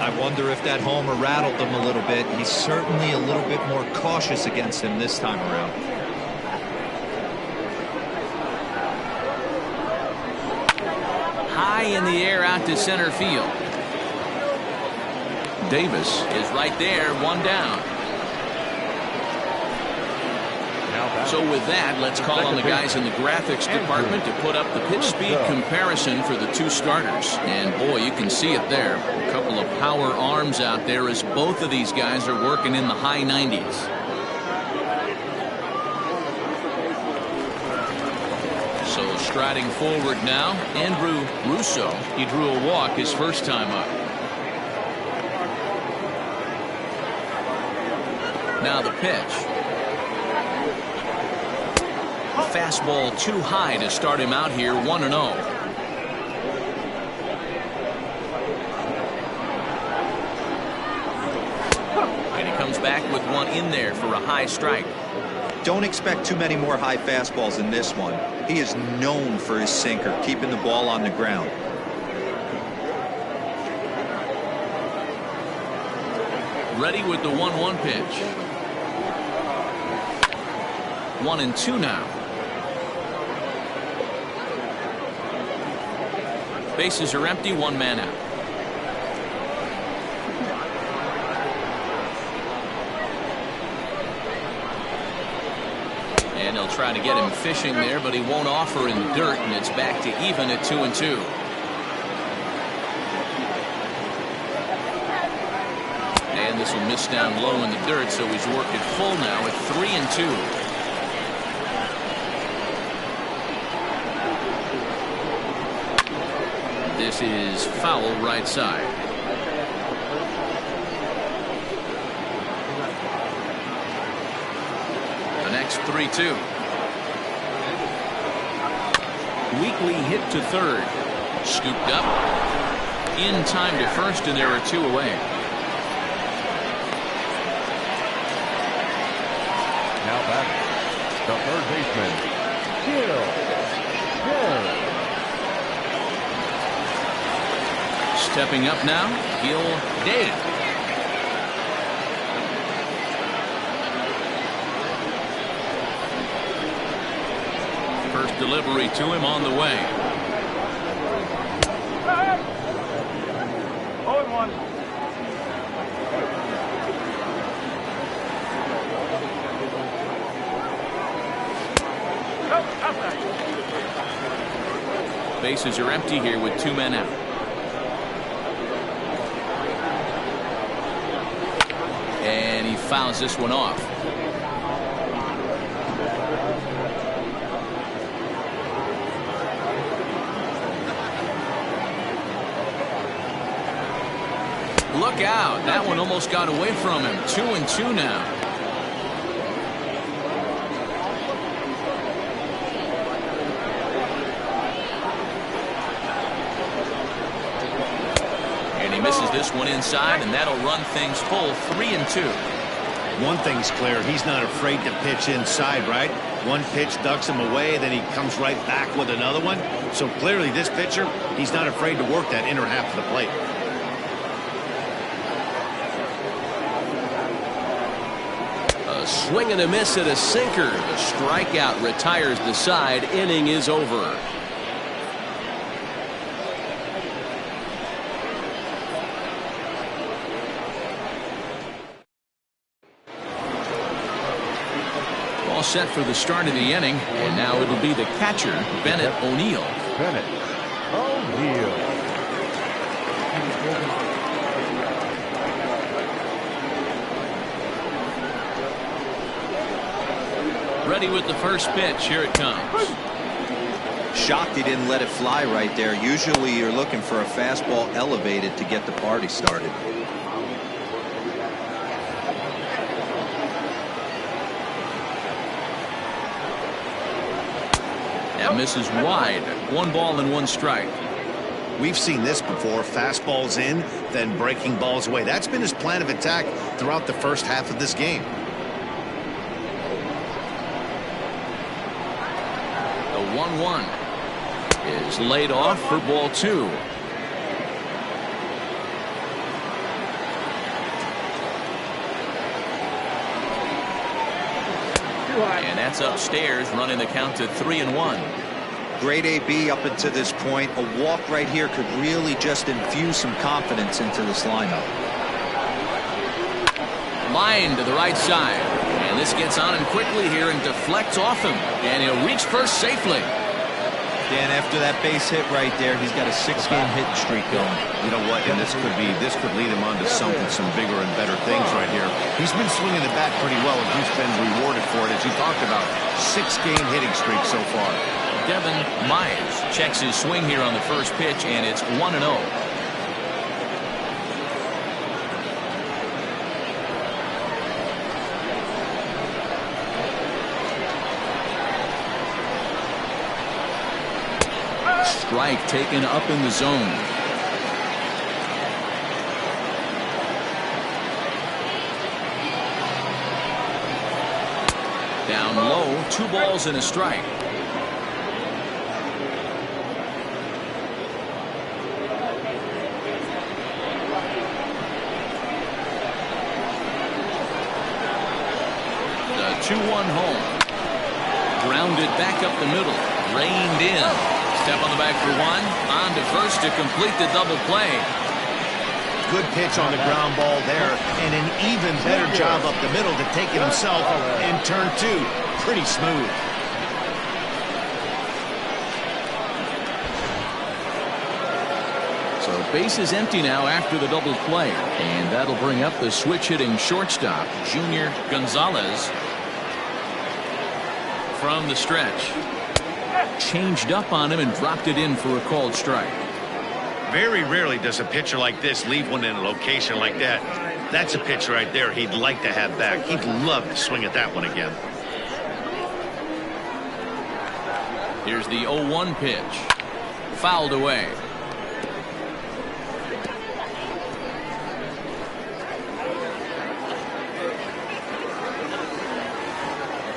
I wonder if that homer rattled him a little bit. He's certainly a little bit more cautious against him this time around. High in the air out to center field. Davis is right there, one down. So with that, let's call on the guys in the graphics department to put up the pitch speed comparison for the 2 starters. And boy, you can see it there. A couple of power arms out there as both of these guys are working in the high 90s. So striding forward now, Andrew Russo. He drew a walk his first time up. Now the pitch. Fastball too high to start him out here. 1-0. And he comes back with one in there for a high strike. Don't expect too many more high fastballs in this one. He is known for his sinker, keeping the ball on the ground. Ready with the 1-1 pitch. 1-2 now. Bases are empty, 1 man out. And they'll try to get him fishing there, but he won't offer in the dirt, and it's back to even at 2-2. And this will miss down low in the dirt, so he's worked it full now at 3-2. This is foul right side. The next 3-2. weakly hit to third. Scooped up. In time to first, and there are 2 away. Now batting, the third baseman, Gil Day. Stepping up now, Gil Day. First delivery to him on the way. 0-1. Bases are empty here with 2 men out. And he fouls this one off. Look out. That one almost got away from him. 2-2 now. And he misses this one inside, and that'll run things full. 3-2. One thing's clear. He's not afraid to pitch inside, right? One pitch ducks him away, then he comes right back with another one. So clearly this pitcher, he's not afraid to work that inner half of the plate. A swing and a miss at a sinker. The strikeout retires the side. Inning is over. All set for the start of the inning, and now it'll be the catcher, Bennett O'Neill. Bennett O'Neill. Ready with the first pitch. Here it comes. Shocked he didn't let it fly right there. Usually you're looking for a fastball elevated to get the party started. That misses wide. 1 ball and 1 strike. We've seen this before. Fastballs in, then breaking balls away. That's been his plan of attack throughout the first half of this game. The 1-1 is laid off for ball 2. And that's upstairs, running the count to 3-1. Great AB up until this point. A walk right here could really just infuse some confidence into this lineup. Line to the right side. And this gets on him quickly here and deflects off him. And he'll reach first safely. Dan, after that base hit right there, he's got a 6-game hitting streak going. You know what? And this could lead him on to some bigger and better things right here. He's been swinging the bat pretty well, and he's been rewarded for it, as you talked about. 6-game hitting streak so far. Devin Myers checks his swing here on the first pitch, and it's 1-0. Strike taken up in the zone. Down low, 2 balls and a strike. The 2-1 home. Grounded back up the middle. Reined in. Step on the back for 1. On to first to complete the double play. Good pitch on the ground ball there, and an even better job up the middle to take it himself in turn 2. Pretty smooth. So base is empty now after the double play, and that'll bring up the switch hitting shortstop, Junior Gonzalez, from the stretch. Changed up on him and dropped it in for a called strike. Very rarely does a pitcher like this leave one in a location like that. That's a pitch right there he'd like to have back. He'd love to swing at that one again. Here's the 0-1 pitch. Fouled away.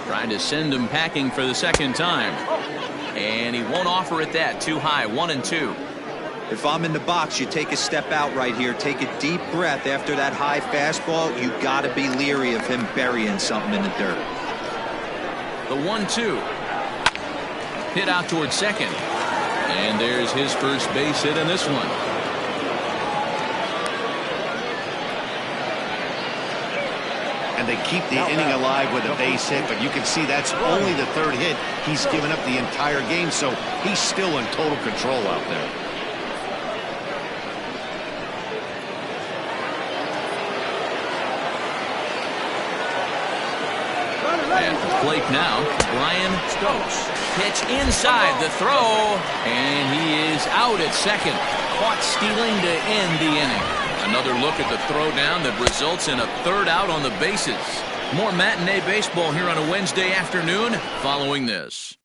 Trying to send him packing for the second time. And he won't offer it that. Too high. 1-2. If I'm in the box, you take a step out right here. Take a deep breath after that high fastball. You got to be leery of him burying something in the dirt. The 1-2. Hit out towards second. And there's his first base hit in this one. And they keep the inning alive with a base hit, but you can see that's only the third hit. He's given up the entire game, so he's still in total control out there. At the plate now, Brian Stokes. Pitch inside the throw, and he is out at second. Caught stealing to end the inning. Another look at the throw down that results in a third out on the bases. More matinee baseball here on a Wednesday afternoon following this.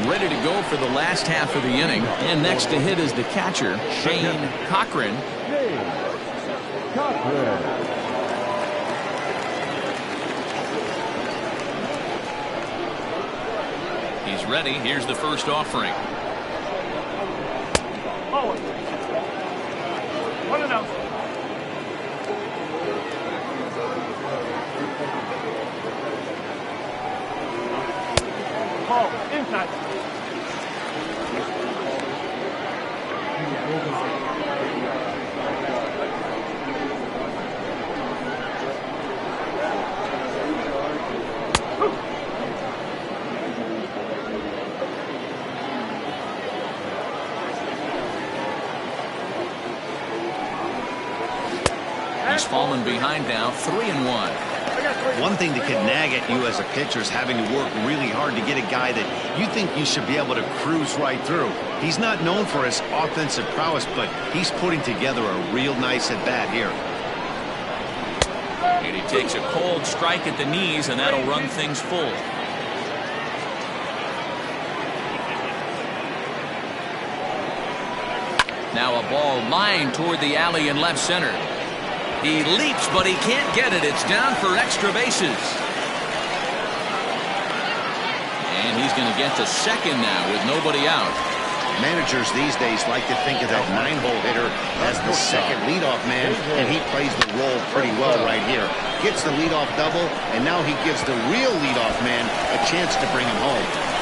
Ready to go for the last half of the inning. And next to hit is the catcher, Shane Cochran. He's ready. Here's the first offering. Forward. 1-0. Ball inside. He's fallen behind now, 3-1. One thing that can nag at you as a pitcher is having to work really hard to get a guy that you think you should be able to cruise right through. He's not known for his offensive prowess, but he's putting together a real nice at-bat here. And he takes a cold strike at the knees, and that'll run things full. Now a ball lined toward the alley in left center. He leaps, but he can't get it. It's down for extra bases. And he's going to get to second now with nobody out. Managers these days like to think of that 9-hole hitter as the second leadoff man, and he plays the role pretty well right here. Gets the leadoff double, and now he gives the real leadoff man a chance to bring him home.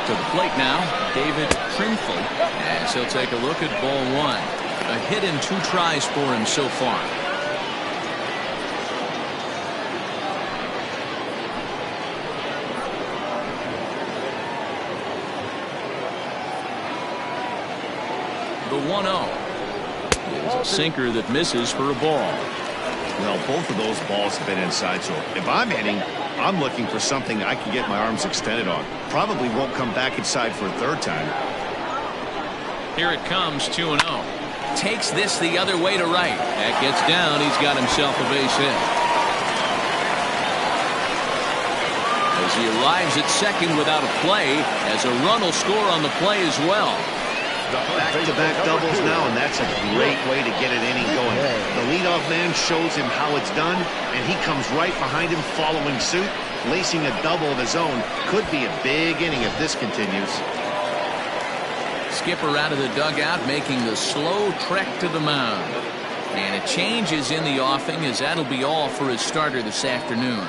To the plate now, David Trimfel, as he'll take a look at ball one. A hit in 2 tries for him so far. The 1-0 is a sinker that misses for a ball. Well, both of those balls have been inside, so if I'm hitting, I'm looking for something I can get my arms extended on. Probably won't come back inside for a third time. Here it comes, 2-0. Takes this the other way to right. That gets down. He's got himself a base hit. As he arrives at second without a play, as a run will score on the play as well. Back-to-back doubles now, and that's a great way to get an inning going. The leadoff man shows him how it's done, and he comes right behind him following suit, lacing a double of his own. Could be a big inning if this continues. Skipper out of the dugout, making the slow trek to the mound. And a change is in the offing, as that'll be all for his starter this afternoon.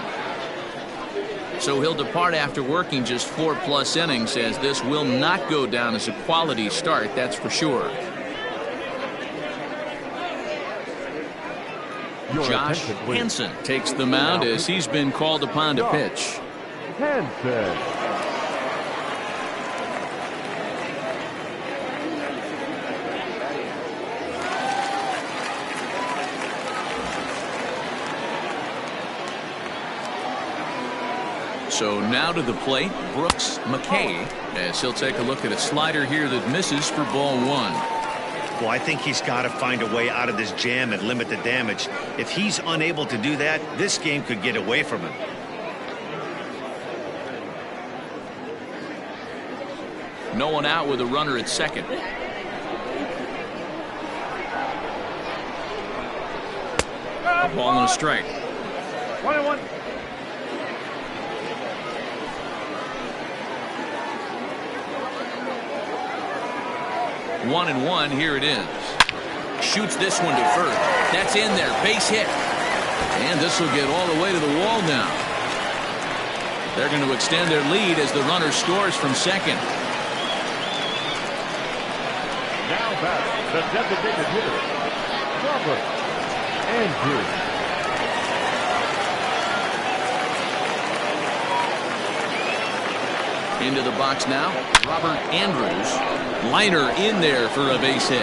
So he'll depart after working just 4+ innings, as this will not go down as a quality start, that's for sure. Josh Hansen takes the mound as he's been called upon to pitch. Hansen. So now to the plate, Brooks McKay, as he'll take a look at a slider here that misses for ball one. Well, I think he's got to find a way out of this jam and limit the damage. If he's unable to do that, this game could get away from him. No one out with a runner at second. A ball and a strike. 1-1. One and one. Here it is. Shoots this one to first. That's in there. Base hit. And this will get all the way to the wall now. They're going to extend their lead as the runner scores from second. Now batting, the designated hitter, Robert Andrews. Into the box now, Robert Andrews. Liner in there for a base hit.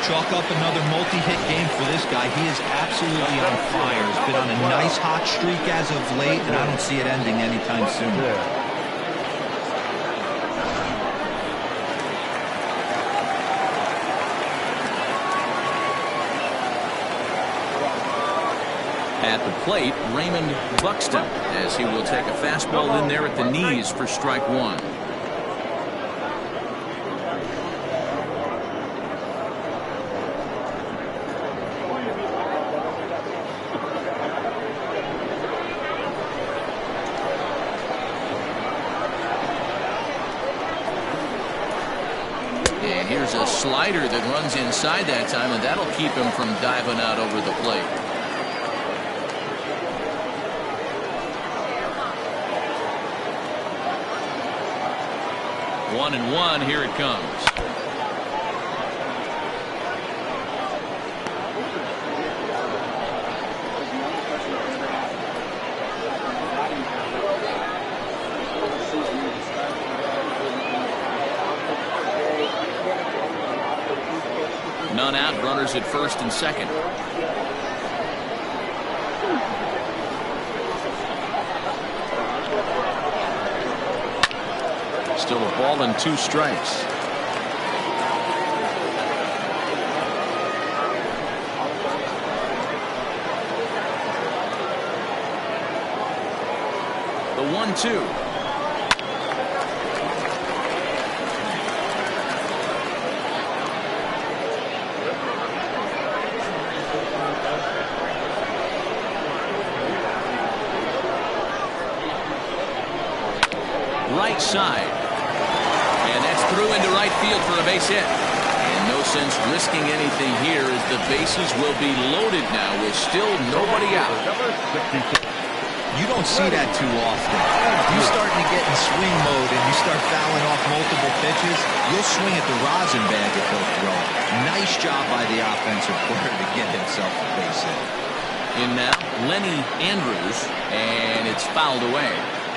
Chalk up another multi-hit game for this guy. He is absolutely on fire. He's been on a nice hot streak as of late, and I don't see it ending anytime soon. At the plate, Raymond Buxton, as he will take a fastball in there at the knees for strike one. And here's a slider that runs inside that time, and that'll keep him from diving out over the plate. 1-1. Here it comes. None out. Runners at first and second. Still a ball and 2 strikes. The 1-2. Right side. And that's through into right field for a base hit. And no sense risking anything here as the bases will be loaded now with still nobody out. You don't see that too often. If you start to get in swing mode and you start fouling off multiple pitches, you'll swing at the rosin bag if they'll throw. Nice job by the offensive player to get himself a base hit. In now, Lenny Andrews, and it's fouled away.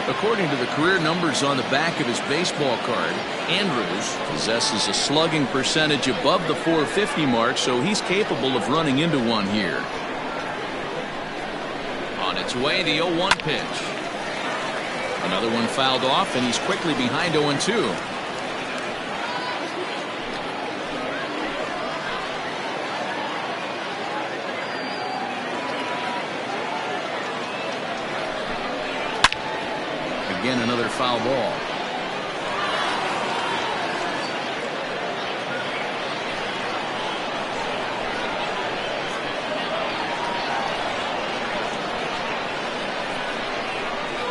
According to the career numbers on the back of his baseball card, Andrews possesses a slugging percentage above the .450 mark, so he's capable of running into one here. On its way, the 0-1 pitch. Another one fouled off, and he's quickly behind 0-2. Again, another foul ball.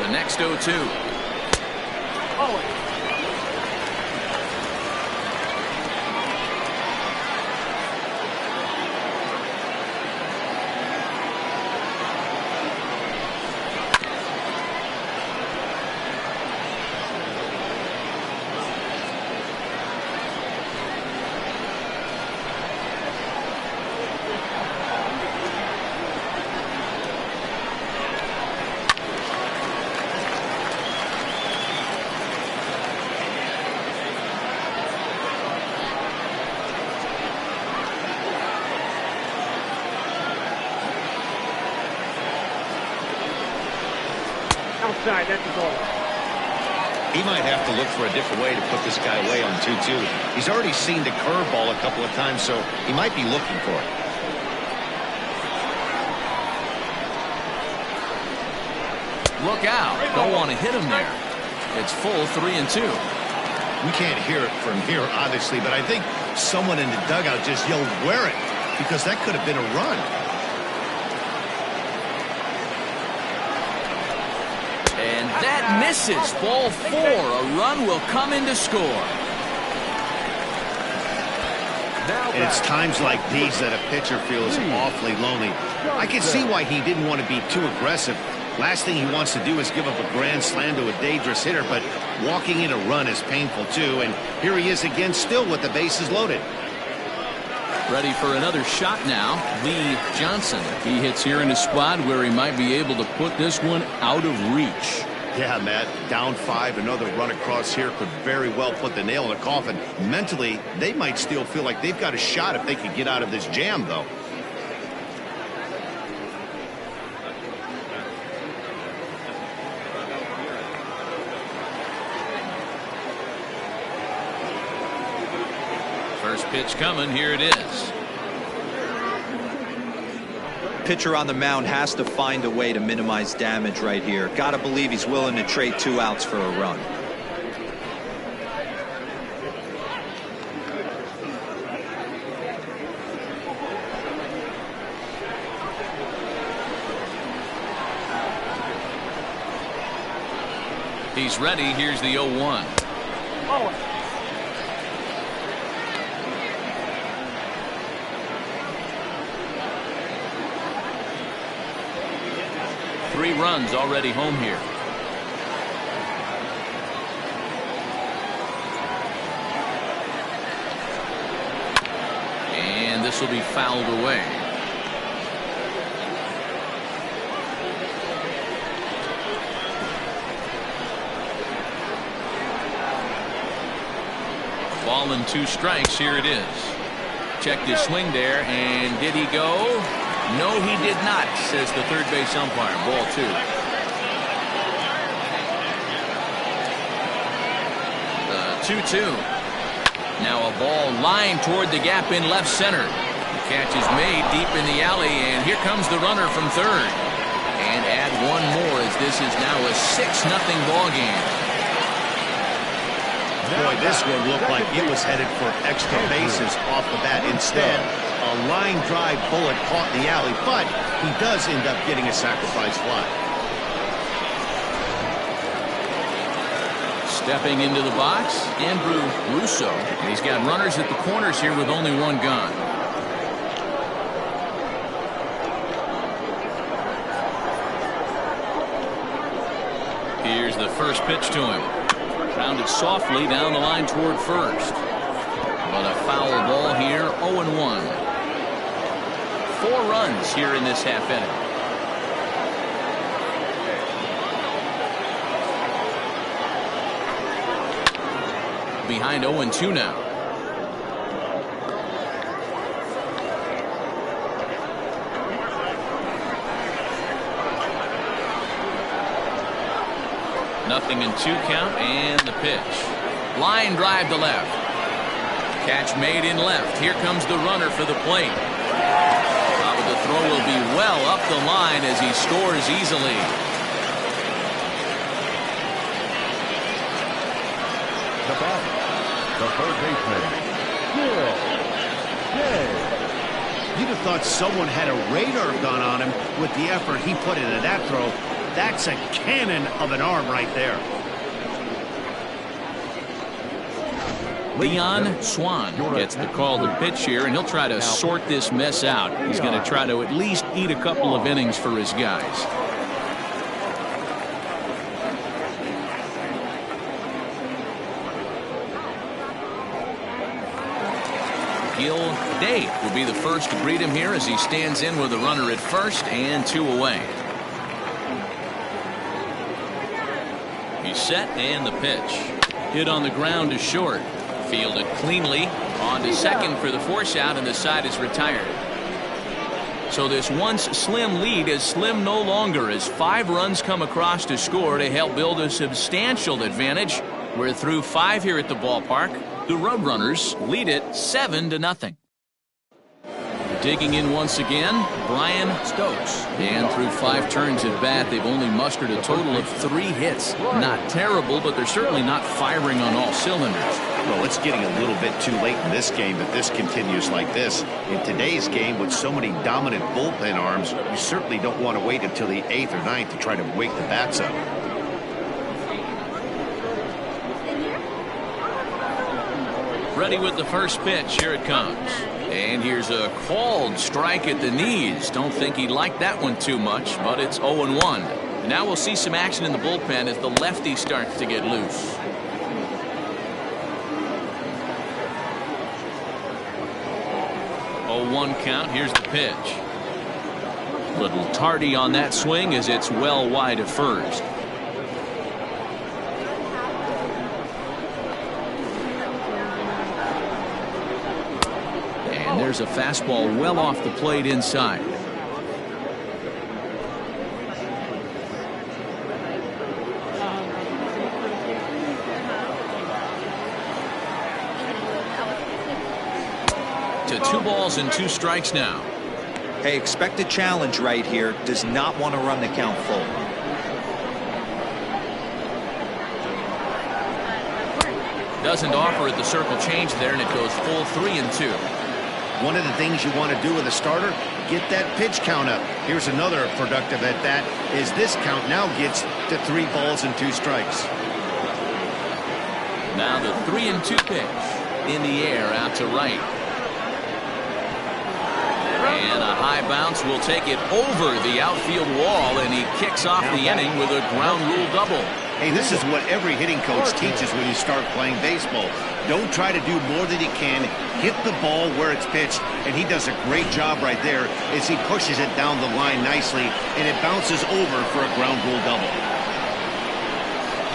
The next 0-2. Outside, that's the ball. He might have to look for a different way to put this guy away on 2-2. He's already seen the curveball a couple of times, so he might be looking for it. Look out. Don't want to hit him there. It's full 3-2. We can't hear it from here, obviously, but I think someone in the dugout just yelled, "Wear it," because that could have been a run. And that misses. Ball 4. A run will come in to score. And it's times like these that a pitcher feels awfully lonely. I can see why he didn't want to be too aggressive. Last thing he wants to do is give up a grand slam to a dangerous hitter, but walking in a run is painful too. And here he is again, still with the bases loaded. Ready for another shot now. Lee Johnson. He hits here in a spot where he might be able to put this one out of reach. Yeah, Matt, down 5, another run across here could very well put the nail in the coffin. Mentally, they might still feel like they've got a shot if they could get out of this jam, though. First pitch coming. Here it is. Pitcher on the mound has to find a way to minimize damage right here. Gotta believe he's willing to trade 2 outs for a run. He's ready. Here's the 0-1. Oh. 3 runs already home here. And this will be fouled away. Ball and 2 strikes. Here it is. Checked his swing there, and did he go? No, he did not, says the third base umpire. Ball 2. The 2-2. Now a ball lined toward the gap in left center. The catch is made deep in the alley, and here comes the runner from third. And add one more as this is now a 6-0 ball game. Boy, this one looked like it was headed for extra bases off the bat. Instead, a line drive bullet caught in the alley, but he does end up getting a sacrifice fly. Stepping into the box, Andrew Russo. And he's got runners at the corners here with only 1 gone. Here's the first pitch to him. Grounded softly down the line toward first. But a foul ball here, 0-1. 4 runs here in this half inning. Behind 0-2 now. Nothing in 2 count, and the pitch. Line drive to left. Catch made in left. Here comes the runner for the plate. The throw will be well up the line as he scores easily. The batter, the third baseman, Gil Day. You'd have thought someone had a radar gun on him with the effort he put into that throw. That's a cannon of an arm right there. Leon Swan gets the call to pitch here, and he'll try to sort this mess out. He's going to try to at least eat a couple of innings for his guys. Gil Day will be the first to greet him here as he stands in with a runner at first and 2 away. He's set, and the pitch. Hit on the ground to short. Fielded cleanly. On to second for the force out, and the side is retired. So this once slim lead is slim no longer as 5 runs come across to score to help build a substantial advantage. We're through 5 here at the ballpark. The Roadrunners lead it 7-0. Digging in once again, Brian Stokes. And through 5 turns at bat, they've only mustered a total of 3 hits. Not terrible, but they're certainly not firing on all cylinders. Well, it's getting a little bit too late in this game if this continues like this. In today's game, with so many dominant bullpen arms, you certainly don't want to wait until the 8th or 9th to try to wake the bats up. Ready with the first pitch. Here it comes. And here's a called strike at the knees. Don't think he liked that one too much, but it's 0-1. And now we'll see some action in the bullpen as the lefty starts to get loose. 0-1 count. Here's the pitch. Little tardy on that swing as it's well wide of first. And there's a fastball well off the plate inside. To 2 balls and 2 strikes now. Hey, expect a challenge right here. Does not want to run the count full. Doesn't offer at the circle change there, and it goes full 3-2. One of the things you want to do with a starter, get that pitch count up. Here's another productive at that, is this count now gets to 3 balls and 2 strikes. Now the 3-2 pitch in the air out to right. And a high bounce will take it over the outfield wall, and he kicks off the inning with a ground rule double. Hey, this is what every hitting coach teaches when you start playing baseball. Don't try to do more than you can. Hit the ball where it's pitched, and he does a great job right there as he pushes it down the line nicely, and it bounces over for a ground rule double.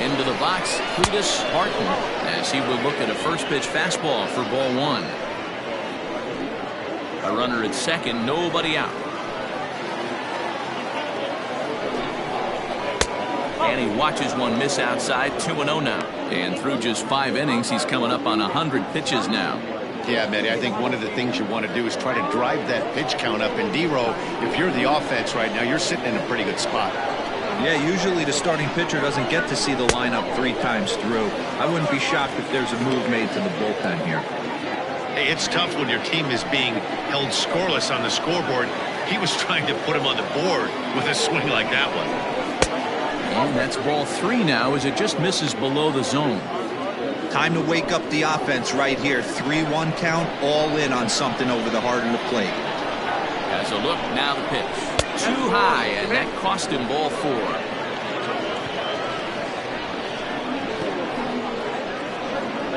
Into the box, Cletus Harton, as he will look at a first pitch fastball for ball 1. A runner at second, nobody out. And he watches one miss outside. 2-0 now. And through just 5 innings, he's coming up on 100 pitches now. Yeah, Matty, I think one of the things you want to do is try to drive that pitch count up. And D-Row, if you're the offense right now, you're sitting in a pretty good spot. Yeah, usually the starting pitcher doesn't get to see the lineup 3 times through. I wouldn't be shocked if there's a move made to the bullpen here. Hey, it's tough when your team is being held scoreless on the scoreboard. He was trying to put him on the board with a swing like that one. And that's ball 3 now as it just misses below the zone. Time to wake up the offense right here. 3-1 count, all in on something over the heart of the plate. As a look, now the pitch. Too high, and that cost him ball 4.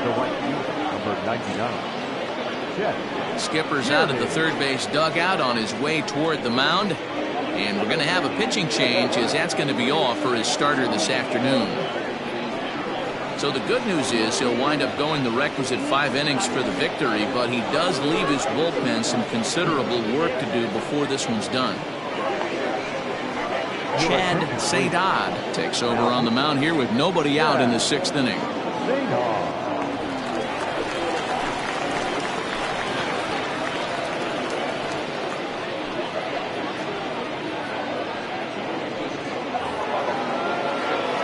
The right fielder, number 99. Skipper's out of the third base dugout on his way toward the mound. And we're going to have a pitching change, as that's going to be all for his starter this afternoon. So the good news is he'll wind up going the requisite 5 innings for the victory, but he does leave his bullpen some considerable work to do before this one's done. Chad Saadad takes over on the mound here with nobody out in the 6th inning.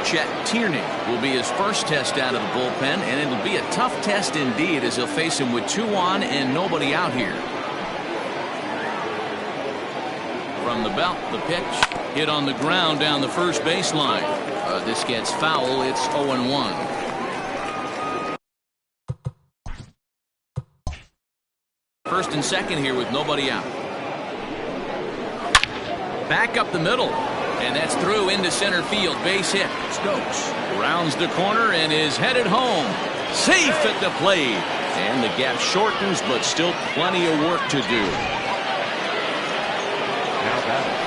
Chet Tierney will be his first test out of the bullpen, and it'll be a tough test indeed as he'll face him with 2 on and nobody out here. From the belt, the pitch hit on the ground down the first baseline. This gets foul. It's 0-1. First and second here with nobody out. Back up the middle. And that's through into center field. Base hit. Stokes rounds the corner and is headed home. Safe at the plate. And the gap shortens, but still plenty of work to do.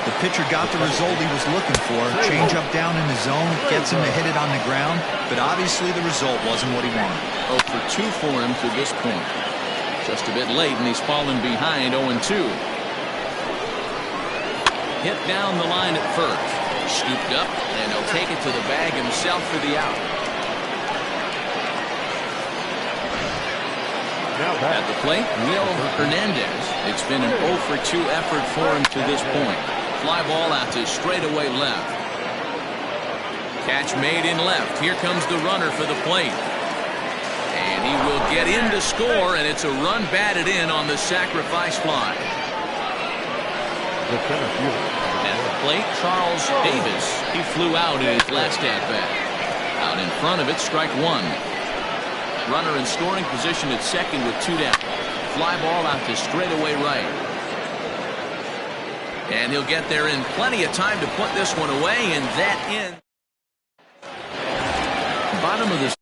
The pitcher got the result he was looking for. Change up down in the zone, gets him to hit it on the ground, but obviously the result wasn't what he wanted. 0 for 2 for him to this point. Just a bit late, and he's fallen behind 0-2. hit down the line at first. Scooped up, and he'll take it to the bag himself for the out. At the plate, Will Hernandez. It's been an 0 for 2 effort for him to this point. Fly ball out to straightaway left. Catch made in left. Here comes the runner for the plate. And he will get in to score, and it's a run batted in on the sacrifice fly. At the plate, Charles Davis. He flew out in his last at-bat. Out in front of it, strike one. Runner in scoring position at second with 2 down. Fly ball out to straightaway right. And he'll get there in plenty of time to put this one away, and that in. Bottom of the